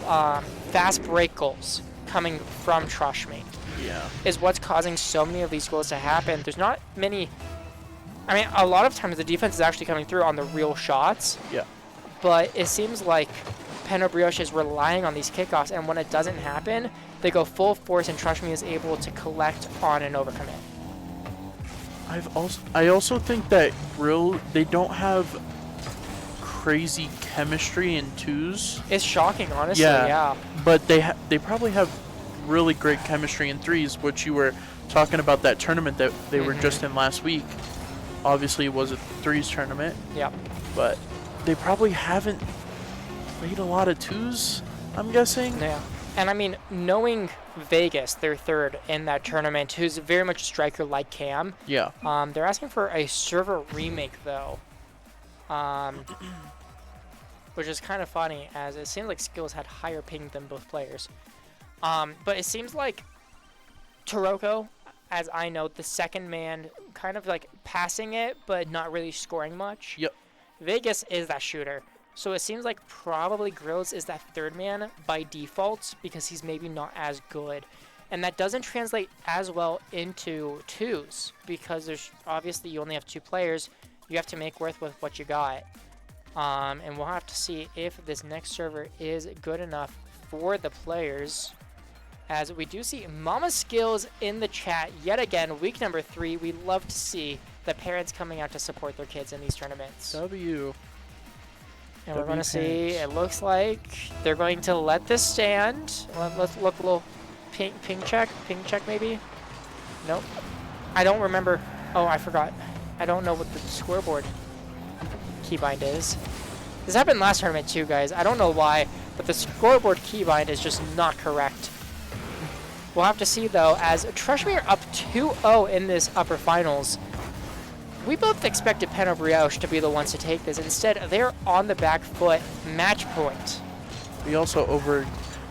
fast break goals coming from Trush. Yeah. Is what's causing so many of these goals to happen. There's not many. I mean, a lot of times the defense is actually coming through on the real shots. Yeah. But it seems like Brioche is relying on these kickoffs, and when it doesn't happen, they go full force, and Trush is able to collect on an overcommit. I also think that they don't have crazy chemistry in twos. It's shocking, honestly. Yeah. But they probably have really great chemistry in threes, which you were talking about that tournament that they were just in last week. Obviously, it was a threes tournament. Yeah. But they probably haven't played a lot of twos, I'm guessing. Yeah. And I mean, knowing Vegas, their third in that tournament, who's very much a striker like Cam. Yeah. They're asking for a server remake, though. Which is kind of funny, as it seems like Skillz had higher ping than both players. But it seems like Taroco, as I know, the second man, kind of like passing it, but not really scoring much. Yep. Vegas is that shooter. So it seems like probably Grills is that third man by default because he's maybe not as good. And that doesn't translate as well into twos because there's obviously you only have two players. You have to make worth with what you got. And we'll have to see if this next server is good enough for the players. As we do see Mama Skillz in the chat yet again, week number 3. We love to see the parents coming out to support their kids in these tournaments. W. And we're going to see, it looks like they're going to let this stand. Let's look a little ping check maybe. Nope. I don't remember. Oh, I forgot. I don't know what the scoreboard keybind is. This happened last tournament too, guys. I don't know why, but the scoreboard keybind is just not correct. We'll have to see, though, as Trush are up 2-0 in this upper finals. We both expected Brioche to be the ones to take this. Instead, they're on the back foot, match point. We also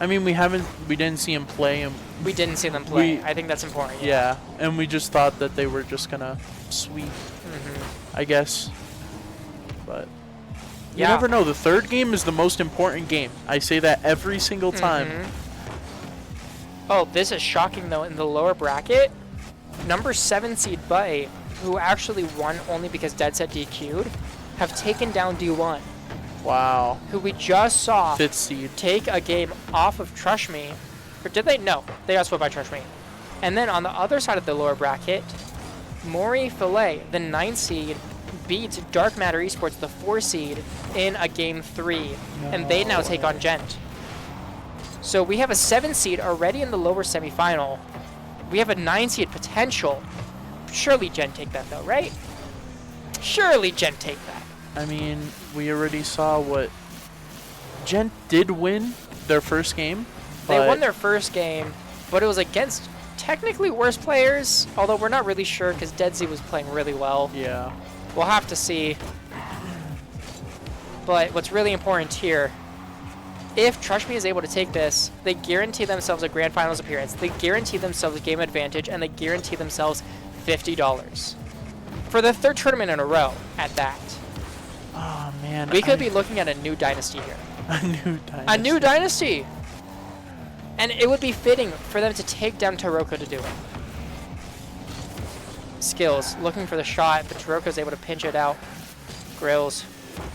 we didn't see him play. And we didn't see them play. I think that's important. Yeah, and we just thought that they were just gonna sweep, I guess. But you never know. The third game is the most important game. I say that every single time. Oh, this is shocking, though. In the lower bracket, number 7 seed BA, who actually won only because Deadset DQ'd, have taken down D1. Wow. Who we just saw 5th seed take a game off of Trush. Or did they? No, they got swept by Trush. And then on the other side of the lower bracket, Morii.Fil.A, the 9 seed, beat Dark Matter Esports, the 4 seed, in a game 3. And they now take on Gent. So we have a 7 seed already in the lower semifinal. We have a 9 seed potential. Surely Gent take that, though, right? Surely Gent take that. I mean, we already saw what Gent did win their first game. They won their first game, but it was against technically worse players, although we're not really sure because Deadset was playing really well. Yeah. We'll have to see. But what's really important here, if Trush is able to take this, they guarantee themselves a grand finals appearance, they guarantee themselves a game advantage, and they guarantee themselves $50 for the 3rd tournament in a row at that. Oh, man. We could be looking at a new dynasty here. A new dynasty. A new dynasty! And it would be fitting for them to take down Taroco to do it. Skillz looking for the shot, but Taroco's able to pinch it out. Grills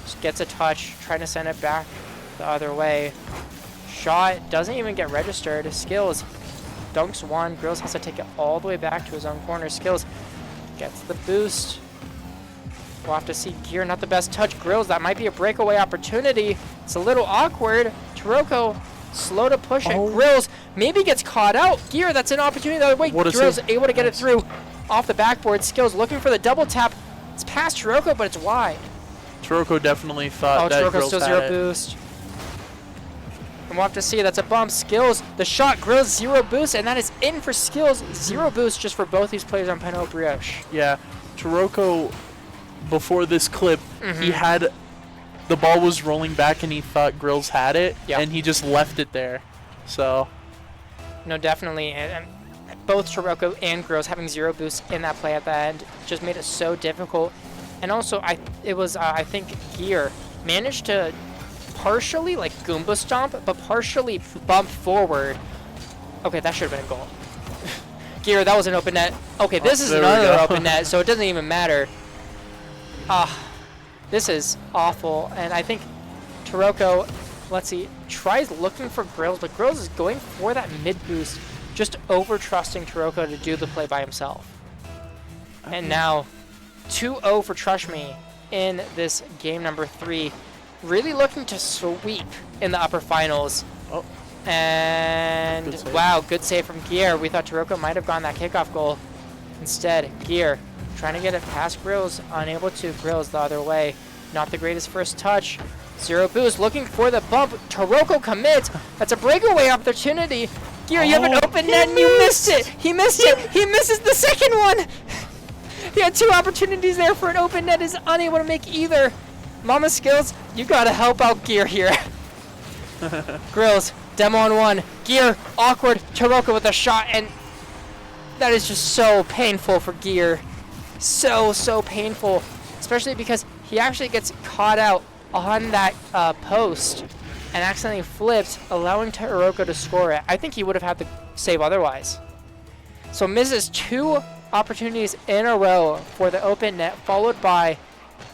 just gets a touch, trying to send it back the other way. Shot doesn't even get registered. Skillz dunks one. Grills has to take it all the way back to his own corner. Skillz gets the boost. We'll have to see. Gear, not the best touch. Grills, that might be a breakaway opportunity. It's a little awkward. Taroco, slow to push it. Grills maybe gets caught out. Gear, that's an opportunity the other way. Grills able to get it through off the backboard. Skillz looking for the double tap. It's past Taroco, but it's wide. Taroco definitely thought that Taroco Grills still had 0 it. boost. And we'll have to see. That's a bump. Skillz, the shot, Grills, 0 boost, and that is in for Skillz. 0 boost just for both these players on Peno Brioche. Yeah, Taroco, before this clip, he had, the ball was rolling back and he thought Grills had it, and he just left it there. So. No, definitely. And both Taroco and Grills having 0 boost in that play at the end just made it so difficult. And also, I think Gear managed to partially like Goomba Stomp, but partially bump forward. Okay, that should have been a goal. Gear, that was an open net. Okay, this is another open net, so it doesn't even matter. This is awful. And I think Taroco, let's see, tries looking for Grills, but Grills is going for that mid boost, just over trusting Taroco to do the play by himself. And now 2-0 for Trush in this game number 3. Really looking to sweep in the upper finals. Oh. And wow, good save from Gear. We thought Taroco might have gotten that kickoff goal. Instead, Gear trying to get it past Grills, unable to. Grills the other way. Not the greatest first touch. 0 boost, looking for the bump. Taroco commits. That's a breakaway opportunity. Gear, you have an open net and you missed it. He missed it. He misses the second one. He had 2 opportunities there for an open net, is unable to make either. Mama Skillz, you gotta help out Gear here. Grills, demo on 1. Gear, awkward. Taroco with a shot, and that is just so painful for Gear. So painful. Especially because he actually gets caught out on that post and accidentally flips, allowing Taroco to score it. I think he would have had to save otherwise. So misses 2 opportunities in a row for the open net, followed by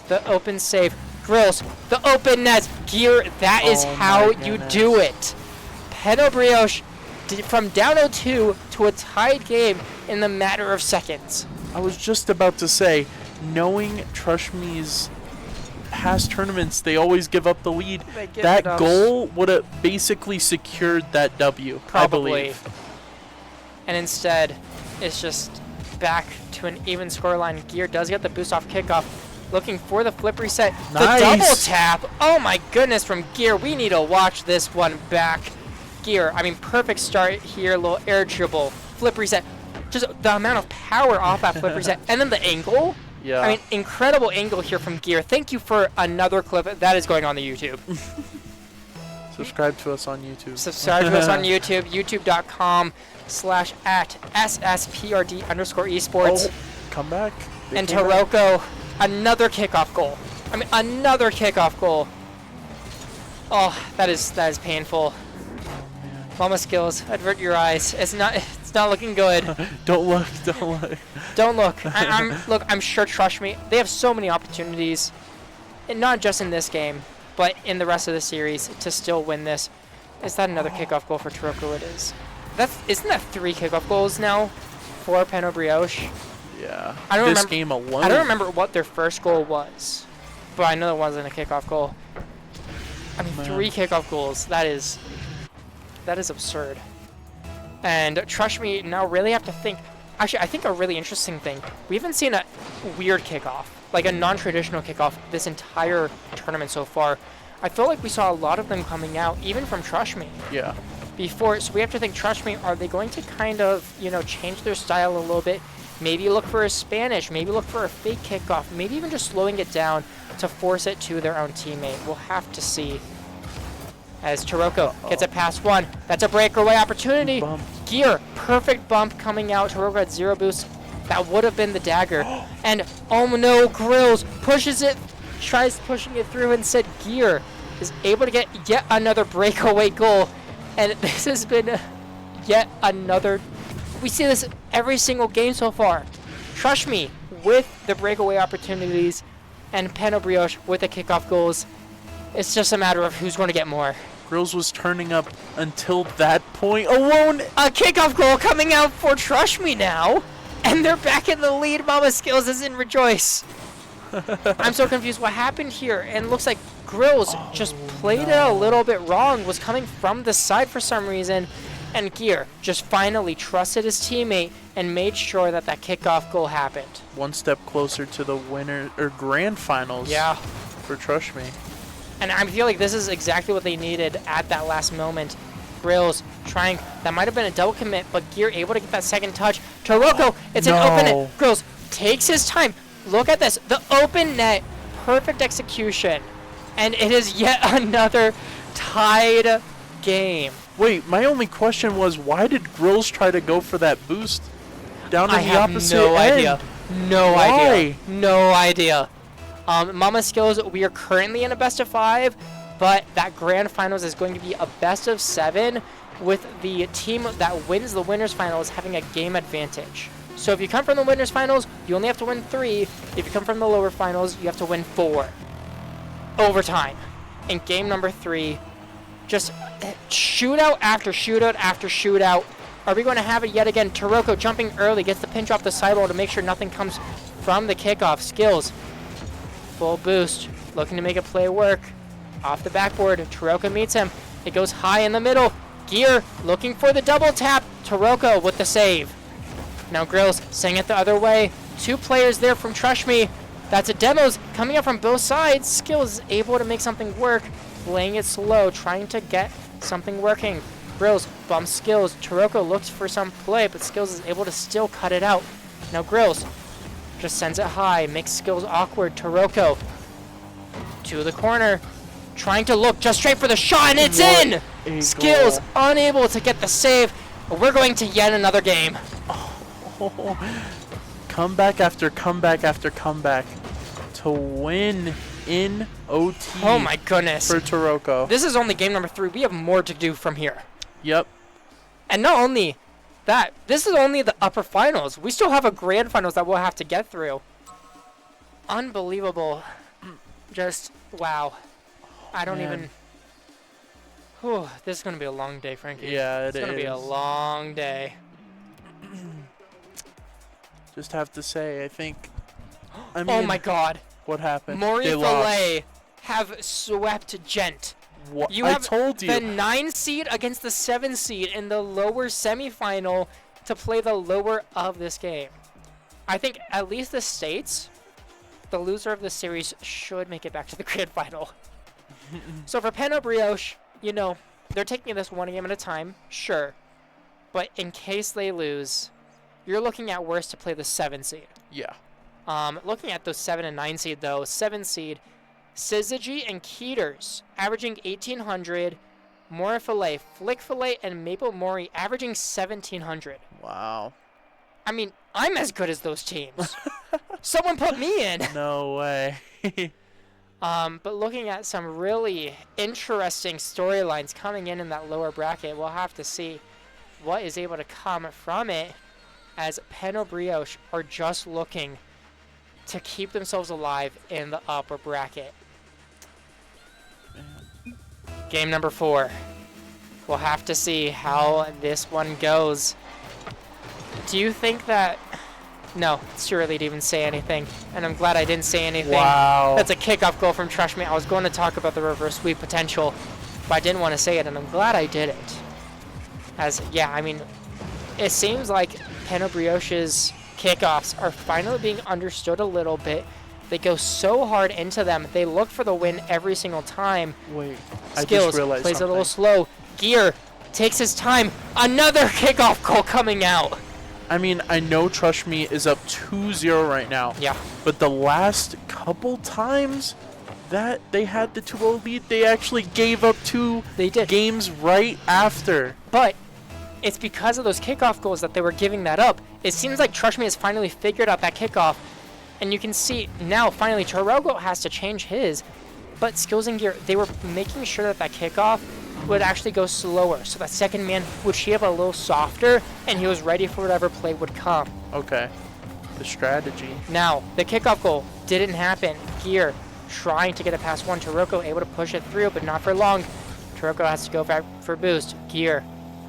the open save. Grills, the open net. Gear, that is how you do it. Peno Brioche from down 0-2 to a tied game in the matter of seconds. I was just about to say, knowing Trushme's past tournaments, they always give up the lead. That goal would have basically secured that W, probably. I believe. And instead, it's just back to an even scoreline. Gear does get the boost off kickoff. Looking for the flip reset. Nice. The double tap. Oh my goodness, from Gear. We need to watch this one back. Gear, I mean, perfect start here. A little air dribble. Flip reset. Just the amount of power off that flip reset. And then the angle. Yeah. I mean, incredible angle here from Gear. Thank you for another clip. That is going on the YouTube. Subscribe to us on YouTube. Subscribe to us on YouTube. YouTube.com/@SSPRD_esports. Oh, come back. And Taroco, another kickoff goal. I mean, another kickoff goal. Oh, that is painful. Mama Skillz, avert your eyes. It's not looking good. Don't look. Don't look. Don't look. I'm sure Trush they have so many opportunities, and not just in this game, but in the rest of the series to still win this. Is that another kickoff goal for Taroco? It is. Isn't that 3 kickoff goals now for Peno Brioche? Yeah. I don't this remember, game alone. I don't remember what their first goal was, but I know it wasn't a kickoff goal. I mean, 3 kickoff goals. That is absurd. And Trush now really have to think. Actually, I think a really interesting thing. We haven't seen a weird kickoff, like a non-traditional kickoff, this entire tournament so far. I feel like we saw a lot of them coming out, even from Trush Yeah. before. So we have to think, Trush are they going to kind of, change their style a little bit? Maybe look for a Spanish, maybe look for a fake kickoff, maybe even just slowing it down to force it to their own teammate. We'll have to see. As Taroco gets it past 1. That's a breakaway opportunity. Gear, perfect bump coming out. Taroco had 0 boost. That would have been the dagger. And oh no, Grills pushes it, tries pushing it through. Instead, Gear is able to get yet another breakaway goal. And this has been yet another. We see this every single game so far. Trush with the breakaway opportunities, and Peno Brioche with the kickoff goals. It's just a matter of who's going to get more. Grills was turning up until that point alone. A kickoff goal coming out for Trush now. And they're back in the lead. Mama Skillz is in rejoice. I'm so confused what happened here. And it looks like Grills just played it a little bit wrong. Was coming from the side for some reason. And Gear just finally trusted his teammate and made sure that kickoff goal happened. One step closer to the winner or grand finals. Yeah. For Trush And I feel like this is exactly what they needed at that last moment. Grills trying. That might have been a double commit, but Gear able to get that second touch. Taroco, it's an open net. Grills takes his time. Look at this. The open net. Perfect execution. And it is yet another tied game. Wait, my only question was, why did Grills try to go for that boost down in the opposite end? No idea. No idea. Mama Skillz, we are currently in a best of 5, but that grand finals is going to be a best of 7 with the team that wins the winners finals having a game advantage. So if you come from the winners finals, you only have to win 3. If you come from the lower finals, you have to win 4. Overtime. In game number 3, just shootout after shootout after shootout. Are we going to have it yet again? Taroco jumping early, gets the pin drop the sidewall to make sure nothing comes from the kickoff. Skillz, full boost, looking to make a play work. Off the backboard, Taroco meets him. It goes high in the middle. Gear looking for the double tap. Taroco with the save. Now Grills sending it the other way. 2 players there from Trush. That's a demos coming up from both sides. Skillz is able to make something work. Playing it slow, trying to get something working. Grills bumps Skillz. Taroco looks for some play, but Skillz is able to still cut it out. Now Grills just sends it high, makes Skillz awkward. Taroco to the corner, trying to look just straight for the shot, and it's in! Skillz unable to get the save. We're going to yet another game. Comeback after comeback after comeback to win in OT. Oh my goodness. For Taroco. This is only game number 3. We have more to do from here. Yep. And not only that, this is only the upper finals. We still have a grand finals that we'll have to get through. Unbelievable. Just, wow. I don't even... Whew, this is going to be a long day, Frankie. Yeah, it is. It's going to be a long day. Just have to say, I think... I mean, oh my god. What happened? Morii.Fil.A have swept Gent. What? You have I told you. The 9 seed against the 7 seed in the lower semifinal to play the lower of this game. I think at least the States, the loser of the series, should make it back to the grand final. So for Brioche, you know, they're taking this one game at a time, sure. But in case they lose, you're looking at worse to play the 7 seed. Yeah. Looking at those 7 and 9 seed, though, 7 seed, Syzygy and Keeters averaging 1,800, Morii.Fil.A, Flick.Fil.A, and Maple Morii averaging 1,700. Wow. I mean, I'm as good as those teams. Someone put me in. No way. But looking at some really interesting storylines coming in that lower bracket, we'll have to see what is able to come from it, as Brioche are just looking to keep themselves alive in the upper bracket. Game number 4. We'll have to see how this one goes. Do you think that... No, it's too early to even say anything, and I'm glad I didn't say anything. Wow. That's a kickoff goal from Trush. I was going to talk about the reverse sweep potential, but I didn't want to say it, and I'm glad I did it. As, yeah, I mean, it seems like Brioche's kickoffs are finally being understood a little bit. They go so hard into them. They look for the win every single time. Wait, Skillz I just realized plays something. a little slow. Gear takes his time. Another kickoff goal coming out. I mean, I know Trush is up 2-0 right now. Yeah. But the last couple times that they had the 2-0 lead, they actually gave up 2 games right after. But it's because of those kickoff goals that they were giving that up. It seems like Trush has finally figured out that kickoff. And you can see now, finally, Taroco has to change his. But Skillz and Gear, they were making sure that kickoff would actually go slower. So that second man would shape a little softer, and he was ready for whatever play would come. Okay. The strategy. Now, the kickoff goal didn't happen. Gear trying to get it past one. Taroco able to push it through, but not for long. Taroco has to go back for boost. Gear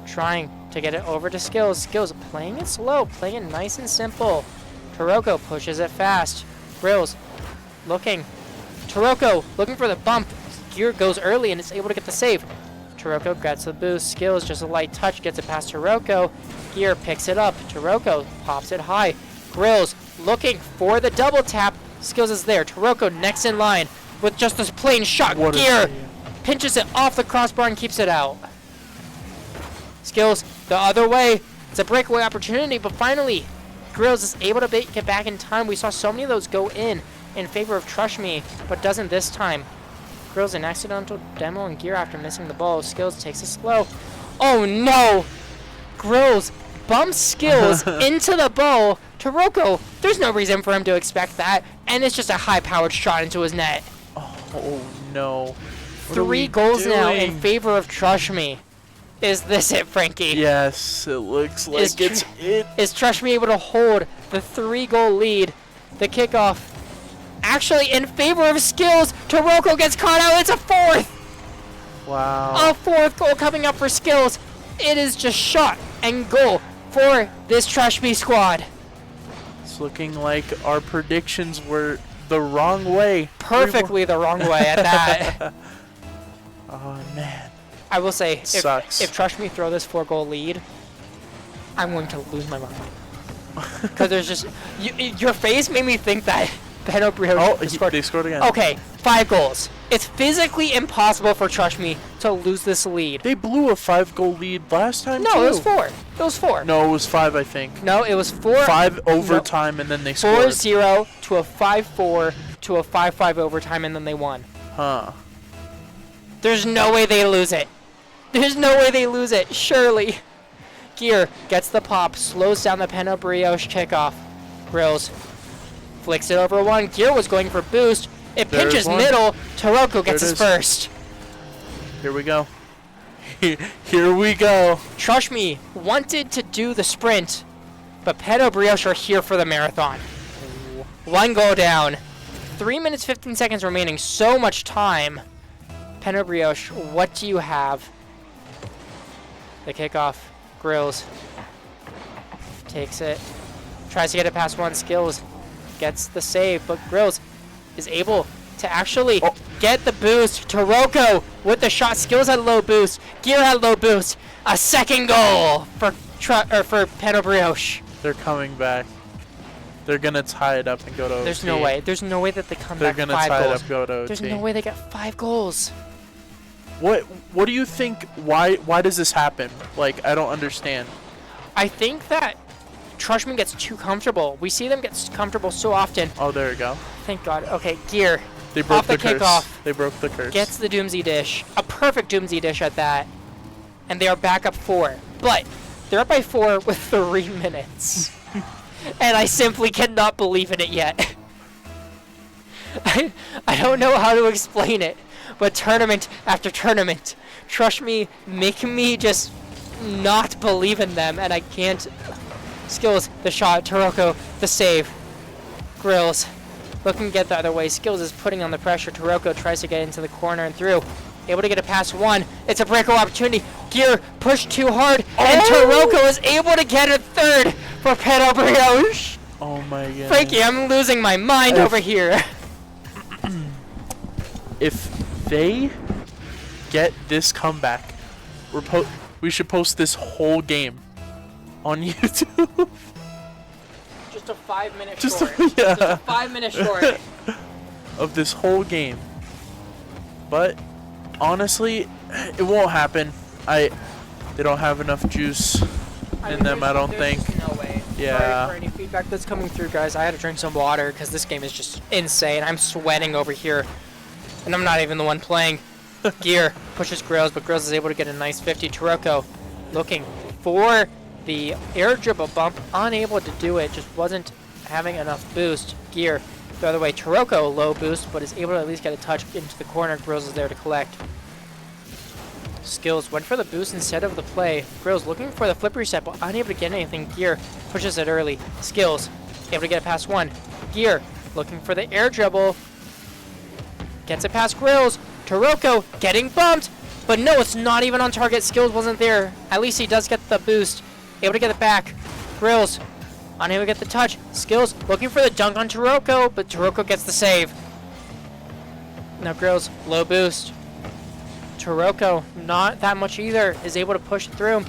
trying to get it over to Skillz. Skillz playing it slow, playing it nice and simple. Taroco pushes it fast. Grills looking. Taroco looking for the bump. Gear goes early and is able to get the save. Taroco gets the boost. Skillz just a light touch, gets it past Taroco. Gear picks it up. Taroco pops it high. Grills looking for the double tap. Skillz is there. Taroco next in line. with just this plain shot. Gear pinches it off the crossbar and keeps it out. Skillz the other way. It's a breakaway opportunity, but finally, Grills is able to get back in time. We saw so many of those go in favor of Trush Me, but doesn't this time. Grills an accidental demo and Gear after missing the ball. Skillz takes it slow. Oh no! Grills bumps Skillz into the bow. Taroco, there's no reason for him to expect that, and it's just a high-powered shot into his net. Oh no. 3 goals now in favor of Trush Me. Is this it, Frankie? Yes, it looks like it's it. Is Trush Me able to hold the 3-goal lead? The kickoff actually in favor of Skillz. Taroco gets caught out. It's a 4th. Wow. A 4th goal coming up for Skillz. It is just shot and goal for this Trush Me squad. It's looking like our predictions were the wrong way. Perfectly the wrong way at that. Oh man. I will say, if Trush Me throw this 4-goal lead, I'm going to lose my mind. Because there's just... your face made me think that Brioche scored. They scored again. Okay, 5 goals. It's physically impossible for Trush Me to lose this lead. They blew a 5-goal lead last time, No, too. it was 4. It was 4. No, it was 5, I think. No, it was 4. 5 overtime, and then they scored. 4-0 to a 5-4 to a 5-5 overtime, and then they won. Huh. There's no way they lose it. There's no way they lose it, surely. Gear gets the pop, slows down the Brioche kickoff. Grills flicks it over one. Gear was going for boost. It pinches middle. Taroco gets his first. Here we go. Here we go. Trush Me wanted to do the sprint, but Brioche are here for the marathon. 1 goal down. 3 minutes, 15 seconds remaining. So much time. Brioche, what do you have? The kickoff. Grills takes it. Tries to get it past one. Skillz gets the save, but Grills is able to actually get the boost. Taroco with the shot. Skillz had low boost. Gear had low boost. A 2nd goal for Brioche. They're coming back. They're gonna tie it up and go to OT. There's no way. There's no way that they come back 5 goals. They're gonna tie it up, go to OT. There's no way they get 5 goals. What do you think? Why does this happen? Like, I don't understand. I think that Trush Me gets too comfortable. We see them get comfortable so often. Oh, there we go. Thank God. Okay, Gear. They broke off the curse. kickoff. They broke the curse. Gets the Doomsday dish. A perfect Doomsday dish at that. And they are back up 4. But they're up by 4 with 3 minutes. And I simply cannot believe in it yet. I don't know how to explain it. But tournament after tournament, Trush Me, make me just not believe in them, and I can't. Skillz, the shot. Taroco, the save. Grills, looking to get the other way. Skillz is putting on the pressure. Taroco tries to get into the corner and through. Able to get it past one. It's a breakaway opportunity. Gear pushed too hard, and Taroco is able to get a 3rd for Brioche. Oh my god. Frankie, I'm losing my mind over here. If they get this comeback, we should post this whole game on YouTube. Just a 5-minute Just short. yeah. Just a 5-minute short. Of this whole game. But honestly, it won't happen. They don't have enough juice in them, I don't think. No way. Yeah. Sorry for any feedback that's coming through, guys. I had to drink some water because this game is just insane. I'm sweating over here. And I'm not even the one playing. Gear pushes Grills, but Grills is able to get a nice 50. Taroco looking for the air dribble bump, unable to do it, just wasn't having enough boost. Gear the other way. Taroco low boost, but is able to at least get a touch into the corner. Grills is there to collect. Skillz went for the boost instead of the play. Grills looking for the flip reset, but unable to get anything. Gear pushes it early. Skillz able to get it past one. Gear looking for the air dribble. Gets it past Grills. Taroco getting bumped. But no, it's not even on target. Skillz wasn't there. At least he does get the boost. Able to get it back. Grills unable to get the touch. Skillz looking for the dunk on Taroco, but Taroco gets the save. Now Grills, low boost. Taroco, not that much either, is able to push through.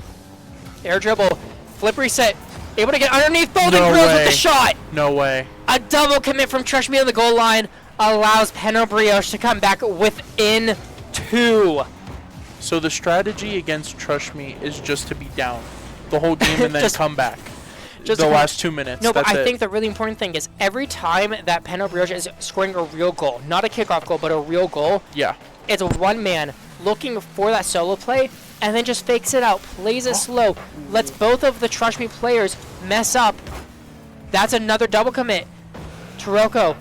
Air dribble. Flip reset. Able to get underneath both and Grills with the shot. No way. A double commit from Trush Me on the goal line. allows Brioche to come back within 2. So the strategy against Trush Me is just to be down the whole game and then come back. Just the last 2 minutes. No, but I think the really important thing is every time that Brioche is scoring a real goal, not a kickoff goal, but a real goal, yeah, it's a one man looking for that solo play and then just fakes it out, plays it slow, lets both of the Trush Me players mess up. That's another double commit. Taroco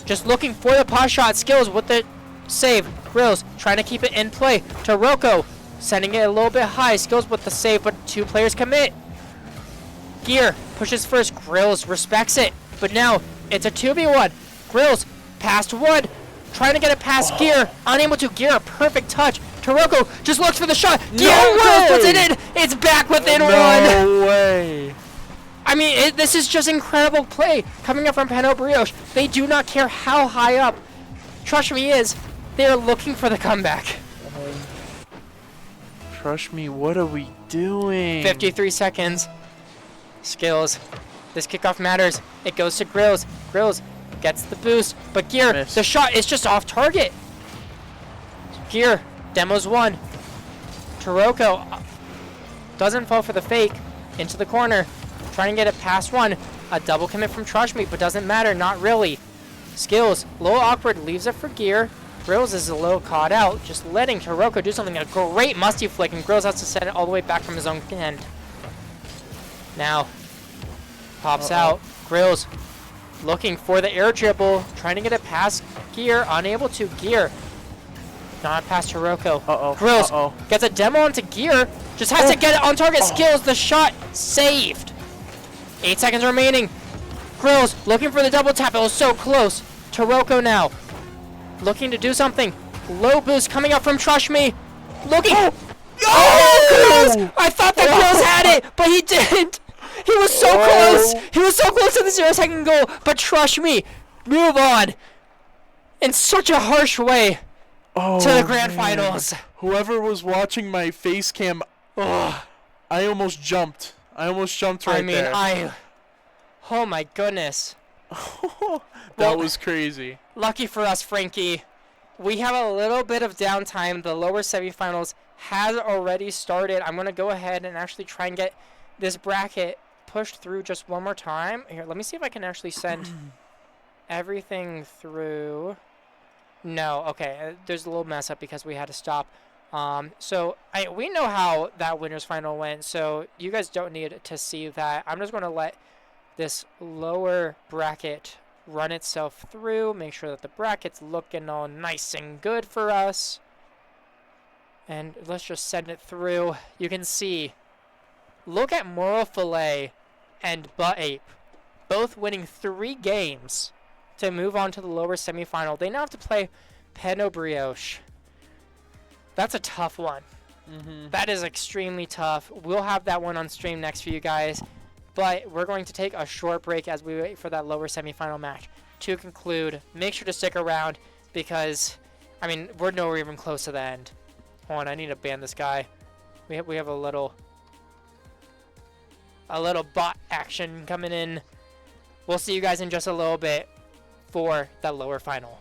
just looking for the pot shot. Skillz with the save. Grills trying to keep it in play. Taroco sending it a little bit high. Skillz with the save, but 2 players commit. Gear pushes first. Grills respects it, but now it's a 2v1. Grills past Wood, trying to get it past Gear, unable to. Gear, a perfect touch. Taroco just looks for the shot. Gear puts it in. It's back within 1. No way. I mean, this is just incredible play coming up from Brioche. They do not care how high up Trush Me is. They are looking for the comeback. Trush Me, what are we doing? 53 seconds. Skillz. This kickoff matters. It goes to Grills. Grills gets the boost, but Gear, the shot is just off target. Gear, demos 1. Taroco doesn't fall for the fake. Into the corner. Trying to get it past 1. A double commit from Trush Me, but doesn't matter. Not really. Skillz, a little awkward. Leaves it for Gear. Grills is a little caught out. Just letting Taroco do something. A great musty flick, and Grills has to send it all the way back from his own end. Now, pops out. Grills looking for the air dribble. Trying to get it past Gear. Unable to. Gear. Not past Taroco. Grills gets a demo onto Gear. Just has to get it on target. Skillz, the shot saved. 8 seconds remaining. Grills looking for the double tap. It was so close. Taroco now looking to do something. Low boost coming up from Trush Me. Looking. Grills! I thought that Grills had it, but he didn't. He was so close. He was so close to the 0-second goal. But Trush Me move on in such a harsh way to the grand finals. Whoever was watching my face cam, I almost jumped. I almost jumped right there. Oh my goodness. That was crazy. Lucky for us, Frankie. We have a little bit of downtime. The lower semifinals has already started. I'm going to go ahead and actually try and get this bracket pushed through just one more time. Here, let me see if I can actually send everything through. No, okay. There's a little mess up because we had to stop. So we know how that winners final went, so you guys don't need to see that. I'm just going to let this lower bracket run itself through, make sure that the bracket's looking all nice and good for us. And let's just send it through. You can see, look at Morii.Fil.A and Butt Ape, both winning 3 games to move on to the lower semifinal. They now have to play Brioche. That's a tough one. That is extremely tough. We'll have that one on stream next for you guys. But we're going to take a short break as we wait for that lower semifinal match to conclude. Make sure to stick around because, I mean, we're nowhere even close to the end. Hold on, I need to ban this guy. We have a little bot action coming in. We'll see you guys in just a little bit for that lower final.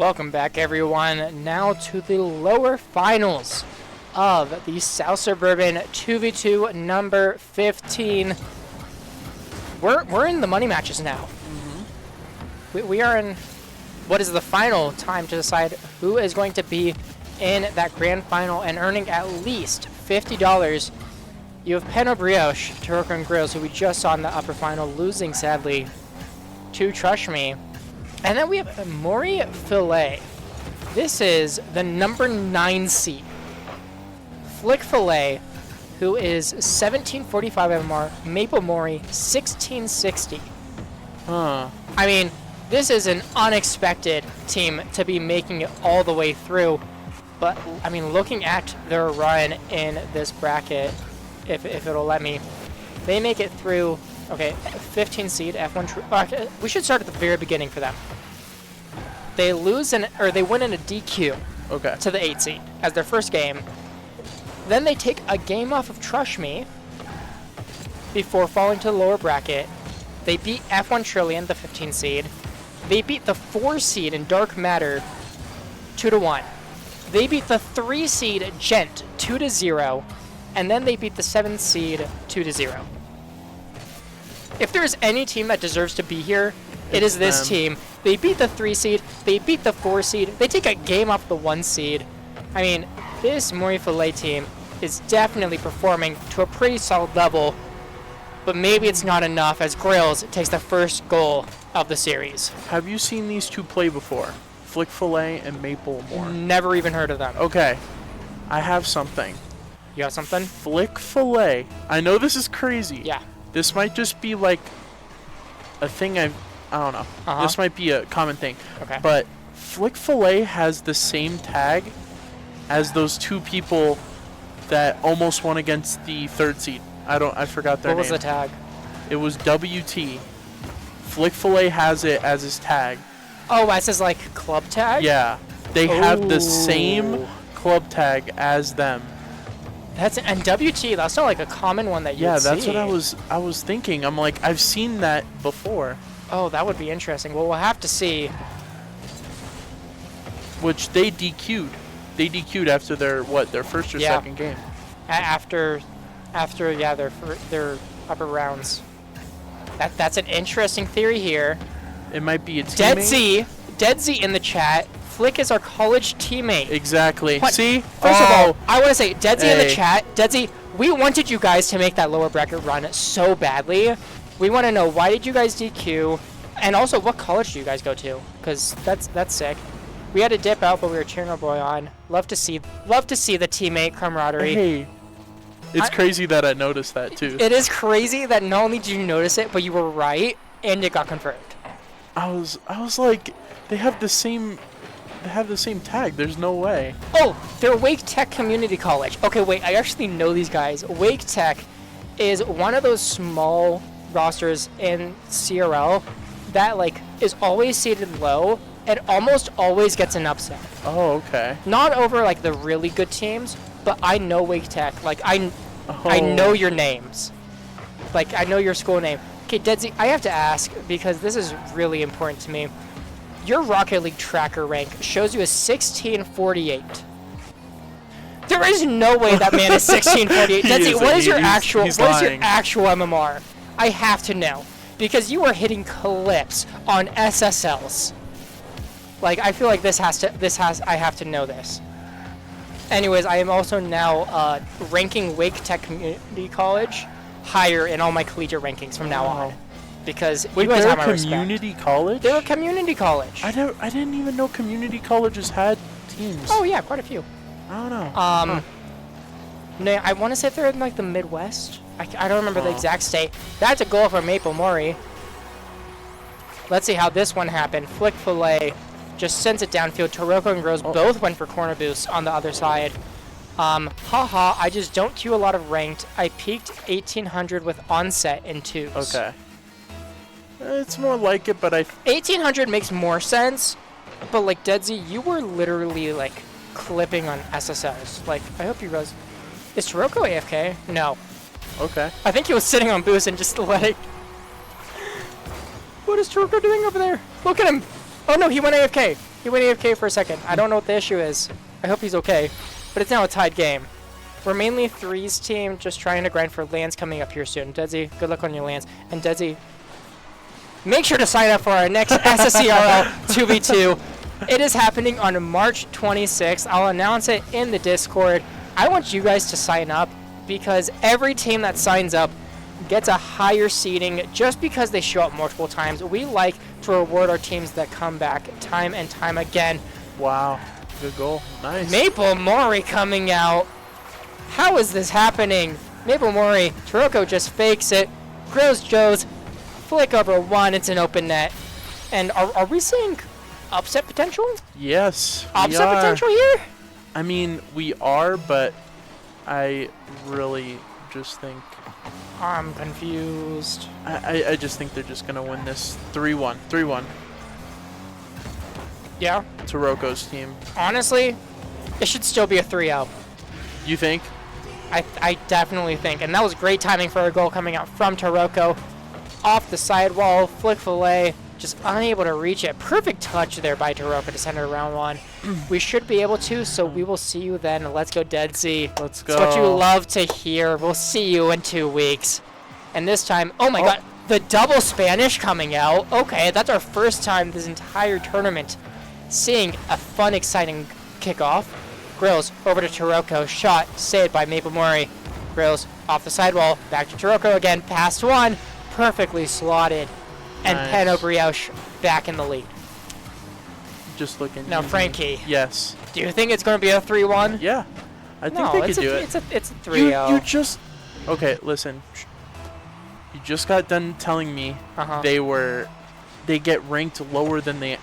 Welcome back, everyone. Now to the lower finals of the South Suburban 2v2 number 15. We're in the money matches now. We are in what is the final time to decide who is going to be in that grand final and earning at least $50. You have Penno Brioche, Taroco and Grills, who we just saw in the upper final, losing sadly to Trush Me. And then we have Morii.Fil.A. This is the number 9 seed. Flick.Fil.A, who is 1745 MMR, Maple Mori 1660. Huh. I mean, this is an unexpected team to be making it all the way through. But, I mean, looking at their run in this bracket, if it'll let me, they make it through. Okay, 15 seed, F1. We should start at the very beginning for them. They they win in a DQ to the 8 seed as their first game. Then they take a game off of Trush Me before falling to the lower bracket. They beat F1 Trillion, the 15 seed. They beat the 4 seed in Dark Matter 2-1. They beat the 3 seed Gent 2-0. And then they beat the 7 seed 2-0. If there's any team that deserves to be here, it is this team. They beat the 3 seed, they beat the 4 seed, they take a game off the 1 seed. I mean, this Morii.Fil.A team is definitely performing to a pretty solid level, but maybe it's not enough as Grills takes the first goal of the series. Have you seen these two play before? Flick.Fil.A and Maple More. Never even heard of them. Okay, I have something. You have something? Flick.Fil.A. I know this is crazy. Yeah. This might just be like a thing I don't know. This might be a common thing. Okay. But Flick.Fil.A has the same tag as those two people that almost won against the 3rd seed. I forgot their name. What was the tag? It was WT. Flick.Fil.A has it as his tag. Oh, that's his like club tag? Yeah. They have the same club tag as them. And WT, that's not like a common one that you Yeah, see. that's what I was thinking. I'm like, I've seen that before. Oh, that would be interesting. Well, we'll have to see. Which they DQ'd. They DQ'd after their first or second game. After their upper rounds. That's an interesting theory here. It might be a teammate. Deadset in the chat. Flick is our college teammate. Exactly. What? See? First of all, I want to say, Deadset in the chat. Deadset, we wanted you guys to make that lower bracket run so badly. We want to know, why did you guys DQ? And also, what college do you guys go to? Because that's sick. We had to dip out, but we were cheering our boy on. Love to see the teammate camaraderie. Hey, it's crazy that I noticed that too. It is crazy that not only did you notice it, but you were right, and it got confirmed. I was like, they have the same tag. There's no way. Oh, they're Wake Tech Community College. Okay, wait, I actually know these guys. Wake Tech is one of those small rosters in CRL that like is always seated low and almost always gets an upset. Oh, okay. Not over like the really good teams, but I know Wake Tech. Like I know your names. Like I know your school name. Okay, Deadset, I have to ask because this is really important to me. Your Rocket League tracker rank shows you a 1648. There is no way that man is 1648. Deadset, what is your actual MMR? I have to know because you are hitting clips on SSLs. Like I feel like I have to know this. Anyways, I am also now ranking Wake Tech Community College higher in all my collegiate rankings from now on. Because you guys have my respect. Community college? They're a community college. I didn't even know community colleges had teams. Oh yeah, quite a few. I don't know. No, I want to say they're in like the Midwest. I don't remember the exact state. That's a goal for Maple Mori. Let's see how this one happened. Flick.Fil.A just sends it downfield. Taroco and Grills both went for corner boost on the other side. Haha, I just don't queue a lot of ranked. I peaked 1800 with onset in 2s. Okay. It's more like it, but 1800 makes more sense, but like Deadset, you were literally like clipping on SSLs. Like, I hope you realize. Is Taroco AFK? No. Okay. I think he was sitting on boost and just letting. What is Taroco doing over there? Look at him! Oh no, he went AFK. He went AFK for a second. I don't know what the issue is. I hope he's okay. But it's now a tied game. We're mainly threes team, just trying to grind for lands coming up here soon. Deadset, good luck on your lands. And Deadset, make sure to sign up for our next SSERL 2v2. It is happening on March 26th. I'll announce it in the Discord. I want you guys to sign up because every team that signs up gets a higher seeding just because they show up multiple times. We like to reward our teams that come back time and time again. Wow. Good goal. Nice. Maple Mori coming out. How is this happening? Maple Mori, Taroco just fakes it. Grills Joe's, flick over one, it's an open net. And are we seeing upset potential? Yes. Upset potential here? I mean, we are, but I really just think... I'm confused. I just think they're just going to win this 3-1. 3-1. Yeah? Taroco's team. Honestly, it should still be a 3-0. You think? I definitely think. And that was great timing for a goal coming out from Taroco. Off the sidewall, Flick.Fil.A. just unable to reach it. Perfect touch there by Taroco to send it around one. We should be able to, so we will see you then. Let's go, Deadset. Let's go. That's what you love to hear. We'll see you in 2 weeks. And this time, oh my god, the double Spanish coming out. Okay, that's our first time this entire tournament seeing a fun, exciting kickoff. Grills over to Taroco. Shot saved by Maple Mori. Grills off the sidewall. Back to Taroco again. Past one. Perfectly slotted. And Nice. Brioche back in the lead. Just looking. Now, easy. Frankie. Yes. Do you think it's going to be a 3-1? Yeah. I think No, they it's could do it. It's a 3-0. You just... Okay, listen. You just got done telling me they get ranked lower than they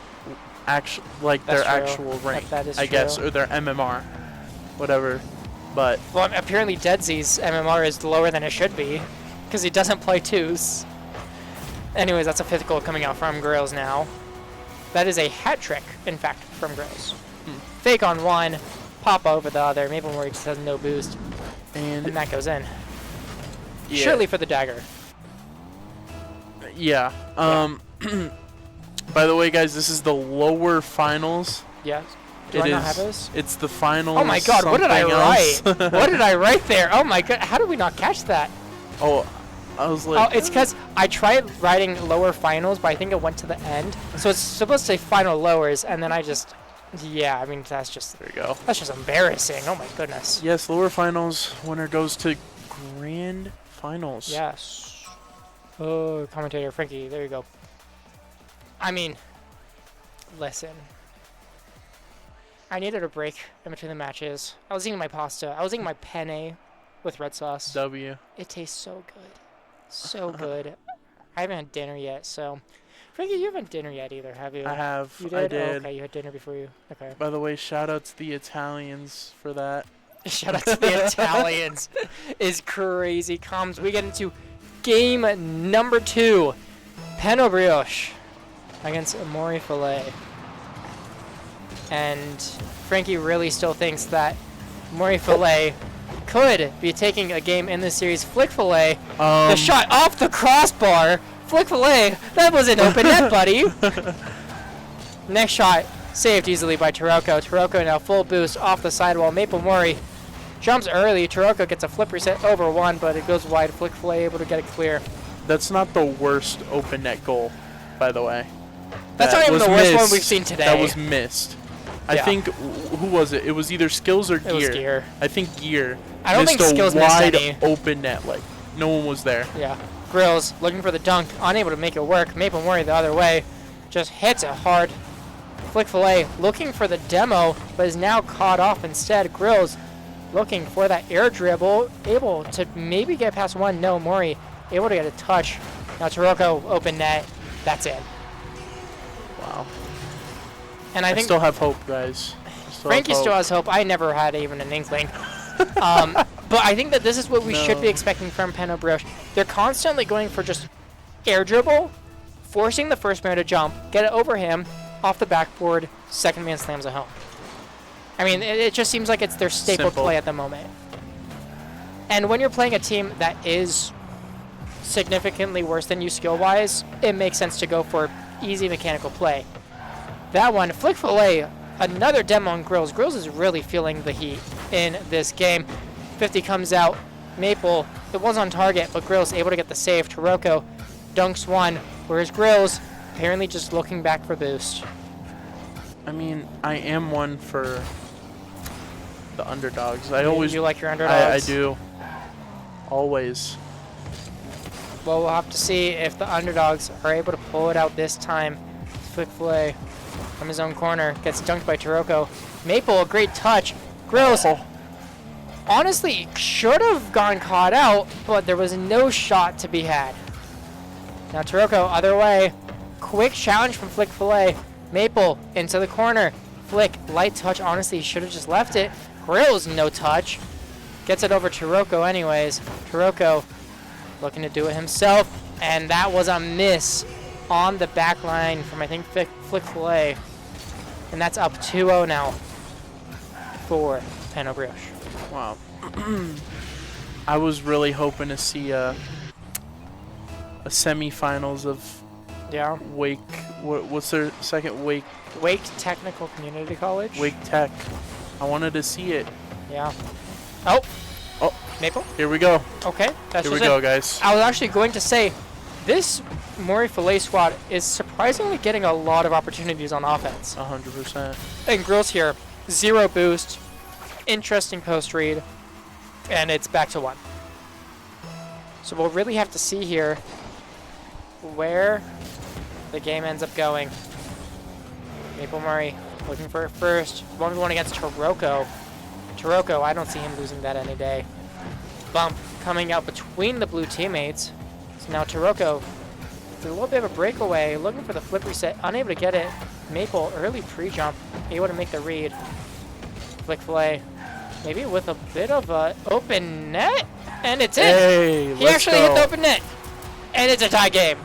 actually, like, That's their true. actual rank, That is I guess, true. or their MMR, whatever. But Well, apparently Deadset's MMR is lower than it should be because he doesn't play twos. Anyways, that's a 5th goal coming out from Grills now. That is a hat trick, in fact, from Grills. Fake on one, pop over the other. Maple Mori just has no boost, and that goes in. yeah, Surely for the dagger. yeah. By the way, guys, this is the lower finals. Yes. Do I not have those? It's the finals. Oh my god, what did I something write? else. What did I write there? Oh my god, how did we not catch that? Oh, I was like... Oh, it's because I tried writing lower finals, but I think it went to the end. So it's supposed to say final lowers, and then I just... Yeah, I mean, that's just... There you go. That's just embarrassing. Oh my goodness. Yes, lower finals. Winner goes to grand finals. Yes. Oh, commentator Frankie, there you go. I mean, listen. I needed a break in between the matches. I was eating my pasta. I was eating my penne with red sauce. W. It tastes so good. So good. I haven't had dinner yet, so... Frankie, you haven't had dinner yet either, have you? I have. You did? I did. Oh, okay, you had dinner before you... Okay. By the way, shout out to the Italians for that. Shout out to the Italians. Is crazy comms. We get into game number 2. Brioche against Morii.Fil.A. And Frankie really still thinks that Morii.Fil.A. could be taking a game in this series. Flick.Fil.A. The shot off the crossbar. Flick.Fil.A. That was an open net, buddy. Next shot saved easily by Taroco. Taroco now full boost off the sidewall. Maple Mori jumps early. Taroco gets a flip reset over one, but it goes wide. Flick.Fil.A. able to get it clear. That's not the worst open net goal, by the way. That's not even the worst one we've seen today. That was missed. I think, who was it? It was either Skillz or Gear. It was Gear. I think Gear. I don't think Skillz missed missed a any. wide open net. Like, no one was there. Yeah. Grills looking for the dunk, unable to make it work. Maple Mori the other way, just hits it hard. Flick.Fil.A. looking for the demo, but is now caught off instead. Grills looking for that air dribble, able to maybe get past one. No, Mori able to get a touch. Now Taroco open net. That's it. Wow. And I think still have hope, guys. Frankie still has hope. I never had even an inkling. But I think that this is what we should be expecting from Brioche. They're constantly going for just air dribble, forcing the first man to jump, get it over him, off the backboard, second man slams it home. I mean, it just seems like it's their staple play at the moment. And when you're playing a team that is significantly worse than you skill-wise, it makes sense to go for easy mechanical play. that one. Flick.Fil.A, another demo on Grills. Grills is really feeling the heat in this game. 50 comes out. Maple, it was on target, but Grills able to get the save. Taroco dunks one, whereas Grills apparently just looking back for boost. I mean, I am one for the underdogs. You like your underdogs? I do. Always. Well, we'll have to see if the underdogs are able to pull it out this time. Flick.Fil.A from his own corner gets dunked by Taroco. Maple, a great touch. Grills, honestly, should have gone caught out, but there was no shot to be had. Now Taroco, other way. Quick challenge from Flick.Fil.A. Maple into the corner. Flick, light touch. Honestly, he should have just left it. Grills, no touch. Gets it over to Taroco anyways. Taroco looking to do it himself. And that was a miss on the back line from, I think, Flick.Fil.A. And that's up 2-0 now for Brioche. Wow. I was really hoping to see a semifinals of Wake. What's their second Wake? Wake Technical Community College. Wake Tech. I wanted to see it. Yeah. Oh. Maple. Here we go. Okay. Here we go, guys. I was actually going to say, this Morii.Fil.A squad is surprisingly getting a lot of opportunities on offense. 100%. And Grills here, 0 boost, interesting post read, and it's back to 1. So we'll really have to see here where the game ends up going. Maple Murray looking for it first. 1v1 against Taroco. Taroco, I don't see him losing that any day. Bump coming out between the blue teammates. So now Taroco, with a little bit of a breakaway, looking for the flip reset, unable to get it. Maple, early pre-jump, able to make the read. Flick.Fil.A, maybe with a bit of an open net, and it's in. Hey, he actually hit the open net, and it's a tie game.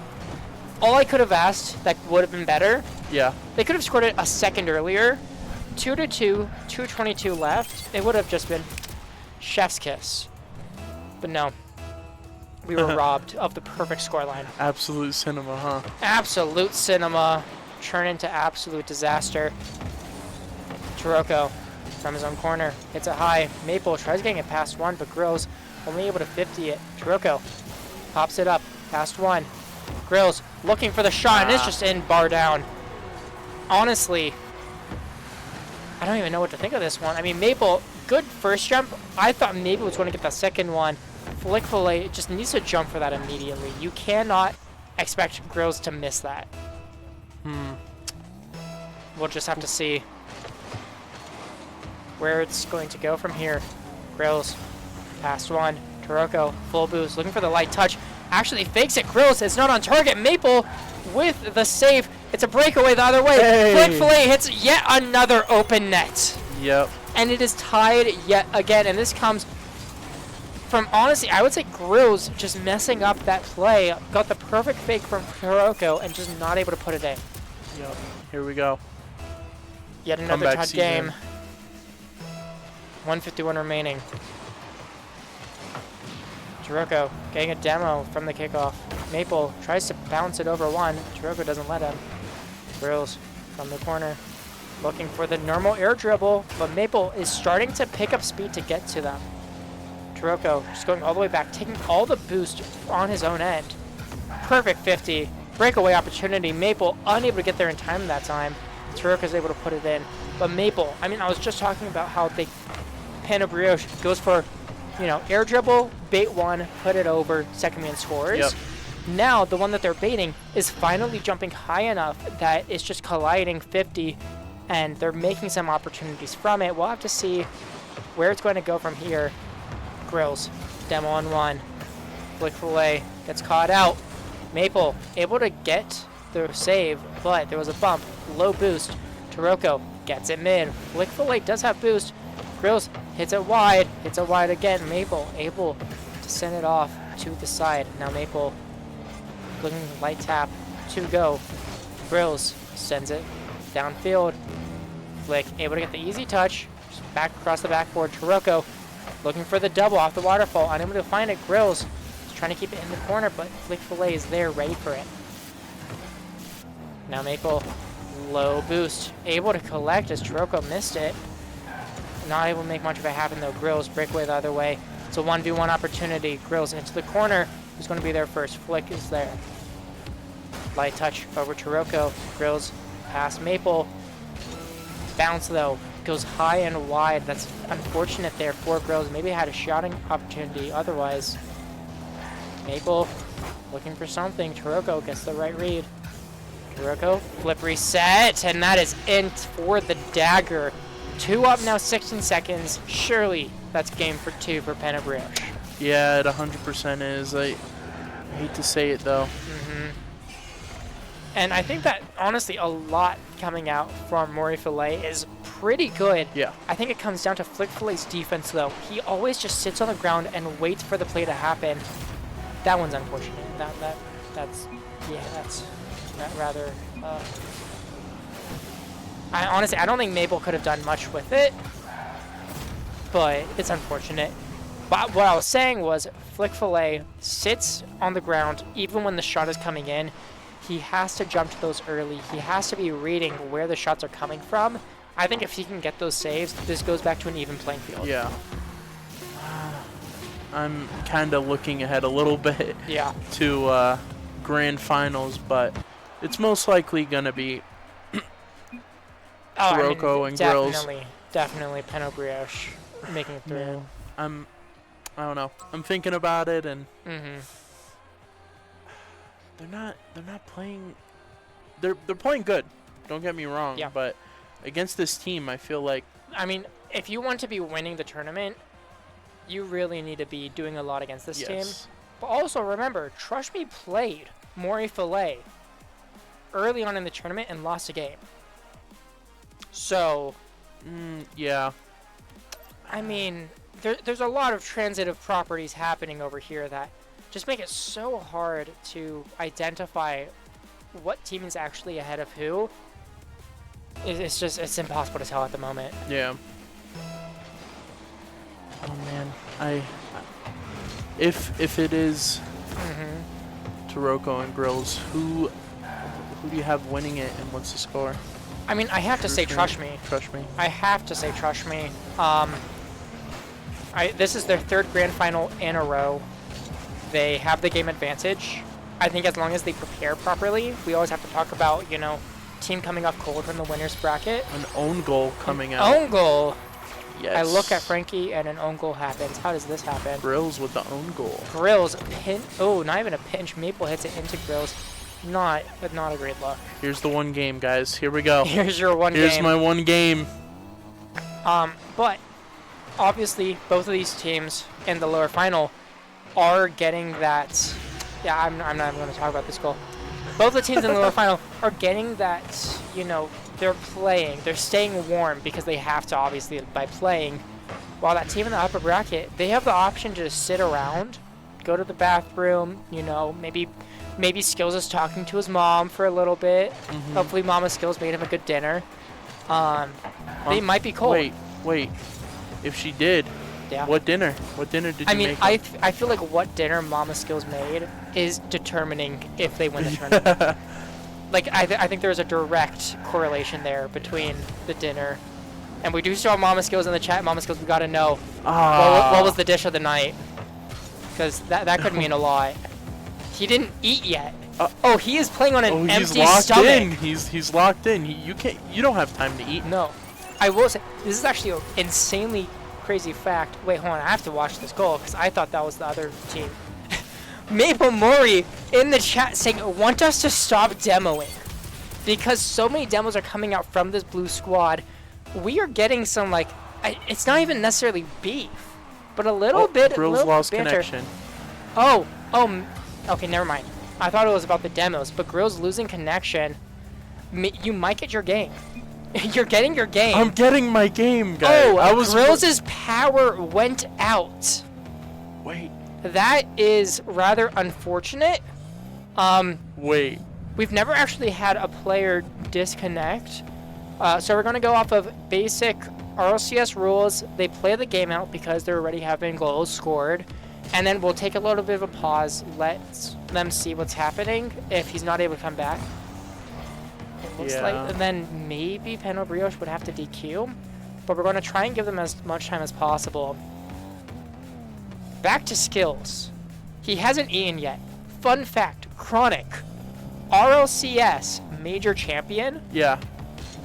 All I could have asked that would have been better. Yeah. They could have scored it a second earlier. 2-2, 2:22 left. It would have just been chef's kiss. But no. We were robbed of the perfect scoreline. Absolute cinema, huh? Absolute cinema. Turn into absolute disaster. Taroco from his own corner hits it high. Maple tries getting it past 1, but Grills only able to 50 it. Taroco pops it up past 1. Grills looking for the shot, and it's just in, bar down. Honestly, I don't even know what to think of this one. I mean, Maple, good first jump. I thought Maple was going to get the second one. Flick.Fil.A just needs to jump for that immediately. You cannot expect Grills to miss that. We'll just have to see where it's going to go from here. Grills, past 1. Taroco, full boost, looking for the light touch. Actually fakes it. Grills, it's not on target. Maple with the save. It's a breakaway the other way. Hey. Flick.Fil.A hits yet another open net. Yep. And it is tied yet again. And this comes from, honestly, I would say Grills just messing up that play. Got the perfect fake from Taroco and just not able to put it in. Yep. Here we go. Yet another tied game. 151 remaining. Taroco getting a demo from the kickoff. Maple tries to bounce it over 1. Taroco doesn't let him. Grills from the corner. Looking for the normal air dribble, but Maple is starting to pick up speed to get to them. Taroco just going all the way back, taking all the boost on his own end. Perfect 50. Breakaway opportunity. Maple unable to get there in time that time. Taroco's able to put it in. But Maple, I mean, I was just talking about how they Brioche goes for, you know, air dribble, bait 1, put it over, second man scores. Yep. Now, the one that they're baiting is finally jumping high enough that it's just colliding 50, and they're making some opportunities from it. We'll have to see where it's going to go from here. Grills, demo on 1. Flick.Fil.A gets caught out. Maple able to get the save, but there was a bump. Low boost. Taroco gets it mid. Flick.Fil.A does have boost. Grills hits it wide. Hits it wide again. Maple able to send it off to the side. Now Maple looking light tap to go. Grills sends it downfield. Flick able to get the easy touch. Just back across the backboard. Taroco looking for the double off the waterfall. Unable to find it. Grills is trying to keep it in the corner, but Flick.Fil.A is there ready for it. Now Maple Low boost. Able to collect as Taroco missed it. Not able to make much of it happen though. Grills breakaway the other way. It's a 1v1 opportunity. Grills into the corner. Who's going to be there first? Flick is there. Light touch over Taroco. Grills past Maple. Bounce though. Goes high and wide. That's unfortunate there for Grills. Maybe had a shotting opportunity otherwise. Maple looking for something. Taroco gets the right read. Taroco, flip reset, and that is in for the dagger. 2 up now, 16 seconds. Surely that's game for 2 for Brioche. Yeah, it 100% is. I hate to say it though. And I think that honestly a lot coming out from Morii.Fil.A is pretty good. Yeah. I think it comes down to Flick.Fil.A's defense though. He always just sits on the ground and waits for the play to happen. That one's unfortunate. That's rather. I don't think Maple could have done much with it, but it's unfortunate. But what I was saying was Flick.Fil.A sits on the ground even when the shot is coming in. He has to jump to those early. He has to be reading where the shots are coming from. I think if he can get those saves, this goes back to an even playing field. Yeah. I'm kind of looking ahead a little bit to grand finals, but it's most likely going to be Taroco and Grills. Definitely Brioche making it through. Yeah. I don't know. I'm thinking about it, and they're not playing. They're playing good. Don't get me wrong. Yeah. But against this team, I feel like. I mean, if you want to be winning the tournament, you really need to be doing a lot against this team. But also remember, Trush played Morii.Fil.A early on in the tournament and lost a game. So, yeah. I mean, there's a lot of transitive properties happening over here that just make it so hard to identify what team is actually ahead of who. It's impossible to tell at the moment. Yeah. Oh man, if it is Taroco and Grills, who do you have winning it, and what's the score? I mean, I have to say Trush me. I have to say Trush me. This is their 3rd grand final in a row. They have the game advantage. I think as long as they prepare properly, we always have to talk about, team coming off cold from the winner's bracket. An own goal coming out. Own goal. Yes. I look at Frankie and an own goal happens. How does this happen? Grills with the own goal. Grills pin. Oh, not even a pinch. Maple hits it into Grills. Not a great look. Here's the one game, guys. Here we go. Here's your one game. Here's my one game. But obviously both of these teams in the lower final are getting that. Yeah, I'm not even going to talk about this goal. Both the teams in the lower final are getting that, they're playing. They're staying warm because they have to, obviously, by playing. While that team in the upper bracket, they have the option to just sit around, go to the bathroom, maybe Skillz is talking to his mom for a little bit. Hopefully Mama Skillz made him a good dinner. They might be cold. Wait. If she did, what dinner? What dinner did you make? I feel like what dinner Mama Skillz made is determining if they win the tournament. Like, I think there's a direct correlation there between the dinner. And we do still have Mama Skillz in the chat. Mama Skillz, we got to know what was the dish of the night. Because that could mean a lot. He didn't eat yet. He is playing on an empty stomach. He's locked in. You don't have time to eat. No. I will say, this is actually an insanely crazy fact. Wait, hold on. I have to watch this goal because I thought that was the other team. Maple Morii in the chat saying, want us to stop demoing. Because so many demos are coming out from this blue squad. We are getting some, it's not even necessarily beef, but a little bit. Grills lost connection. Okay, never mind. I thought it was about the demos, but Grills losing connection, you might get your game. You're getting your game. I'm getting my game, guys. Grills' power went out. Wait. That is rather unfortunate. Wait. We've never actually had a player disconnect. So we're going to go off of basic RLCS rules. They play the game out because there already have been goals scored. And then we'll take a little bit of a pause, let them see what's happening if he's not able to come back. It looks like, and then maybe Brioche would have to DQ, but we're going to try and give them as much time as possible. Back to Skillz. He hasn't eaten yet. Fun fact, Chronic, RLCS major champion,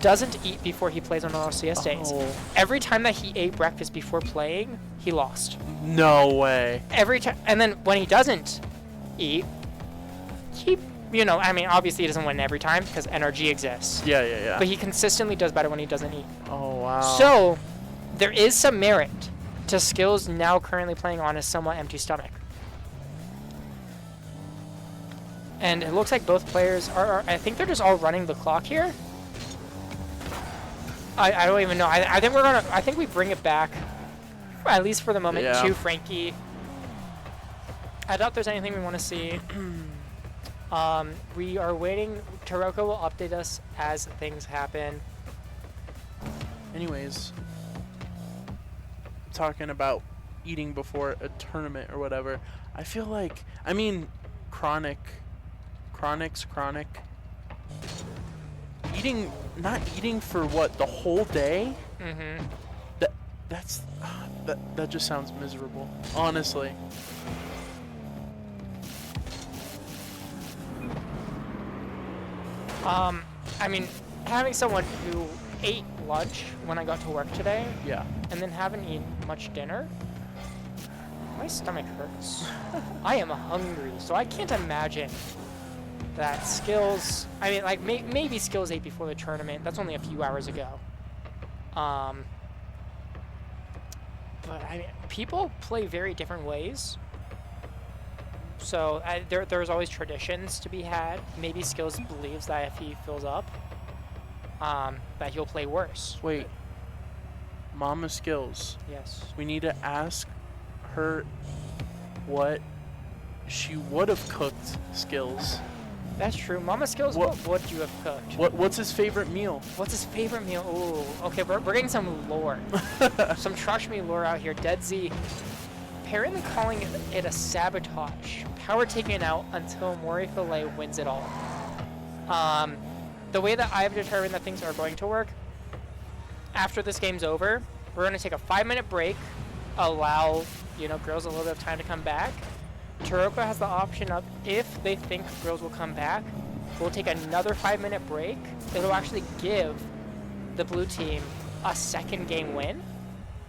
doesn't eat before he plays on RLCS days. Every time that he ate breakfast before playing, he lost. No way. Every time, and then when he doesn't eat, he, I mean, obviously he doesn't win every time because NRG exists. Yeah. But he consistently does better when he doesn't eat. Oh, wow. So, there is some merit to Skillz now currently playing on a somewhat empty stomach. And it looks like both players are I think they're just all running the clock here. I don't even know. I think we bring it back, at least for the moment, to Frankie. I doubt there's anything we want to see. We are waiting. Taroco will update us as things happen. Anyways, talking about eating before a tournament or whatever, I feel like, I mean, Chronic's Chronic. Not eating for what, the whole day? Mm-hmm. That just sounds miserable, honestly. I mean, having someone who ate lunch when I got to work today, and then haven't eaten much dinner, my stomach hurts. I am hungry, so I can't imagine that Skillz, I mean, like, maybe Skillz ate before the tournament. That's only a few hours ago. But, I mean, people play very different ways. So, there's always traditions to be had. Maybe Skillz believes that if he fills up, that he'll play worse. Wait. Mama Skillz. Yes. We need to ask her what she would have cooked Skillz. That's true. Mama Skillz, what would you have cooked? What's his favorite meal? What's his favorite meal? Ooh, okay, we're getting some lore. Some Trush me lore out here. Deadset apparently calling it a sabotage. Power taken out until Morii.Fil.A wins it all. The way that I've determined that things are going to work, after this game's over, we're going to take a 5-minute break, allow, girls a little bit of time to come back. Taroco has the option of, if they think girls will come back, we'll take another 5-minute break. It'll actually give the blue team a second game win.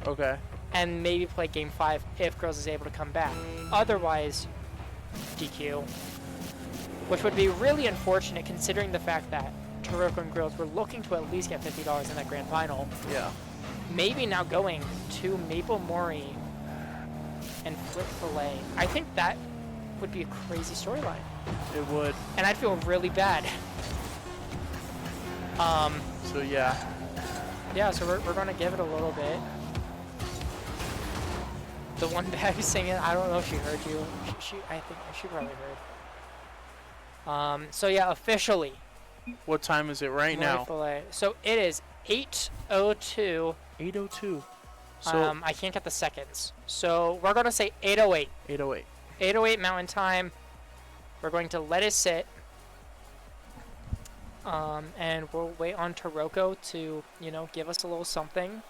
Okay. And maybe play game 5 if girls is able to come back. Otherwise, DQ. Which would be really unfortunate considering the fact that Taroco and girls were looking to at least get $50 in that grand final. Yeah. Maybe now going to Maple Morii and Flip.A. I think that would be a crazy storyline. It would. And I'd feel really bad. So yeah. Yeah, so we're gonna give it a little bit. The one bag singing, I don't know if she heard you. I think she probably heard. So yeah, officially. What time is it right now? So it is 8:02. 8:02. So I can't get the seconds. So we're going to say 8:08. 8:08. 8:08 Mountain Time. We're going to let it sit. And we'll wait on Taroco to, give us a little something.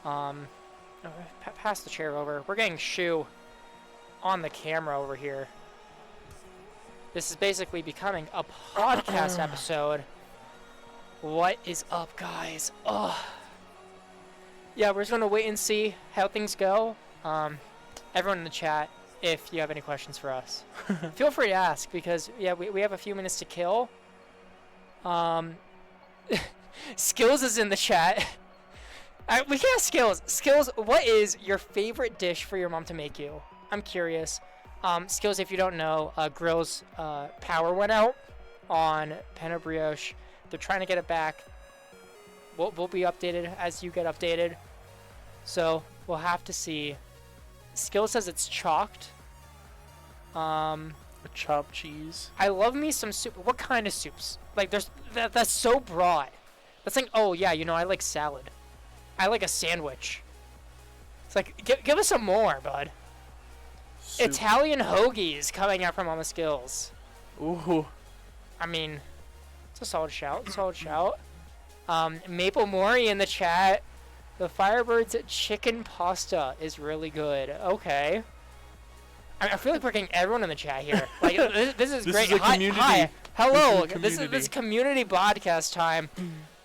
Pass the chair over. We're getting Shu on the camera over here. This is basically becoming a podcast episode. What is up, guys? Yeah, we're just going to wait and see how things go. Everyone in the chat, if you have any questions for us, feel free to ask, because, yeah, we have a few minutes to kill. Skillz is in the chat. We can ask Skillz. Skillz, what is your favorite dish for your mom to make you? I'm curious. Skillz, if you don't know, Grill's power went out on Brioche. They're trying to get it back. We'll be updated as you get updated. So we'll have to see. Skillz says it's chalked. A chopped cheese. I love me some soup. What kind of soups? Like, that's so broad. That's like, oh yeah, I like salad. I like a sandwich. It's like, give us some more, bud. Soup. Italian hoagies coming out from Mama Skillz. Ooh. I mean, It's a solid shout. Solid shout. Maple Mori in the chat. The Firebird's chicken pasta is really good. Okay. I feel like we're getting everyone in the chat here. Like this is great. Is hi. Hello. This is community podcast time.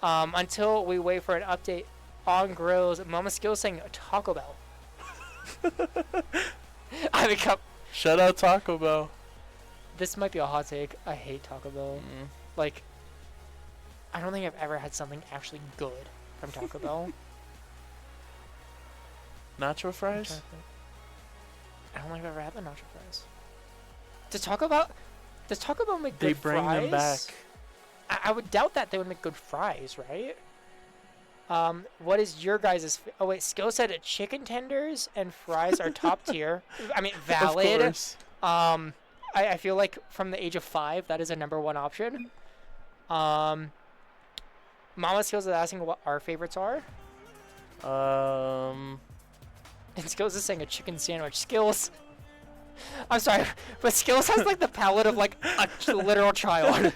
Until we wait for an update on grills. Mama Skillz saying Taco Bell. I become. Shout out Taco Bell. This might be a hot take. I hate Taco Bell. Like, I don't think I've ever had something actually good from Taco Bell. Nacho fries? I don't think I've ever had the nacho fries. Does Taco Bell make good fries? They bring them back. I would doubt that they would make good fries, right? What is your guys'... Oh, wait. Skillz said chicken tenders and fries are top tier. I mean, valid. Of course. I feel like from the age of 5, that is a #1 option. Mama Skillz is asking what our favorites are. And Skillz is saying a chicken sandwich. Skillz. I'm sorry, but Skillz has like the palate of like a literal child.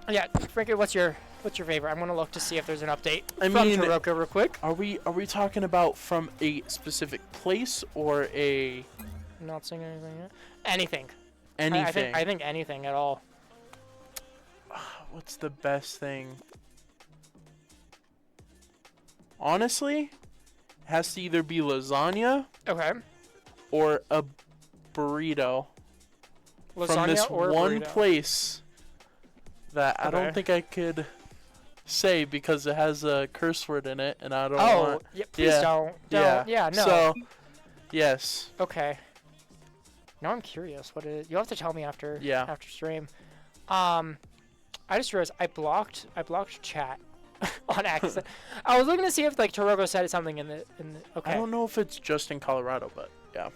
Yeah, Frankie, what's your favorite? I'm gonna look to see if there's an update from Taroco real quick. Are we talking about from a specific place or a? Not saying anything yet. Anything. Anything. I think anything at all. What's the best thing? Honestly, it has to either be lasagna. Okay. Or a burrito. Lasagna from this or one burrito. place that I don't think I could say because it has a curse word in it, and I don't want... yeah, please don't. Yeah, no. So, yes. Okay. Now I'm curious. What is? You'll have to tell me after stream. I just realized I blocked chat on accident. I was looking to see if like Taroco said something in the. Okay. I don't know if it's just in Colorado, but yeah.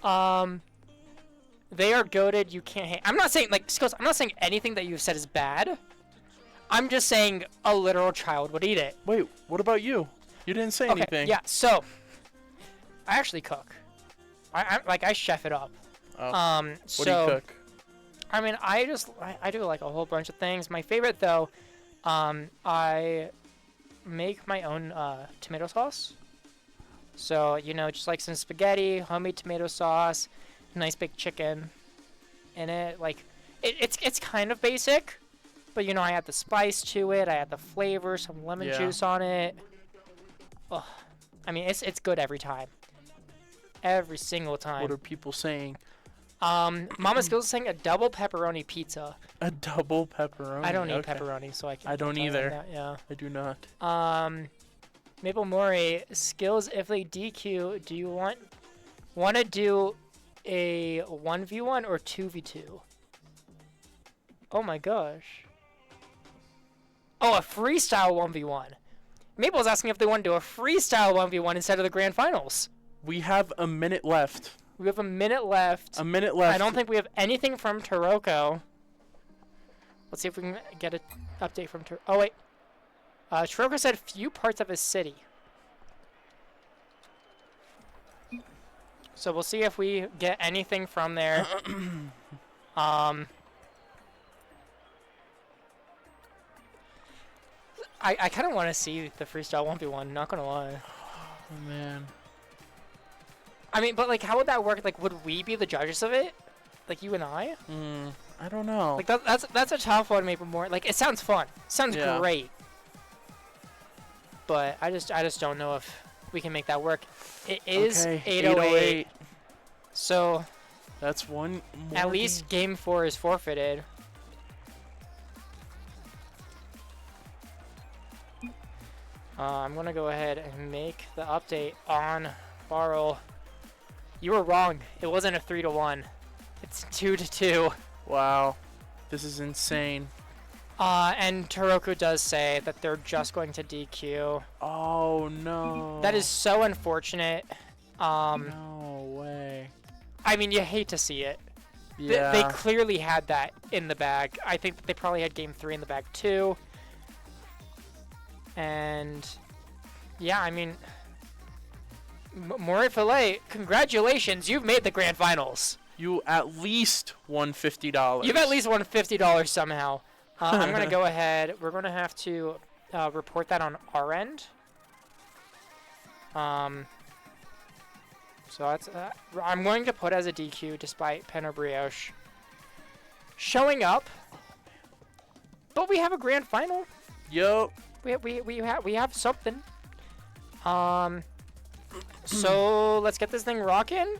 They are goated. You can't hate. I'm not saying like Skillz. I'm not saying anything that you've said is bad. I'm just saying a literal child would eat it. Wait, what about you? You didn't say anything. Yeah. So I actually cook. I chef it up. Oh. What do you cook? I mean, I do like a whole bunch of things. My favorite though, I make my own tomato sauce. So just like some spaghetti, homemade tomato sauce, nice big chicken in it. Like it's kind of basic, but I add the spice to it. I add the flavor, some lemon juice on it. Ugh. I mean, it's good every time. Every single time. What are people saying? Mama Skillz is saying a double pepperoni pizza. A double pepperoni. I don't eat pepperoni, so I can't. I don't either. That, yeah. I do not. Maple Mori, Skillz, if they DQ, do you want to do a 1v1 or 2v2? Oh my gosh. Oh, a freestyle 1v1. Maple's asking if they want to do a freestyle 1v1 instead of the grand finals. We have a minute left. We have a minute left. A minute left. I don't think we have anything from Taroco. Let's see if we can get an update from Taroco. Oh, wait. Taroco said few parts of his city. So we'll see if we get anything from there. I kind of want to see the freestyle 1v1, not going to lie. Oh, man. I mean, but like, how would that work? Like, would we be the judges of it? Like, you and I? I don't know. Like, that's a tough one, maybe more. Like, it sounds fun. Sounds great. But I just don't know if we can make that work. It is 808. So that's one more at least game 4 is forfeited. I'm going to go ahead and make the update on Barrel. You were wrong. It wasn't a 3-1. It's 2-2. Wow. This is insane. And Taroco does say that they're just going to DQ. Oh, no. That is so unfortunate. No way. I mean, you hate to see it. Yeah. They clearly had that in the bag. I think that they probably had game 3 in the bag too. And yeah, I mean, Morii.Fil.A, congratulations, you've made the grand finals. You at least won $50. You've at least won $50 somehow. I'm going to go ahead. We're going to have to report that on our end. So that's I'm going to put as a DQ despite Pen or Brioche showing up. But we have a grand final. Yup. We have something. So let's get this thing rocking.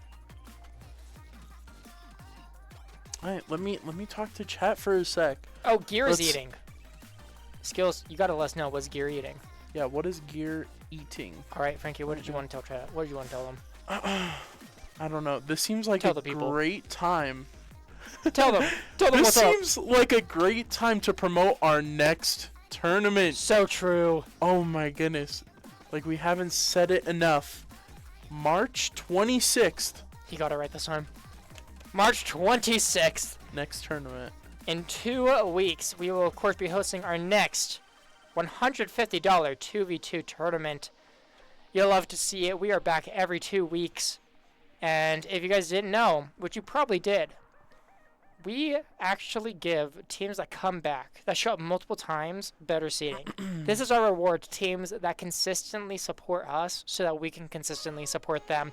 All right, let me talk to chat for a sec. Oh, Gear is eating. Skillz, you gotta let us know what's Gear eating. Yeah, what is Gear eating? All right, Frankie, what did you want to tell chat? What did you want to tell them? I don't know. This seems like a great time. Tell them. Tell them this what's up. seems like a great time to promote our next tournament. So true. Oh my goodness. Like we haven't said it enough. March 26th. He got it right this time. March 26th. Next tournament. In 2 weeks, we will, of course, be hosting our next $150 2v2 tournament. You'll love to see it. We are back every 2 weeks. And if you guys didn't know, which you probably did, we actually give teams that come back, that show up multiple times, better seating. This is our reward to teams that consistently support us so that we can consistently support them.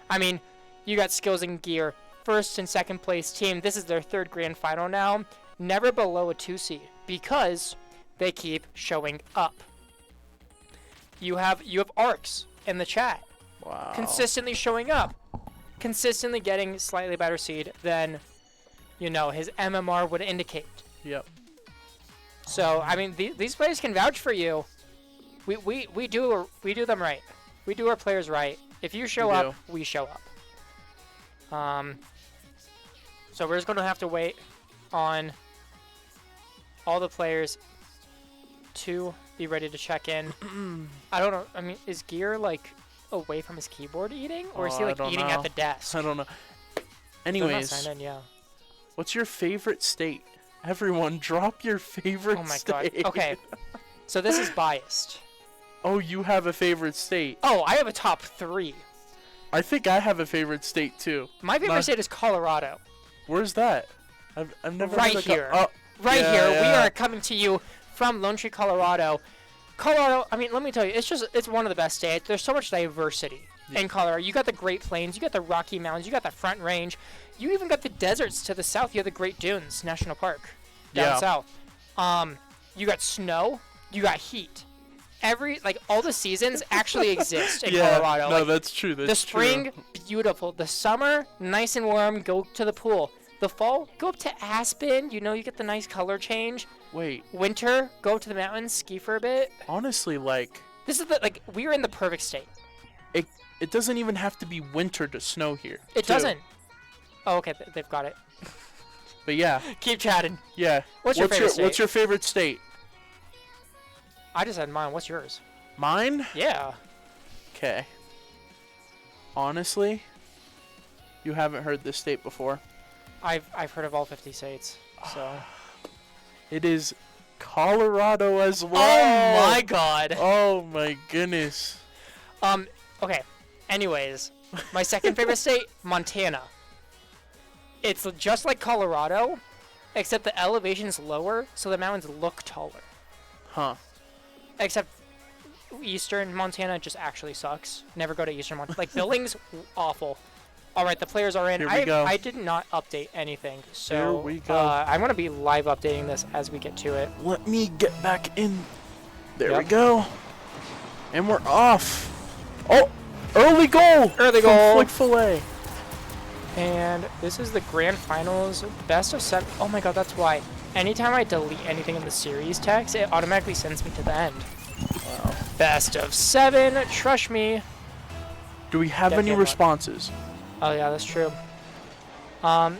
I mean, you got Skillz and Gear, first and second place team. This is their 3rd grand final now. Never below a 2 seed because they keep showing up. You have Arcs in the chat. Wow. Consistently showing up. Consistently getting slightly better seed than, you know, his MMR would indicate. Yep. So, I mean, these players can vouch for you. We do them right. We do our players right. If you show up, we show up. So we're just going to have to wait on all the players to be ready to check in. I don't know. I mean, is Gear, like, away from his keyboard eating? Or is he, like, eating at the desk? I don't know. Anyways. Signed in, yeah. What's your favorite state? Everyone, drop your favorite state. Oh, my God. Okay. So this is biased. Oh, you have a favorite state. Oh, I have a top 3. I think I have a favorite state, too. My favorite state is Colorado. Where's that? I've never right heard here. Right here. We are coming to you from Lone Tree, Colorado. Colorado, I mean, let me tell you, it's one of the best states. There's so much diversity in Colorado. You got the Great Plains, you got the Rocky Mountains, you got the Front Range. You even got the deserts to the south. You have the Great Dunes National Park down south. You got snow, you got heat. All the seasons actually exist in Colorado. No, that's true. The spring, beautiful. The summer, nice and warm, go to the pool. The fall, go up to Aspen. You know, you get the nice color change. Wait. Winter, go to the mountains, ski for a bit. Honestly, like... This is we're in the perfect state. It doesn't even have to be winter to snow here. It doesn't. Oh, okay. They've got it. But yeah. Keep chatting. Yeah. What's your favorite state? What's your favorite state? I just said mine. What's yours? Mine? Yeah. Okay. Honestly, you haven't heard this state before. I've heard of all 50 states, so. It is Colorado as well. Oh my God. Oh my goodness. Okay. Anyways, my second favorite state, Montana. It's just like Colorado, except the elevation's lower, so the mountains look taller. Huh. Except Eastern Montana just actually sucks. Never go to Eastern Montana. Like, Billings, awful. All right, the players are in. Here we go. I did not update anything, so Here we go. I'm going to be live updating this as we get to it. Let me get back in. There we go. And we're off. Oh, early goal. Early goal. Morii.Fil.A. And this is the grand finals, best of 7. Oh my God, that's why. Anytime I delete anything in the series text, it automatically sends me to the end. Wow. Best of 7, trust me. Do we have any responses? Oh yeah, that's true.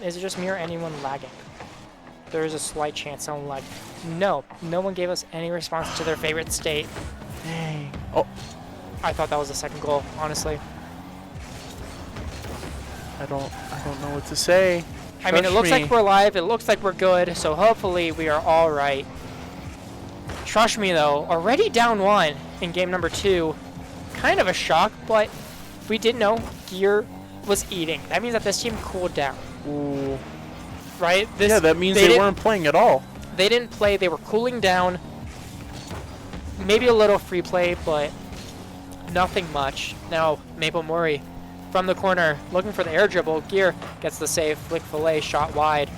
Is it just me or anyone lagging? There is a slight chance someone lagged. No one gave us any response to their favorite state. Dang. Oh. I thought that was the second goal, honestly. I don't know what to say. I mean, it looks like we're live. It looks like we're good. So hopefully we are all right. Trust me, though. Already down 1 in game number 2. Kind of a shock, but we did know Gear was eating. That means that this team cooled down. Ooh. Right? Yeah, that means they weren't playing at all. They didn't play. They were cooling down. Maybe a little free play, but nothing much. Now, Morii from the corner, looking for the air dribble. Gear gets the save. Flick-Fil.A shot wide.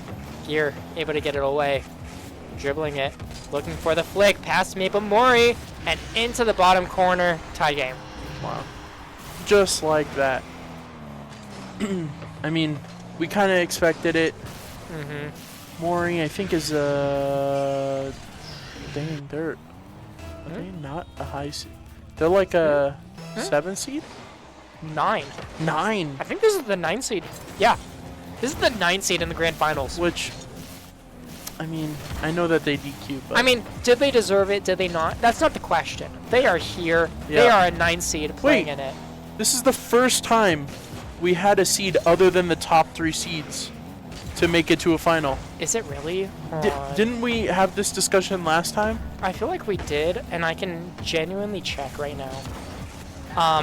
Gear able to get it away. Dribbling it. Looking for the flick. Past Morii and into the bottom corner. Tie game. Wow. Just like that. I mean, we kind of expected it. Morii, I think, is dang, are they not a high seed? They're like a 7 seed? 9. 9. I think this is the 9 seed. Yeah. This is the 9 seed in the grand finals. Which, I mean, I know that they DQ, but... I mean, did they deserve it? Did they not? That's not the question. They are here. Yeah. They are a 9 seed playing in it. This is the first time we had a seed other than the top 3 seeds to make it to a final. Is it really? Didn't we have this discussion last time? I feel like we did, and I can genuinely check right now.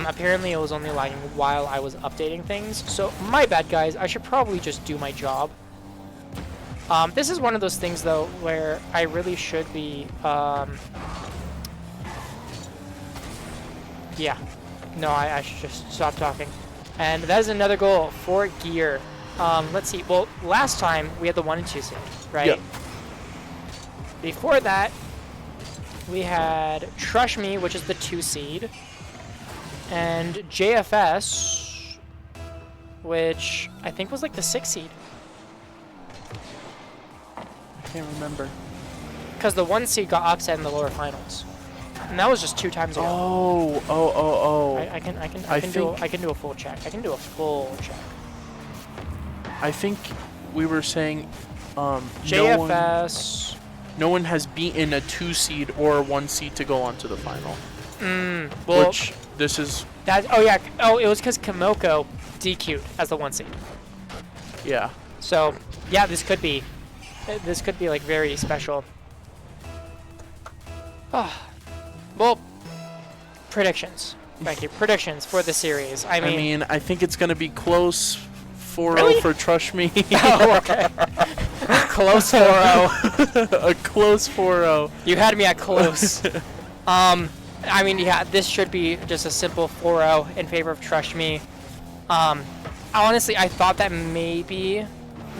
Apparently it was only lagging while I was updating things, so my bad, guys. I should probably just do my job. This is one of those things, though, where I really should be, yeah. No, I should just stop talking. And that is another goal for Gear. Let's see. Well, last time we had the 1 and 2 seed, right? Yep. Before that, we had Trush, which is the 2 seed, and JFS, which I think was like the 6 seed. I can't remember. Because the 1 seed got upset in the lower finals, and that was just 2 times ago. Oh. I can do a full check. I can do a full check. I think we were saying JFS. No one has beaten a 2 seed or a 1 seed to go on to the final. Well, which this is. That. Oh yeah. Oh, it was because Kamoko DQ'd as the 1 seed. Yeah. So yeah, this could be like very special. Well, predictions. Thank you. Predictions for the series. I mean, I think it's gonna be close. 4-0 really? for Trush Me. Oh, okay. Close 4-0. A close 4-0. You had me at close. I mean, yeah, this should be just a simple 4-0 in favor of Trush Me. Honestly, I thought that maybe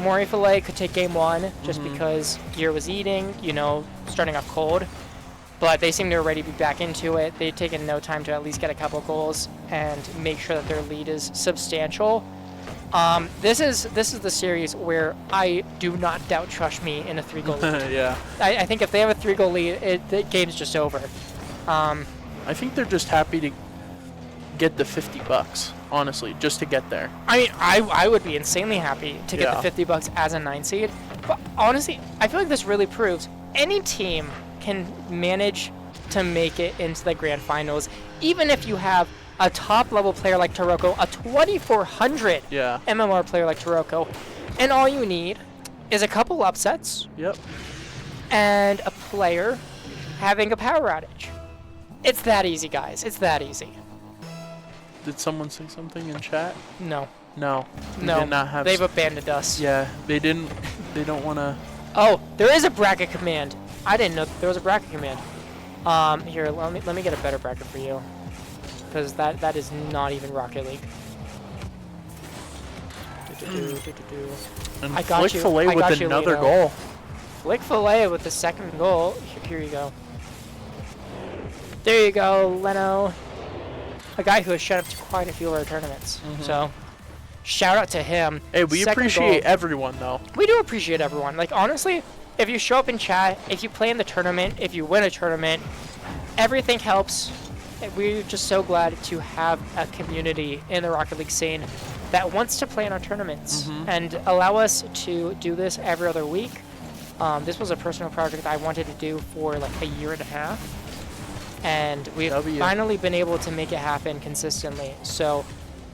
Morii.Fil.A could take game 1 just because Gear was eating, starting off cold. But they seem to already be back into it. They've taken no time to at least get a couple goals and make sure that their lead is substantial. This is the series where I do not doubt Trush Me in a 3-goal lead. Yeah. I think if they have a 3-goal lead, the game's just over. I think they're just happy to get the $50, honestly, just to get there. I mean, I would be insanely happy to get the $50 as a 9 seed. But honestly, I feel like this really proves any team can manage to make it into the grand finals, even if you have a top-level player like Taroco, a 2,400 MMR player like Taroco, and all you need is a couple upsets and a player having a power outage. It's that easy, guys. It's that easy. Did someone say something in chat? No. No. No. Did not have They've abandoned us. Yeah, they didn't. They don't want to. Oh, there is a bracket command. I didn't know there was a bracket command. Here, let me get a better bracket for you. Because that is not even Rocket League. And I got you. Flick-Fil.A with another goal. Flick-Fil.A with the 2nd goal. Here you go. There you go, Leno. A guy who has shown up to quite a few of our tournaments. So, shout out to him. Hey, we appreciate everyone, though. We do appreciate everyone. Like, honestly, if you show up in chat, if you play in the tournament, if you win a tournament, everything helps. We're just so glad to have a community in the Rocket League scene that wants to play in our tournaments and allow us to do this every other week. This was a personal project I wanted to do for like a year and a half, and we've finally been able to make it happen consistently. So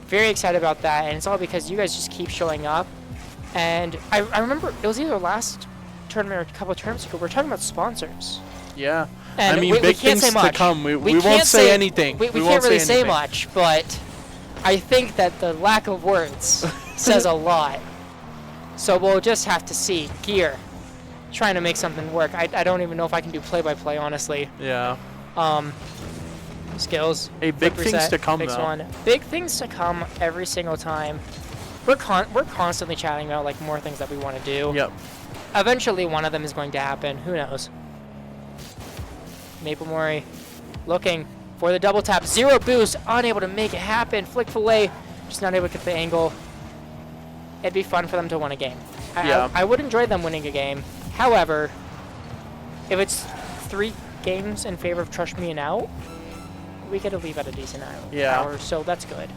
very excited about that, and it's all because you guys just keep showing up. And I remember it was either last tournament or a couple of tournaments ago, we were talking about sponsors. Yeah. And I mean, big things to come. We won't say anything. We can't really say much, but I think that the lack of words says a lot. So we'll just have to see. Gear trying to make something work. I don't even know if I can do play-by-play, honestly. Yeah. Skillz. Hey, big things to come, though. One. Big things to come every single time. We're constantly chatting about like more things that we want to do. Yep. Eventually, one of them is going to happen. Who knows? Maple Mori looking for the double tap. 0 boost. Unable to make it happen. Flick.Fil.A. just not able to get the angle. It'd be fun for them to win a game. I would enjoy them winning a game. However, if it's 3 games in favor of Trush me and out, we get to leave at a decent hour, so that's good.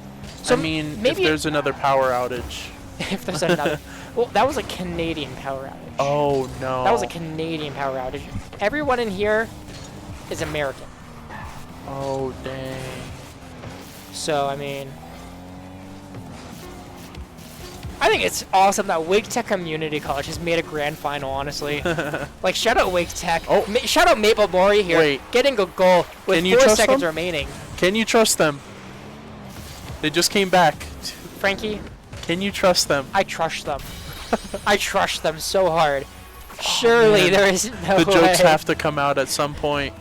So I mean, maybe if there's another power outage. If there's another... Well, that was a Canadian power outage. Oh, no. That was a Canadian power outage. Everyone in here is American. Oh, dang. So, I mean... I think it's awesome that Wake Tech Community College has made a grand final, honestly. Like, shout out Wake Tech. Oh. Shout out Maple Mori here. Wait. Getting a goal with 4 seconds remaining. Can you trust them? They just came back. Frankie? Can you trust them? I trust them. I trust them so hard. Surely there is no way. The jokes have to come out at some point.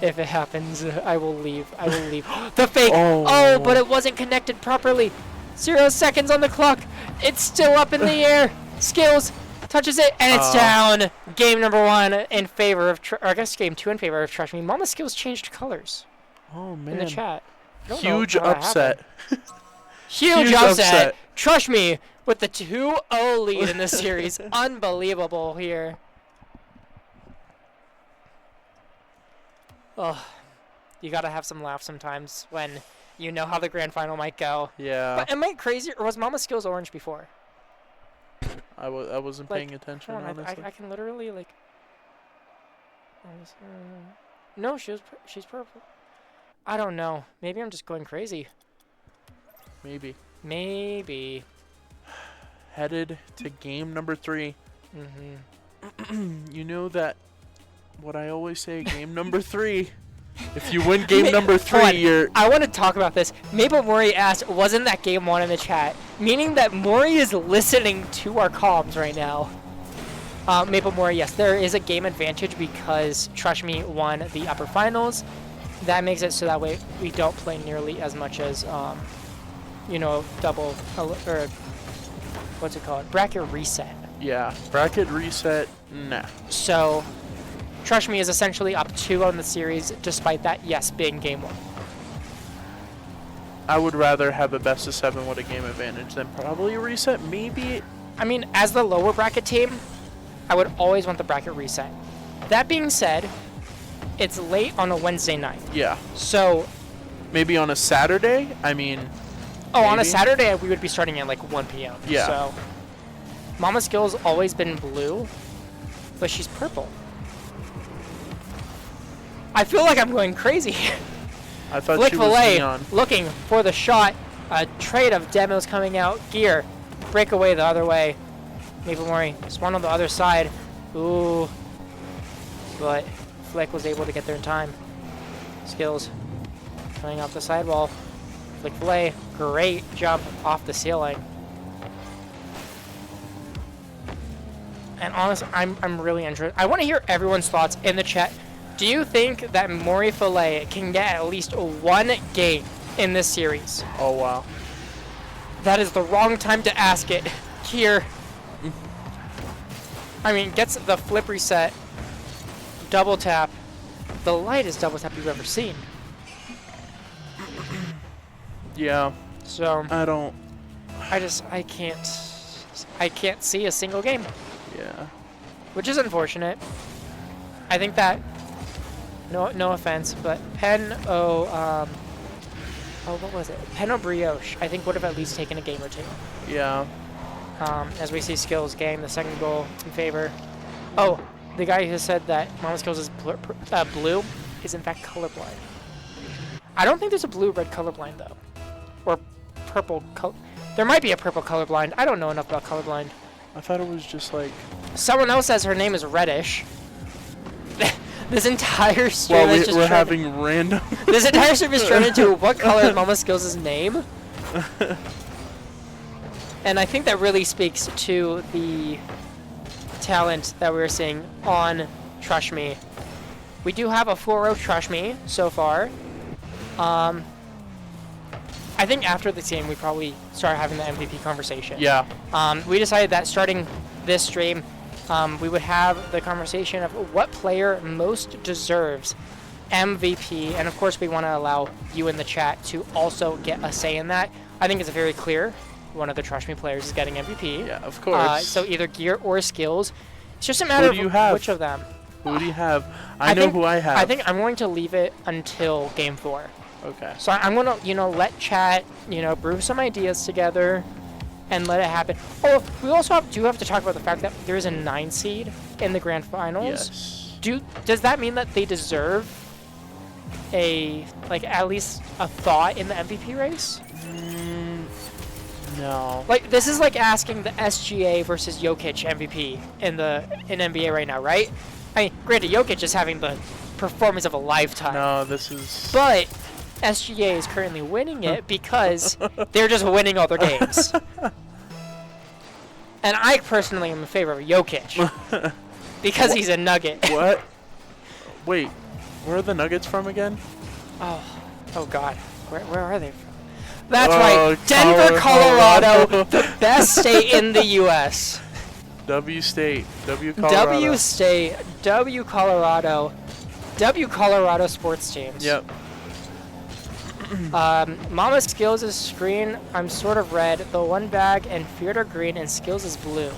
If it happens, I will leave. I will leave. The fake! Oh, but it wasn't connected properly. 0 seconds on the clock. It's still up in the air. Skillz touches it, and it's down. Game number 1 in favor of, or I guess game 2 in favor of Trush Me. Mama Skillz changed colors. Oh, man. In the chat. Huge upset. Huge upset. Trush Me with the 2-0 lead in this series. Unbelievable here. Oh, you gotta have some laughs sometimes when you know how the grand final might go. Yeah. But am I crazy, or was Mama Skillz orange before? I wasn't paying attention, honestly. I can literally, like... No, she's purple. I don't know. Maybe I'm just going crazy. Maybe. Headed to game number 3. You know that... What I always say, game number 3. If you win game number 3, you're... I want to talk about this. Maple Mori asked, wasn't that game 1 in the chat? Meaning that Mori is listening to our comms right now. Maple Mori, yes, there is a game advantage because Trush Me won the upper finals. That makes it so that way we don't play nearly as much as, you know, double, or what's it called? Bracket reset. Yeah, bracket reset, nah. So... Trush Me is essentially up 2 on the series, despite that, yes, being game 1. I would rather have a best of 7 with a game advantage than probably a reset. Maybe. I mean, as the lower bracket team, I would always want the bracket reset. That being said, it's late on a Wednesday night. Yeah. So. Maybe on a Saturday? I mean. Oh, maybe. On a Saturday, we would be starting at like 1 p.m. Yeah. So. Mama Skillz always been blue, but she's purple. I feel like I'm going crazy. I thought she was neon. Looking for the shot. A trade of demos coming out. Gear. Breakaway the other way. Maple Mori spawned on the other side. Ooh. But Flick was able to get there in time. Skillz coming off the sidewall. Flick.Fil.A. Great jump off the ceiling. And honestly, I'm really interested. I want to hear everyone's thoughts in the chat. Do you think that Morii.Fil.A can get at least 1 game in this series? Oh, wow. That is the wrong time to ask it. Here. I mean, gets the flip reset. Double tap. The lightest double tap you've ever seen. Yeah. So. I can't see a single game. Yeah. Which is unfortunate. I think that... No offense, but what was it? Brioche, I think would have at least taken a game or 2. Yeah. As we see Skillz game the second goal in favor. Oh, the guy who said that Mama Skillz is blue is in fact colorblind. I don't think there's a blue-red colorblind though, or purple. There might be a purple colorblind. I don't know enough about colorblind. I thought it was just like. Someone else says her name is reddish. This entire stream is just we're having random. This entire stream is turned into what color is Mama Skillz' name? And I think that really speaks to the talent that we're seeing on Trush Me. We do have a 4-0 Trush Me so far. I think after this game, we probably start having the MVP conversation. Yeah. We decided that starting this stream, we would have the conversation of what player most deserves MVP, and of course we want to allow you in the chat to also get a say in that. I think it's very clear one of the Trush Me players is getting MVP. Yeah, of course. So either Gear or Skillz. It's just a matter of which of them. Who do you have? I know who I have. I think I'm going to leave it until Game 4. Okay. So I'm going to, let chat, brew some ideas together and let it happen. Oh, we also do have to talk about the fact that there is a 9 seed in the grand finals. Yes. Does that mean that they deserve at least a thought in the MVP race? No. This is like asking the SGA versus Jokic MVP in NBA right now, right? I mean, granted, Jokic is having the performance of a lifetime. No, this is... But SGA is currently winning it because they're just winning all their games. And I personally am in favor of Jokic because he's a Nugget. What? Wait, where are the Nuggets from again? Oh God, where are they from? That's right, Denver, Colorado. the best state in the U.S. W State, W Colorado. W State, W Colorado, W Colorado sports teams. Yep. Mama Skillz' screen, I'm sort of red. The one bag and Feared are green and Skillz is blue.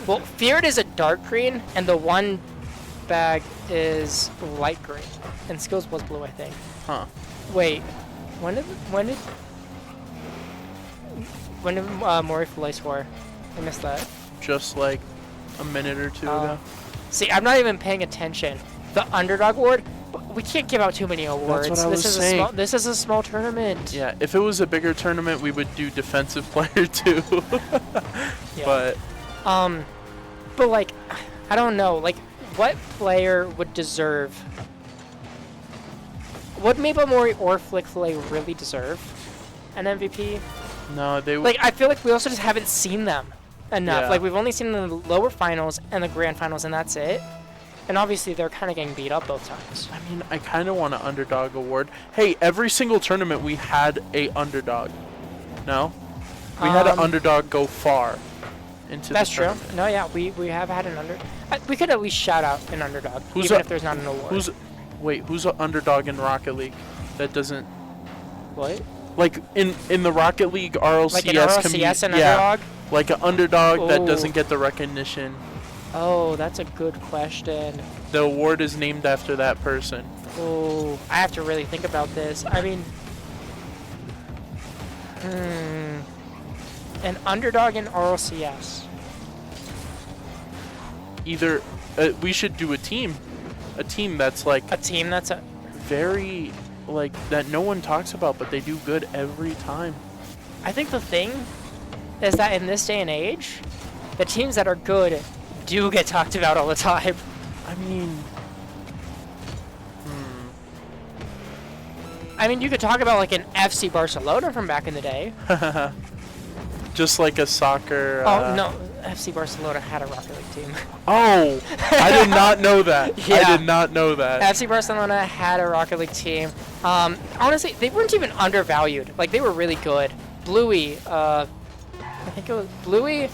Well, Feared is a dark green and the one bag is light green. And Skillz was blue, I think. Huh. Wait, when did Morii.Fil.A score? I missed that. Just like a minute or two ago. See, I'm not even paying attention. The Underdog Award, we can't give out too many awards. That's what I was saying. This is a small tournament. Yeah, if it was a bigger tournament, we would do defensive player too. Yeah. But like, I don't know. Like, what player would deserve? Would Maple Mori or Flick.Fil.A really deserve an MVP? No, they would. Like, I feel like we also just haven't seen them enough. Yeah. Like, we've only seen them in the lower finals and the grand finals, and that's it. And obviously, they're kind of getting beat up both times. I mean, I kind of want an underdog award. Hey, every single tournament we had a underdog. No? We had an underdog go far into That's the true. tournament. No, yeah, we have had an underdog. We could at least shout out an underdog, even if there's not an award. Who's an underdog in Rocket League that doesn't... What? Like, in the Rocket League, RLCS like an RLCS can be... underdog? Like an underdog that doesn't get the recognition. Oh, that's a good question. The award is named after that person. Oh, I have to really think about this. I mean... An underdog in RLCS. Either... we should do a team. A team that's like... A team that's a... Very... Like, that no one talks about, but they do good every time. I think the thing is that in this day and age, the teams that are good do get talked about all the time. I mean... I mean, you could talk about like an FC Barcelona from back in the day. Just like a soccer... oh, no. FC Barcelona had a Rocket League team. Oh! I did not know that. Yeah. I did not know that. FC Barcelona had a Rocket League team. Honestly, they weren't even undervalued. Like, they were really good. Bluey, I think it was Bluey,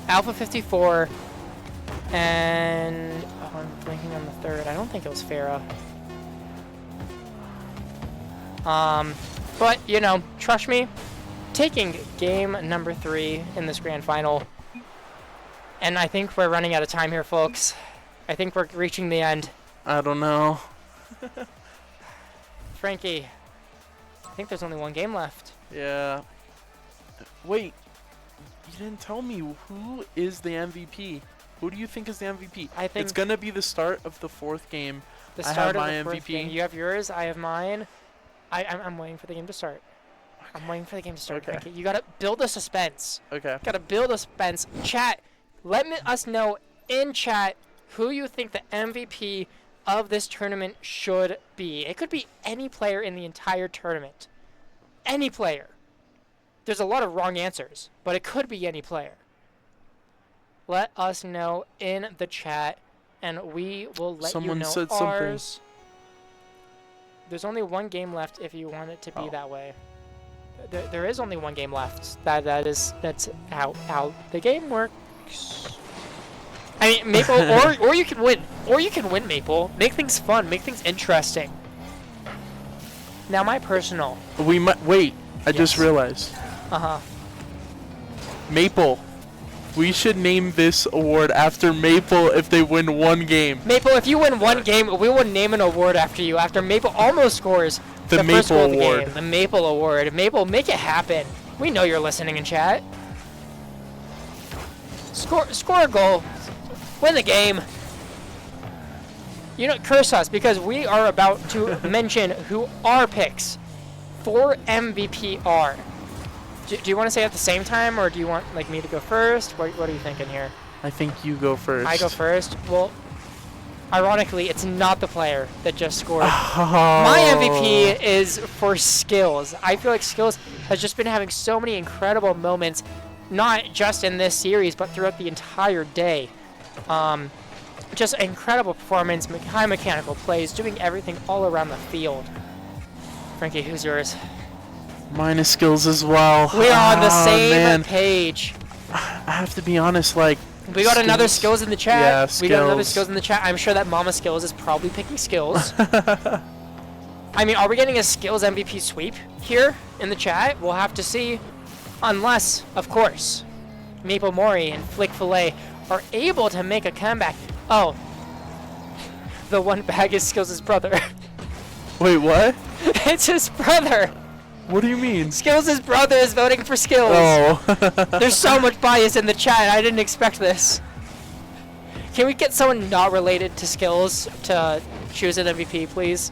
Alpha 54, and... Oh, I'm blanking on the third. I don't think it was Farah. But, Trush Me, taking game number 3 in this grand final. And I think we're running out of time here, folks. I think we're reaching the end. I don't know. Frankie, I think there's only one game left. Yeah. Wait. You didn't tell me who is the MVP. Who do you think is the MVP? I think it's going to be the start of the 4th game. The start I have of my the MVP. Game. You have yours, I have mine. I'm waiting for the game to start. I'm waiting for the game to start, Okay. Frankie. You gotta build the suspense. Okay. Gotta build a suspense. Chat, let us know in chat who you think the MVP of this tournament should be. It could be any player in the entire tournament. Any player. there's a lot of wrong answers, but it could be any player. Let us know in the chat, and we will let you know said ours. something. There's only one game left if you want it to be that way. There is only one game left. That's how the game works. I mean, Maple, or you can win. Or you can win, Maple. Make things fun. Make things interesting. Now, my personal. We might wait. I just realized. Maple. We should name this award after Maple if they win one game. Maple, if you win one game, we will name an award after you. After Maple almost scores the first goal of the game. The Maple Award. Maple, make it happen. We know you're listening in chat. Score a goal. Win the game. You know, curse us, because we are about to mention who our picks for MVP are. Do you want to say it at the same time, or do you want me to go first? What are you thinking here? I think you go first. I go first? Well, ironically, it's not the player that just scored. My MVP is for Skillz. I feel like Skillz has just been having so many incredible moments, not just in this series, but throughout the entire day. Just incredible performance, high mechanical plays, doing everything all around the field. Frankie, who's yours? Mine is Skillz as well. We are on the same page. I have to be honest, we got another Skillz in the chat. Yeah, Skillz. We got another Skillz in the chat. I'm sure that Mama Skillz is probably picking Skillz. I mean, are we getting a Skillz MVP sweep here in the chat? We'll have to see. Unless, of course, Maple Mori and Morii.Fil.A are able to make a comeback. Oh. The one bag is Skillz' brother. Wait, what? It's his brother. What do you mean? Skillz' brother is voting for Skillz. Oh. There's so much bias in the chat. I didn't expect this. Can we get someone not related to Skillz to choose an MVP, please?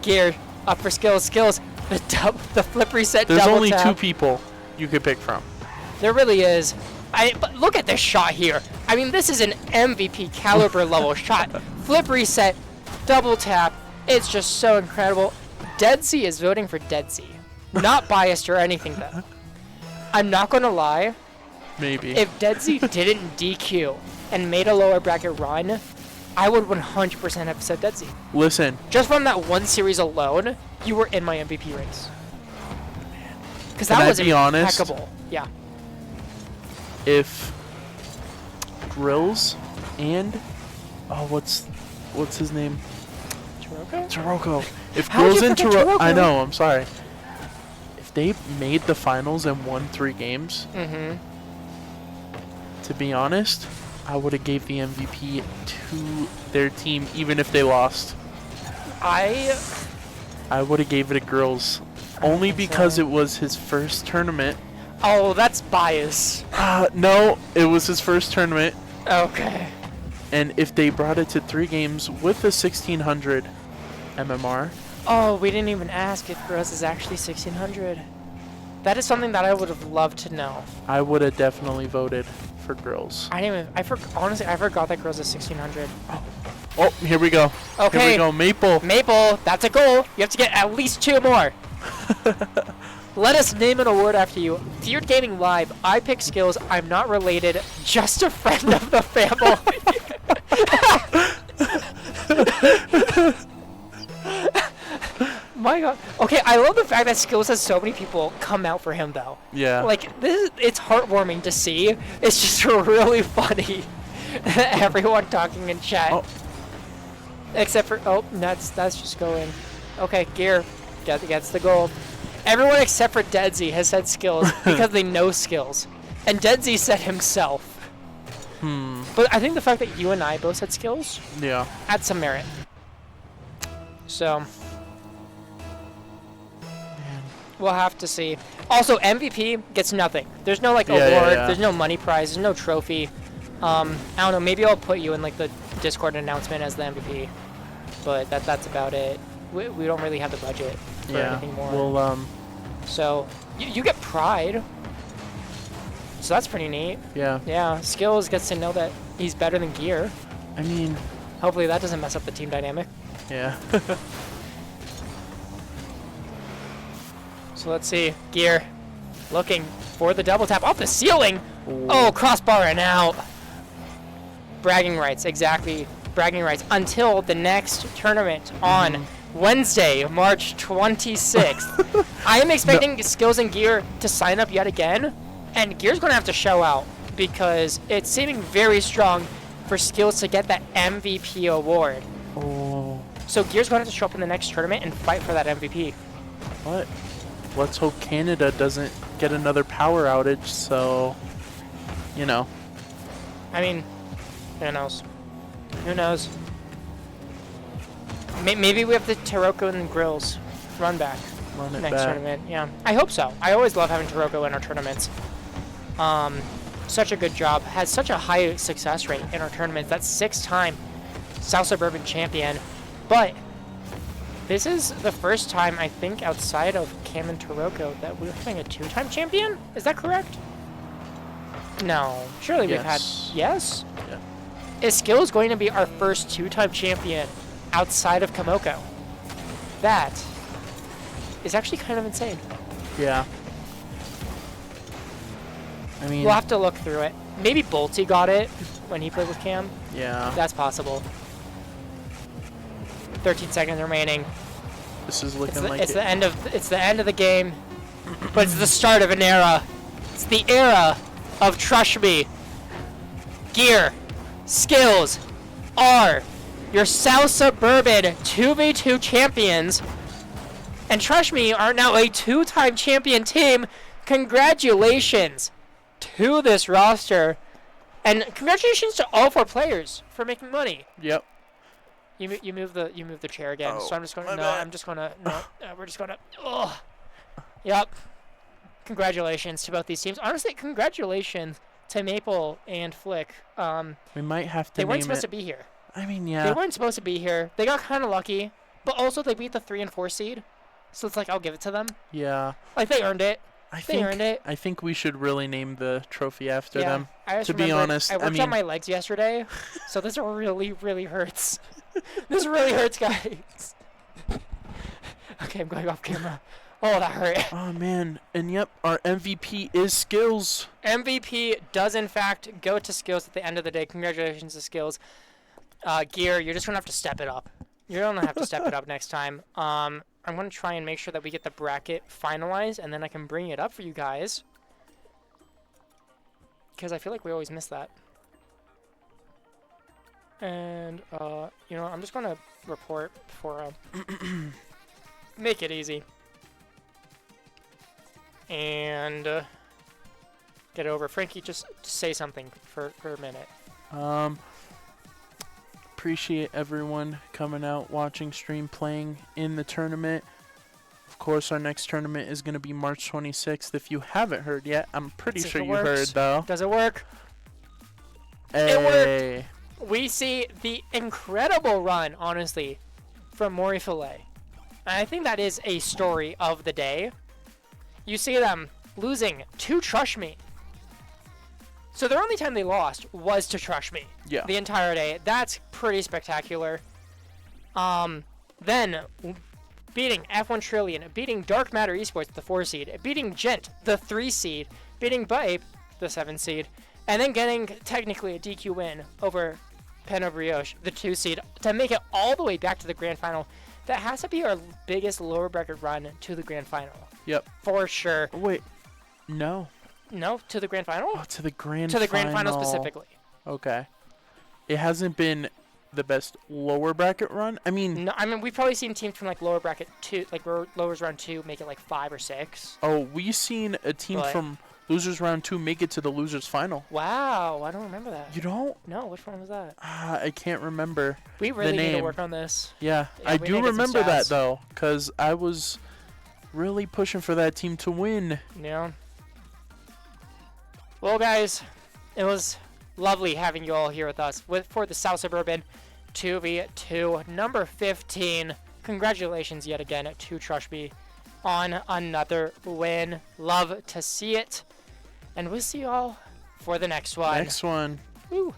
Gear up for Skillz. Skillz, the flip reset. There's double only tap. 2 people you could pick from. There really is. But look at this shot here. I mean, this is an MVP caliber level shot. Flip reset, double tap. It's just so incredible. Deadset is voting for Deadset. Not biased or anything, though. I'm not going to lie. Maybe. If Deadset didn't DQ and made a lower bracket run, I would 100% have said Deadset. Listen. Just from that one series alone, you were in my MVP race. Because that was impeccable. Yeah. If Grills and what's his name? Taroco. If Grills and Taroco, I know. I'm sorry. If they made the finals and won 3 games, to be honest, I would have gave the MVP to their team, even if they lost. I would have gave it to Grills, only because it was his first tournament. Oh, that's bias. No, it was his first tournament. Okay. And if they brought it to 3 games with a 1600 MMR. Oh, we didn't even ask if Grills is actually 1600. That is something that I would have loved to know. I would have definitely voted for Grills. Honestly, I forgot that Grills is 1600. Oh, here we go. Okay. Here we go, Maple. Maple, that's a goal. You have to get at least 2 more. Let us name an award after you. Feared Gaming Live, I pick Skillz. I'm not related, just a friend of the family. My God. Okay, I love the fact that Skillz has so many people come out for him, though. Yeah. It's heartwarming to see. It's just really funny. Everyone talking in chat. Oh. Except for, that's just going. Okay, Gear gets the goal. Everyone except for Deadset has said Skillz because they know Skillz. And Deadset said himself. But I think the fact that you and I both said Skillz, adds some merit. So, we'll have to see. Also, MVP gets nothing. There's no award. There's no money prize. There's no trophy. I don't know. Maybe I'll put you in the Discord announcement as the MVP. But that's about it. We don't really have the budget for anything more. Well, so you get pride. So that's pretty neat. Yeah. Yeah. Skillz gets to know that he's better than Gear. I mean, hopefully that doesn't mess up the team dynamic. Yeah. So So let's see. Gear looking for the double tap off the ceiling. Ooh. Oh, crossbar and out. Bragging rights, exactly. Bragging rights until the next tournament on Wednesday, March 26th. I am expecting Skillz and Gear to sign up yet again, and Gear's going to have to show out because it's seeming very strong for Skillz to get that MVP award. Oh. So Gear's going to have to show up in the next tournament and fight for that MVP. What? Let's hope Canada doesn't get another power outage, so, you know. I mean, who knows? Who knows? Maybe we have the Taroco and Grills run back next tournament. Yeah, I hope so. I always love having Taroco in our tournaments. Such a good job. Has such a high success rate in our tournaments. That's 6-time South Suburban champion. But this is the first time, I think, outside of Cam and Taroco that we're having a 2-time champion? Is that correct? No. Surely we've had... Yes? Yeah. Is Skillz going to be our first 2-time champion outside of Kamoko? That is actually kind of insane. Yeah. I mean... We'll have to look through it. Maybe Bolty got it when he played with Cam. Yeah. That's possible. 13 seconds remaining. This is looking like it's the end of the game, but it's the start of an era. It's the era of Trush Me. Gear, Skillz are your South Suburban 2v2 champions, and Trush Me are now a 2-time champion team. Congratulations to this roster, and congratulations to all 4 players for making money. Yep. You move the chair again. Oh, so I'm just going. no, I'm just going to. No, we're just going to. Ugh. Yep. Congratulations to both these teams. Honestly, congratulations to Maple and Flick. We might have to. They weren't supposed to be here. I mean, yeah. They weren't supposed to be here. They got kind of lucky, but also they beat the 3 and 4 seed, so it's like I'll give it to them. Yeah. Like they earned it. They earned it. I think we should really name the trophy after them. To be honest, I worked on my legs yesterday, so this really, really hurts. This really hurts, guys. Okay, I'm going off camera. Oh, that hurt. Oh, man. And yep, our MVP is Skillz. MVP does, in fact, go to Skillz at the end of the day. Congratulations to Skillz. Gear, you're just going to have to step it up. You're going to have to step it up next time. I'm going to try and make sure that we get the bracket finalized, and then I can bring it up for you guys. Because I feel like we always miss that. And, you know, I'm just going to report for make it easy. And get over. Frankie, just say something for a minute. Appreciate everyone coming out, watching, stream, playing in the tournament. Of course, our next tournament is going to be March 26th. If you haven't heard yet, I'm pretty sure you heard, though. Does it work? Hey. It worked. We see the incredible run, honestly, from Morii.Fil.A. And I think that is a story of the day. You see them losing to Trush Me. So their only time they lost was to Trush Me. Yeah. The entire day. That's pretty spectacular. Then beating F1 Trillion, beating Dark Matter Esports, the 4 seed, beating Gent, the 3 seed, beating Babe, the 7 seed, and then getting technically a DQ win over Brioche, the 2 seed, to make it all the way back to the grand final. That has to be our biggest lower bracket run to the grand final. Yep. For sure. Oh, wait. No. No, to the grand final? Oh, to the grand final. To the grand final specifically. Okay. It hasn't been the best lower bracket run. I mean, no, I mean we've probably seen teams from like lower bracket 2, like lowers round 2 make it like 5 or 6. Oh, we've seen a team from losers round 2 make it to the losers final. Wow, I don't remember that. You don't? No, which one was that? I can't remember. We really need to work on this. Yeah, I do remember that though, because I was really pushing for that team to win. Yeah. Well, guys, it was lovely having you all here with us for the South Suburban 2v2 number 15. Congratulations yet again to Trush Me on another win. Love to see it. And we'll see you all for the next one. Woo.